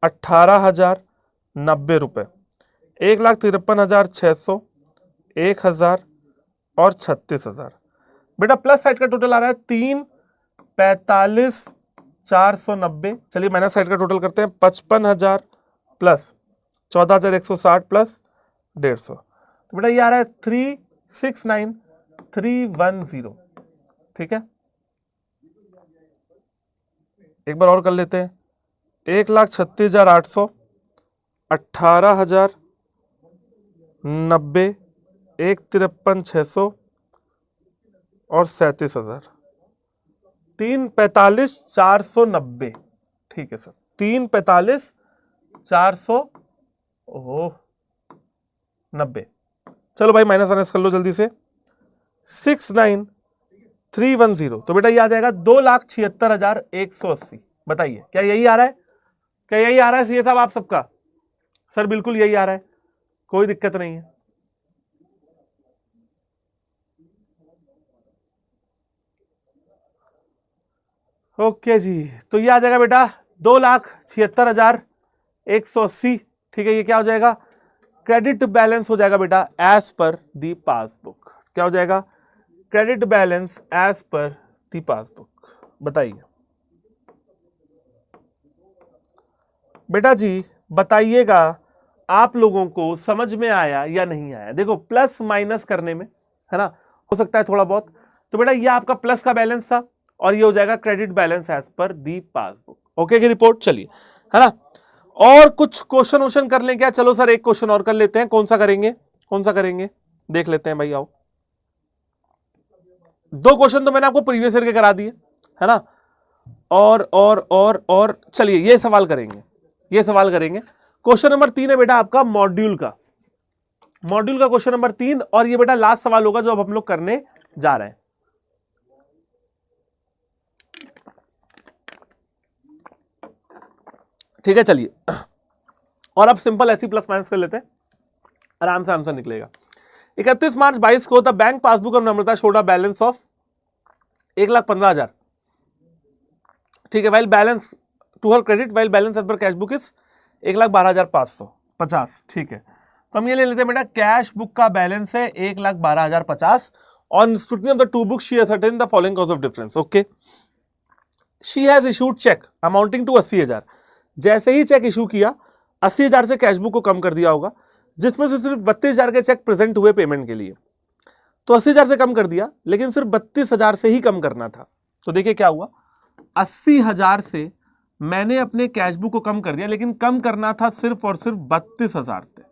[SPEAKER 1] 18,090 रुपए, 1,53,600, 1,000 और 36,000। बेटा प्लस साइड का टोटल आ रहा है 3,45,490। चलिए माइनस साइड का टोटल करते हैं, 55,000 प्लस 14,160 प्लस 150। तो बेटा ये आ रहा है 369,310। ठीक है, एक बार और कर लेते हैं, 1,36,800, 18,090, 1,53,600 और 37,000, 3,45,490। ठीक है सर, 3,45,490। चलो भाई माइनस माइनस कर लो जल्दी से, 69,310। तो बेटा ये आ जाएगा 2,76,180। बताइए क्या यही आ रहा है, क्या यही आ रहा है सीए साहब आप सबका? सर बिल्कुल यही आ रहा है, कोई दिक्कत नहीं है। ओके जी, तो ये आ जाएगा बेटा 2,76,180। ठीक है, ये क्या हो जाएगा, क्रेडिट बैलेंस हो जाएगा बेटा एज पर दी पासबुक। क्या हो जाएगा, क्रेडिट बैलेंस एज पर दी पासबुक। बताइए बेटा जी, बताइएगा आप लोगों को समझ में आया या नहीं आया। देखो प्लस माइनस करने में है ना हो सकता है थोड़ा बहुत, तो बेटा ये आपका प्लस का बैलेंस था और ये हो जाएगा क्रेडिट बैलेंस एज पर दी पासबुक। ओके की रिपोर्ट, चलिए है ना। और कुछ क्वेश्चन वोश्चन कर लें क्या? चलो सर एक क्वेश्चन और कर लेते हैं। कौन सा करेंगे, कौन सा करेंगे, देख लेते हैं भाई। आओ, 2 क्वेश्चन तो मैंने आपको प्रीवियस ईयर के करा दिए है ना। और चलिए ये सवाल करेंगे, ये सवाल करेंगे। क्वेश्चन नंबर 3 है बेटा आपका मॉड्यूल का, मॉड्यूल का क्वेश्चन नंबर 3, और ये बेटा लास्ट सवाल होगा जो अब हम लोग करने जा रहे हैं। ठीक है, चलिए। और अब सिंपल ऐसी प्लस माइनस कर लेते हैं, आराम से आंसर निकलेगा। 31 मार्च 22 को the bank passbook of Namrata showed a balance of 1,15,000। ठीक है, while balance to her credit while balance as पर कैश बुक इज 1,12,550। ठीक है, तो हम ये ले लेते हैं बेटा कैश बुक का बैलेंस है 1,12,050। On scrutiny of the two books she ascertain the following cause of difference. Okay, she has issued cheque amounting to 80,000। जैसे ही चेक इशू किया 80,000 से कैश बुक को कम कर दिया होगा, जिसमें से सिर्फ 32,000 के चेक प्रेजेंट हुए पेमेंट के लिए। तो 80,000 से कम कर दिया, लेकिन सिर्फ 32,000 से ही कम करना था। तो देखिए क्या हुआ, 80,000 से मैंने अपने कैश बुक को कम कर दिया, लेकिन कम करना था सिर्फ और सिर्फ 32,000 थे।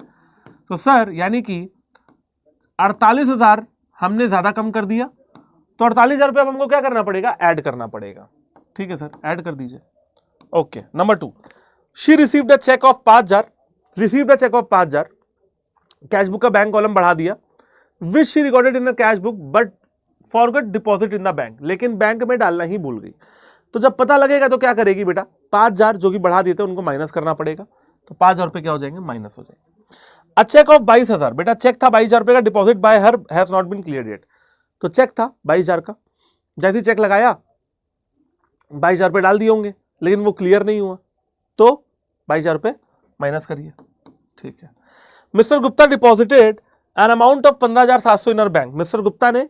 [SPEAKER 1] तो सर यानी कि 48,000 हमने ज्यादा कम कर दिया, तो 48,000 रुपये हमको क्या करना पड़ेगा, ऐड करना पड़ेगा। ठीक है सर, ऐड कर दीजिए। Okay, number 2, she received a cheque of 5,000, received a cheque of 5,000, cash book का बैंक कॉलम बढ़ा दिया, which she recorded in a cash book but forgot deposit in the bank, लेकिन बैंक में डालना ही भूल गई। तो जब पता लगेगा तो क्या करेगी बेटा, 5,000 जो कि बढ़ा देते उनको माइनस करना पड़ेगा, तो 5,000 रुपए क्या हो जाएंगे, माइनस हो जाएंगे। अ चेक ऑफ 22,000, बेटा चेक था 22,000 रुपए का, deposit by her has not been cleared yet. तो चेक था 22,000 का, जैसे चेक लगाया 22,000 रुपए डाल दिए होंगे, लेकिन वो क्लियर नहीं हुआ, तो 22,000 रुपए माइनस करिए। ठीक है, Mr Gupta deposited an amount of 15,700 in our bank. Mr Gupta ने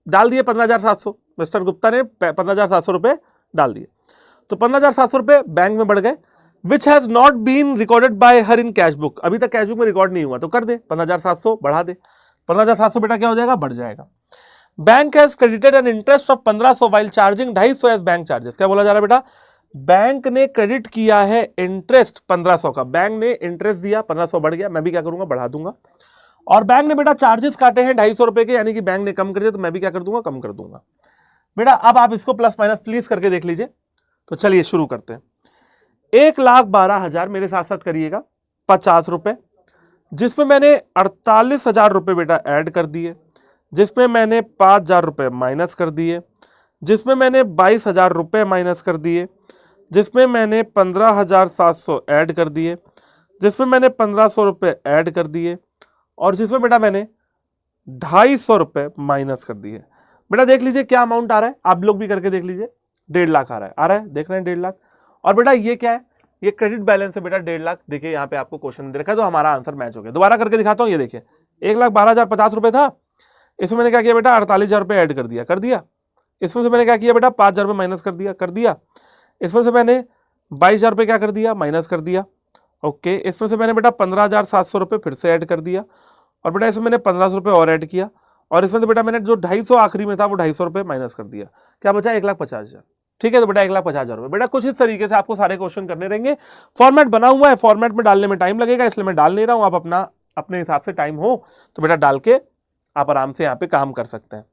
[SPEAKER 1] डाल दिए 15,700, मिस्टर गुप्ता ने 15,700 रुपए डाल दिए, तो 15,700 रुपए बैंक में बढ़ गए, which has not been recorded by her in cash book. अभी तक कैश बुक में रिकॉर्ड नहीं हुआ, तो कर दे 15,700 बढ़ा दे, 15,700 बेटा क्या हो जाएगा, बढ़ जाएगा। Bank has credited an interest of 1,500 while charging 250 as bank charges. क्या बोला जा रहा है बेटा, बैंक ने क्रेडिट किया है इंटरेस्ट 1,500 का, बैंक ने इंटरेस्ट दिया, 1,500 बढ़ गया, मैं भी क्या करूंगा, बढ़ा दूंगा। और बैंक ने बेटा चार्जेस काटे हैं 250 रुपए के, यानी कि बैंक ने कम कर दिया, तो मैं भी क्या कर दूंगा, कम कर दूंगा। बेटा अब आप इसको प्लस माइनस प्लीज करके देख लीजिए। तो चलिए शुरू करते हैं। 1,12,000 मेरे साथ साथ करिएगा 50 रुपए, जिसमें मैंने 48,000 रुपए बेटा ऐड कर दिए, जिसमें मैंने 5,000 रुपए माइनस कर दिए, जिसमें मैंने 22,000 रुपए माइनस कर दिए, जिसमें मैंने 15,700 ऐड कर दिए, जिसमें मैंने 1,500 रुपए ऐड कर दिए, और जिसमें बेटा मैंने 250 रुपए माइनस कर दिए। बेटा देख लीजिए क्या अमाउंट आ रहा है, आप लोग भी करके देख लीजिए, 1.5 लाख आ रहा है, देख रहे हैं 1.5 लाख। और बेटा ये क्या है, ये क्रेडिट बैलेंस है बेटा 1.5 लाख। देखिए यहाँ पे आपको क्वेश्चन दे रखा है, तो हमारा आंसर मैच हो गया। दोबारा करके दिखाता हूँ, ये देखिए 1,12,050 रुपए था, इसमें मैंने क्या किया बेटा, 48,000 रुपए ऐड कर दिया। इसमें से मैंने क्या किया बेटा, 5,000 रुपए माइनस कर दिया। इसमें से मैंने 22,000 रुपए क्या कर दिया, माइनस कर दिया। ओके, इसमें से मैंने बेटा 15,700 रुपए फिर से ऐड कर दिया, और बेटा इसमें मैंने 1,500 रुपए और ऐड किया, और इसमें से बेटा मैंने जो 250 आखिरी में था वो 250 रुपए माइनस कर दिया। क्या बचा, 1,50,000। ठीक है, तो बेटा 1,50,000 रुपए। बेटा कुछ इस तरीके से आपको सारे क्वेश्चन करने रहेंगे। फॉर्मेट बना हुआ है, फॉर्मेट में डालने में टाइम लगेगा, इसलिए मैं डाल नहीं रहा हूं। आप अपने हिसाब से टाइम हो तो बेटा डाल के आप आराम से यहाँ पे काम कर सकते हैं।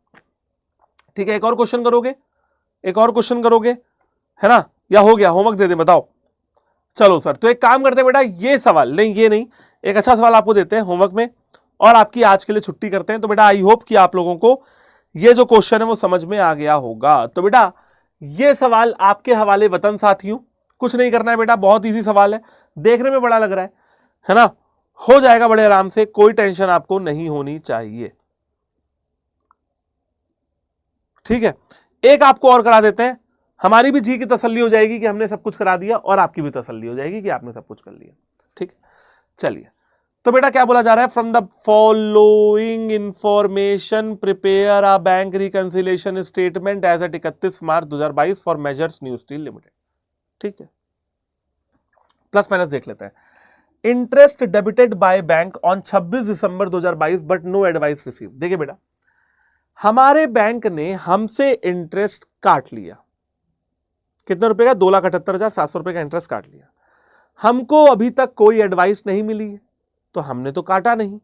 [SPEAKER 1] ठीक है, एक और क्वेश्चन करोगे, है ना, या हो गया, होमवर्क दे दे, बताओ। चलो सर, तो एक काम करते हैं बेटा, ये सवाल नहीं, ये नहीं, एक अच्छा सवाल आपको देते हैं होमवर्क में, और आपकी आज के लिए छुट्टी करते हैं। तो बेटा आई होप कि आप लोगों को ये जो क्वेश्चन है वो समझ में आ गया होगा। तो बेटा ये सवाल आपके हवाले वतन साथियों, कुछ नहीं करना है बेटा, बहुत इजी सवाल है, देखने में बड़ा लग रहा है ना, हो जाएगा बड़े आराम से, कोई टेंशन आपको नहीं होनी चाहिए। ठीक है, एक आपको और करा देते हैं, हमारी भी जी की तसल्ली हो जाएगी कि हमने सब कुछ करा दिया, और आपकी भी तसल्ली हो जाएगी कि आपने सब कुछ कर लिया। ठीक है, चलिए। तो बेटा क्या बोला जा रहा है, from the following information prepare a bank reconciliation statement as at 31 March 2022 for Messrs new steel limited. ठीक है, प्लस माइनस देख लेते हैं। Interest debited by bank on 26 December 2022 but no advice receive. देखिए बेटा, हमारे बैंक ने हमसे इंटरेस्ट काट लिया, कितने रुपए का, 2,78,700 रुपए का इंटरेस्ट काट लिया। हमको अभी तक कोई एडवाइस नहीं मिली है, तो हमने तो काटा नहीं,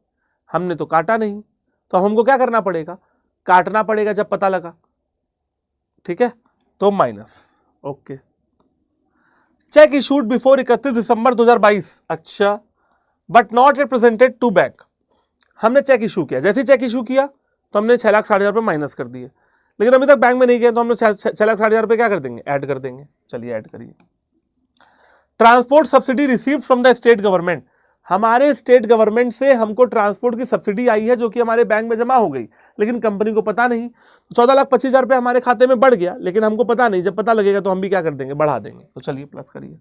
[SPEAKER 1] तो हमको क्या करना पड़ेगा, काटना पड़ेगा जब पता लगा। ठीक है, तो minus. Okay, cheque issued before 31 December 2022। अच्छा, but not represented to bank. हमने चेक इशू किया, जैसे ही चेक इशू किया तो हमने 6,60,000 रुपये माइनस कर दिए, लेकिन अभी तक बैंक में नहीं गए, तो हम लोग 6,60,000 रुपये क्या कर देंगे, ऐड कर देंगे। चलिए ऐड करिए। Transport subsidy received from the state government. हमारे स्टेट गवर्नमेंट से हमको ट्रांसपोर्ट की सब्सिडी आई है, जो कि हमारे बैंक में जमा हो गई, लेकिन कंपनी को पता नहीं। 14,25,000 रुपये हमारे खाते में बढ़ गया, लेकिन हमको पता नहीं। जब पता लगेगा तो हम भी क्या कर देंगे, बढ़ा देंगे। तो चलिए प्लस करिए।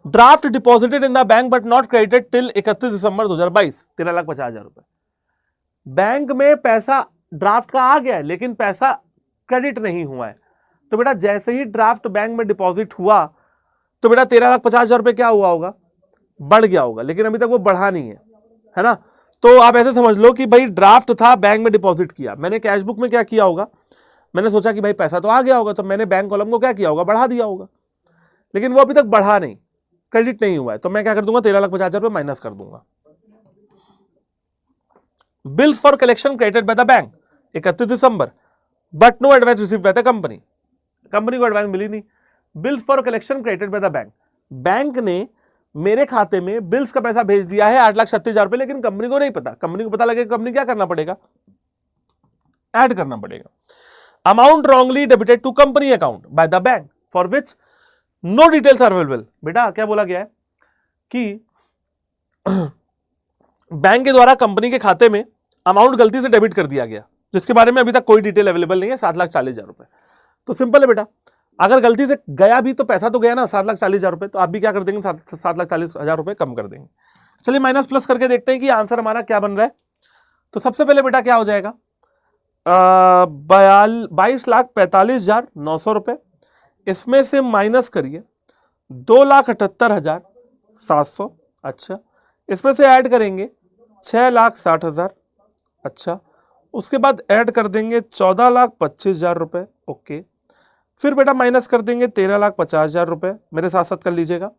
[SPEAKER 1] Draft deposited in the bank but not credited till 31 December 2022, 13,50,000 रुपए। बैंक में पैसा ड्राफ्ट का आ गया है, लेकिन पैसा क्रेडिट नहीं हुआ है। तो बेटा जैसे ही ड्राफ्ट बैंक में डिपॉजिट हुआ, तो बेटा 13,50,000 रुपए क्या हुआ होगा, बढ़ गया होगा, लेकिन अभी तक वो बढ़ा नहीं है ना। तो आप ऐसे समझ लो कि भाई ड्राफ्ट था, बैंक में डिपॉजिट किया, मैंने कैश बुक में क्या किया होगा, मैंने सोचा कि भाई पैसा तो आ गया होगा, तो मैंने बैंक कॉलम को क्या किया होगा, बढ़ा दिया होगा, लेकिन वो अभी तक बढ़ा नहीं, क्रेडिट नहीं हुआ है। तो मैं क्या कर दूंगा, 13,50,000 रुपए माइनस कर दूंगा। Bills for collection credited by the bank 31 December but no advance receive by the company. Company को एडवांस मिली नहीं। Bills for collection credited by the bank, bank ने मेरे खाते में बिल्स का पैसा भेज दिया है 8,36,000 रुपए, लेकिन कंपनी को नहीं पता। कंपनी को पता लगे, कंपनी क्या करना पड़ेगा, ऐड करना पड़ेगा। Amount wrongly debited to company account by the bank for which no details are available. बेटा क्या बोला गया है कि बैंक के द्वारा कंपनी के खाते में अमाउंट गलती से डेबिट कर दिया गया, जिसके बारे में अभी तक कोई डिटेल अवेलेबल नहीं है, 7,40,000 रुपए। तो सिंपल है बेटा, अगर गलती से गया भी तो पैसा तो गया ना, 7,40,000 रुपए, तो आप भी क्या कर देंगे, 7,40,000 रुपए कम कर देंगे। चलिए माइनस प्लस करके देखते हैं कि आंसर हमारा क्या बन रहा है। तो सबसे पहले बेटा क्या हो जाएगा, 22,45,900 रुपए, इसमें से माइनस करिए 2,78,700। अच्छा, इसमें से ऐड करेंगे 6,60,000। अच्छा, उसके बाद ऐड कर देंगे 14,25,000 रुपए। ओके, फिर बेटा माइनस कर देंगे 13,50,000 रुपए, मेरे साथ साथ कर लीजिएगा।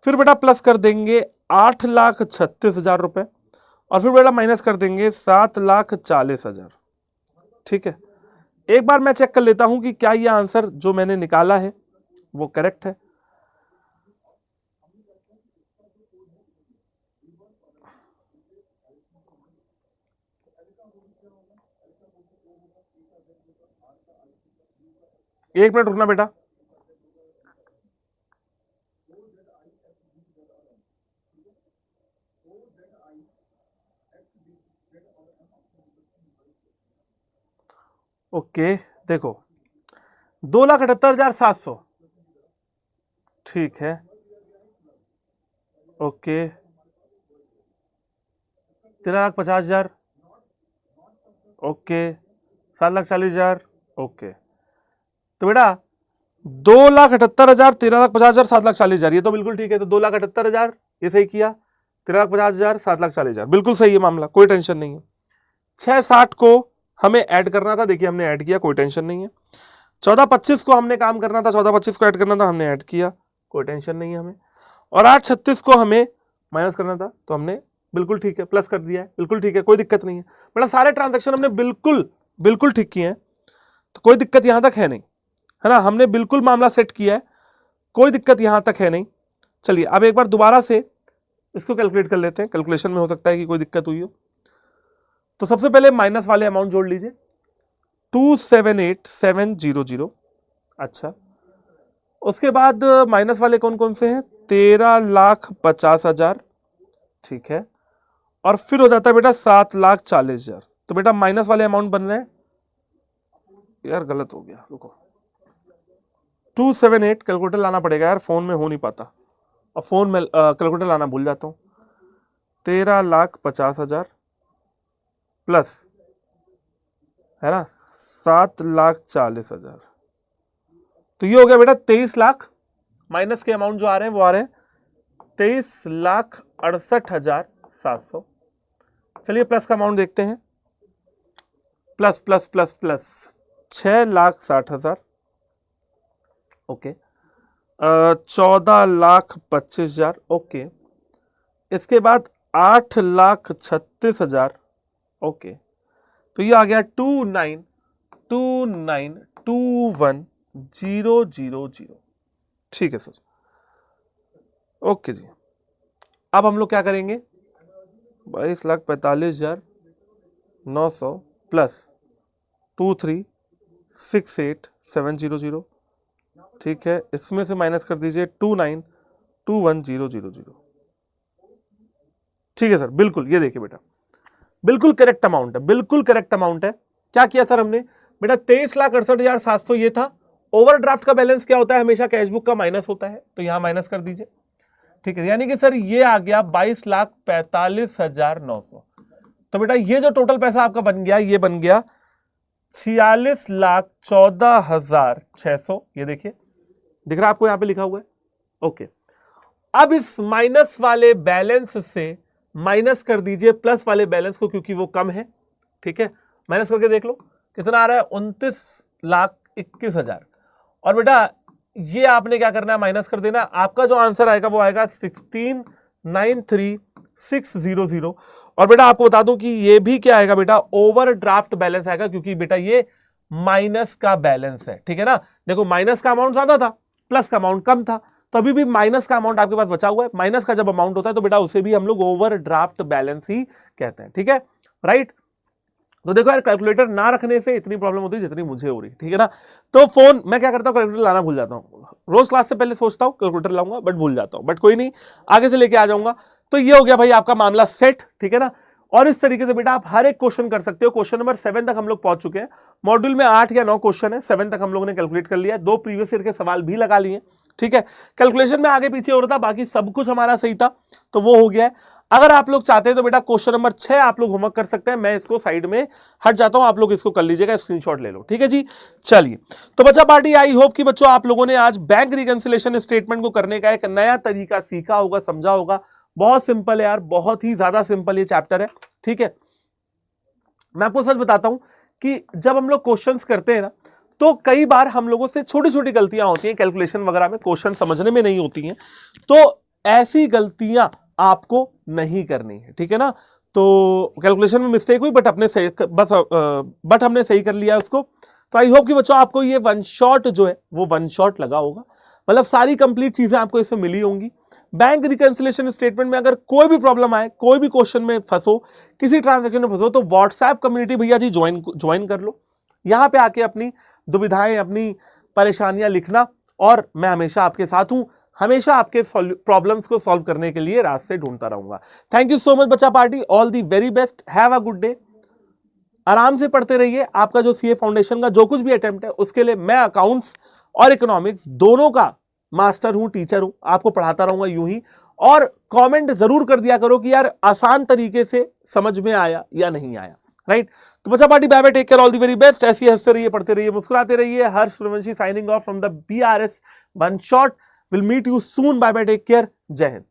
[SPEAKER 1] फिर बेटा प्लस कर देंगे 8,36,000 रुपए, और फिर बेटा माइनस कर देंगे 7,40,000। ठीक है, एक बार मैं चेक कर लेता हूं कि क्या यह आंसर जो मैंने निकाला है वो करेक्ट है। एक मिनट रुकना बेटा। ओके, देखो 2,78,700, ठीक है। Okay, 13,50,000, okay, 7,40,000, okay. तो बेटा 2,78,000, 13,50,000, 7,40,000, ये तो बिल्कुल ठीक है। तो 2,78,000 ये सही किया, 13,50,000, 7,40,000 बिल्कुल सही है मामला, कोई टेंशन नहीं है। 6,60 को हमें ऐड करना था, देखिए हमने ऐड किया, कोई टेंशन नहीं है। 14,25 को हमने काम करना था, 14,25 को ऐड करना था, हमने ऐड किया, कोई टेंशन नहीं है हमें। और 8,36 को हमें माइनस करना था, तो हमने बिल्कुल ठीक है प्लस कर दिया है, बिल्कुल ठीक है, कोई दिक्कत नहीं है। बेटा सारे ट्रांजेक्शन हमने बिल्कुल बिल्कुल ठीक किए हैं, तो कोई दिक्कत यहां तक है नहीं, है ना। हमने बिल्कुल मामला सेट किया है, कोई दिक्कत यहां तक है नहीं। चलिए अब एक बार दोबारा से इसको कैलकुलेट कर लेते हैं, कैलकुलेशन में हो सकता है कि कोई दिक्कत हुई हो। तो सबसे पहले माइनस वाले अमाउंट जोड़ लीजिए, 2,78,700। अच्छा, उसके बाद माइनस वाले कौन कौन से हैं, 13,50,000, ठीक है। और फिर हो जाता है बेटा 7,40,000। तो बेटा माइनस वाले अमाउंट बन रहे हैं यार गलत हो गया, रुको 278, कैलकुलेटर लाना पड़ेगा यार, फोन में हो नहीं पाता, और फोन में कैलकुलेटर लाना भूल जाता हूँ। 13,50,000 प्लस है ना 7,40,000, तो ये हो गया बेटा 23 लाख, माइनस के अमाउंट जो आ रहे हैं वो आ रहे हैं 23,68,700। चलिए प्लस का अमाउंट देखते हैं, plus plus plus plus 6,60,000, okay 14,25,000, okay इसके बाद 8,36,000, ओके तो ये आ गया 29,29,21,000। ठीक है सर, ओके जी। अब हम लोग क्या करेंगे, 22,45,900 प्लस 23,68,700, ठीक है इसमें से माइनस कर दीजिए 29,21,000। ठीक है सर, बिल्कुल ये देखिए बेटा, बिल्कुल करेक्ट अमाउंट है, बिल्कुल करेक्ट अमाउंट है। क्या किया सर हमने बेटा, 23,68,700 ये था। ओवरड्राफ्ट का बैलेंस क्या होता है, हमेशा कैशबुक का माइनस होता है, तो यहां माइनस कर दीजिए। ठीक है, यानी कि सर ये आ गया 22,45,900। तो बेटा ये जो टोटल पैसा आपका बन गया, ये बन गया 46,14,600। ये देखिए दिख रहा है आपको, यहां पे लिखा हुआ है, ओके। अब इस माइनस वाले बैलेंस से माइनस कर दीजिए प्लस वाले बैलेंस को, क्योंकि वो कम है। ठीक है, माइनस करके देख लो कितना आ रहा है, 29,21,000। और बेटा ये आपने क्या करना है, माइनस कर देना, आपका जो आंसर आएगा वो आएगा 16,93,600। और बेटा आपको बता दूं कि ये भी क्या आएगा बेटा, ओवरड्राफ्ट बैलेंस आएगा, क्योंकि बेटा ये माइनस का बैलेंस है। ठीक है ना, देखो माइनस का अमाउंट ज्यादा था, प्लस का अमाउंट कम था, तो अभी भी माइनस का अमाउंट आपके पास बचा हुआ है। माइनस का जब अमाउंट होता है तो बेटा उसे भी हम लोग ओवरड्राफ्ट बैलेंस ही कहते हैं। ठीक है, राइट। तो देखो यार, कैलकुलेटर ना रखने से इतनी प्रॉब्लम होती है जितनी मुझे हो रही, ठीक है ना। तो फोन मैं क्या करता हूँ, कैलकुलेटर लाना भूल जाता हूँ, रोज क्लास से पहले सोचता हूँ कैलकुलेटर लाऊंगा, बट भूल जाता हूँ, बट कोई नहीं, आगे से लेके आ जाऊंगा। तो ये हो गया भाई आपका मामला सेट, ठीक है ना। और इस तरीके से बेटा आप हर एक क्वेश्चन कर सकते हो। क्वेश्चन नंबर 7 तक हम लोग पहुंच चुके हैं, मॉड्यूल में 8 या 9 क्वेश्चन है, 7 तक हम लोगों ने कैलकुलेट कर लिया है, 2 प्रीवियस ईयर के सवाल भी लगा लिए। ठीक है, कैलकुलेशन में आगे पीछे हो रहा था, बाकी सब कुछ हमारा सही था, तो वो हो गया है। अगर आप लोग चाहते हैं तो बेटा क्वेश्चन नंबर 6 आप लोग होमवर्क कर सकते हैं, मैं इसको साइड में हट जाता हूं, आप लोग इसको कर लीजिएगा, स्क्रीनशॉट ले लो। ठीक है जी, चलिए। तो बच्चा पार्टी, आई होप कि बच्चों आप लोगों ने आज बैंक रिकंसिलिएशन स्टेटमेंट को करने का एक नया तरीका सीखा होगा, समझा होगा। बहुत सिंपल है यार, बहुत ही ज्यादा सिंपल ये चैप्टर है। ठीक है, मैं आपको सच बताता हूं कि जब हम लोग क्वेश्चंस करते हैं ना, तो कई बार हम लोगों से छोटी छोटी गलतियां होती हैं कैलकुलेशन वगैरह में, क्वेश्चन समझने में नहीं होती हैं, तो ऐसी गलतियां आपको नहीं करनी है। ठीक है ना, तो कैलकुलेशन में मिस्टेक हुई, बट हमने सही कर लिया उसको। तो आई होप कि बच्चों आपको ये वन शॉट जो है वो वन शॉट लगा होगा, मतलब सारी कंप्लीट चीजें आपको इसमें मिली होंगी। बैंक रिकंसिलिएशन स्टेटमेंट में अगर कोई भी प्रॉब्लम आए, कोई भी क्वेश्चन में फंसो, किसी ट्रांजैक्शन में फंसो, तो व्हाट्सएप कम्युनिटी भैया जी ज्वाइन कर लो, यहां पे आके अपनी दुविधाएं, अपनी परेशानियां लिखना, और मैं हमेशा आपके साथ हूं, हमेशा आपके प्रॉब्लम्स को सॉल्व करने के लिए रास्ते ढूंढता रहूंगा। थैंक यू सो मच बच्चा party, all the very best, have a good day. आराम से पढ़ते रहिए, आपका जो सीए फाउंडेशन का जो कुछ भी अटेम्प्ट है उसके लिए मैं अकाउंट्स और इकोनॉमिक्स दोनों का मास्टर हूं, टीचर हूं, आपको पढ़ाता रहूंगा यूं ही। और कमेंट जरूर कर दिया करो कि यार आसान तरीके से समझ में आया या नहीं आया, राइट। तो बच्चा party, bye bye, take care, all the very best. ऐसे ही हंसते रहिए, पढ़ते रहिए, मुस्कुराते रहिए। Harsh Suryavanshi signing off from the BRS one shot. Will meet you soon, bye bye, take care, जय हिंद।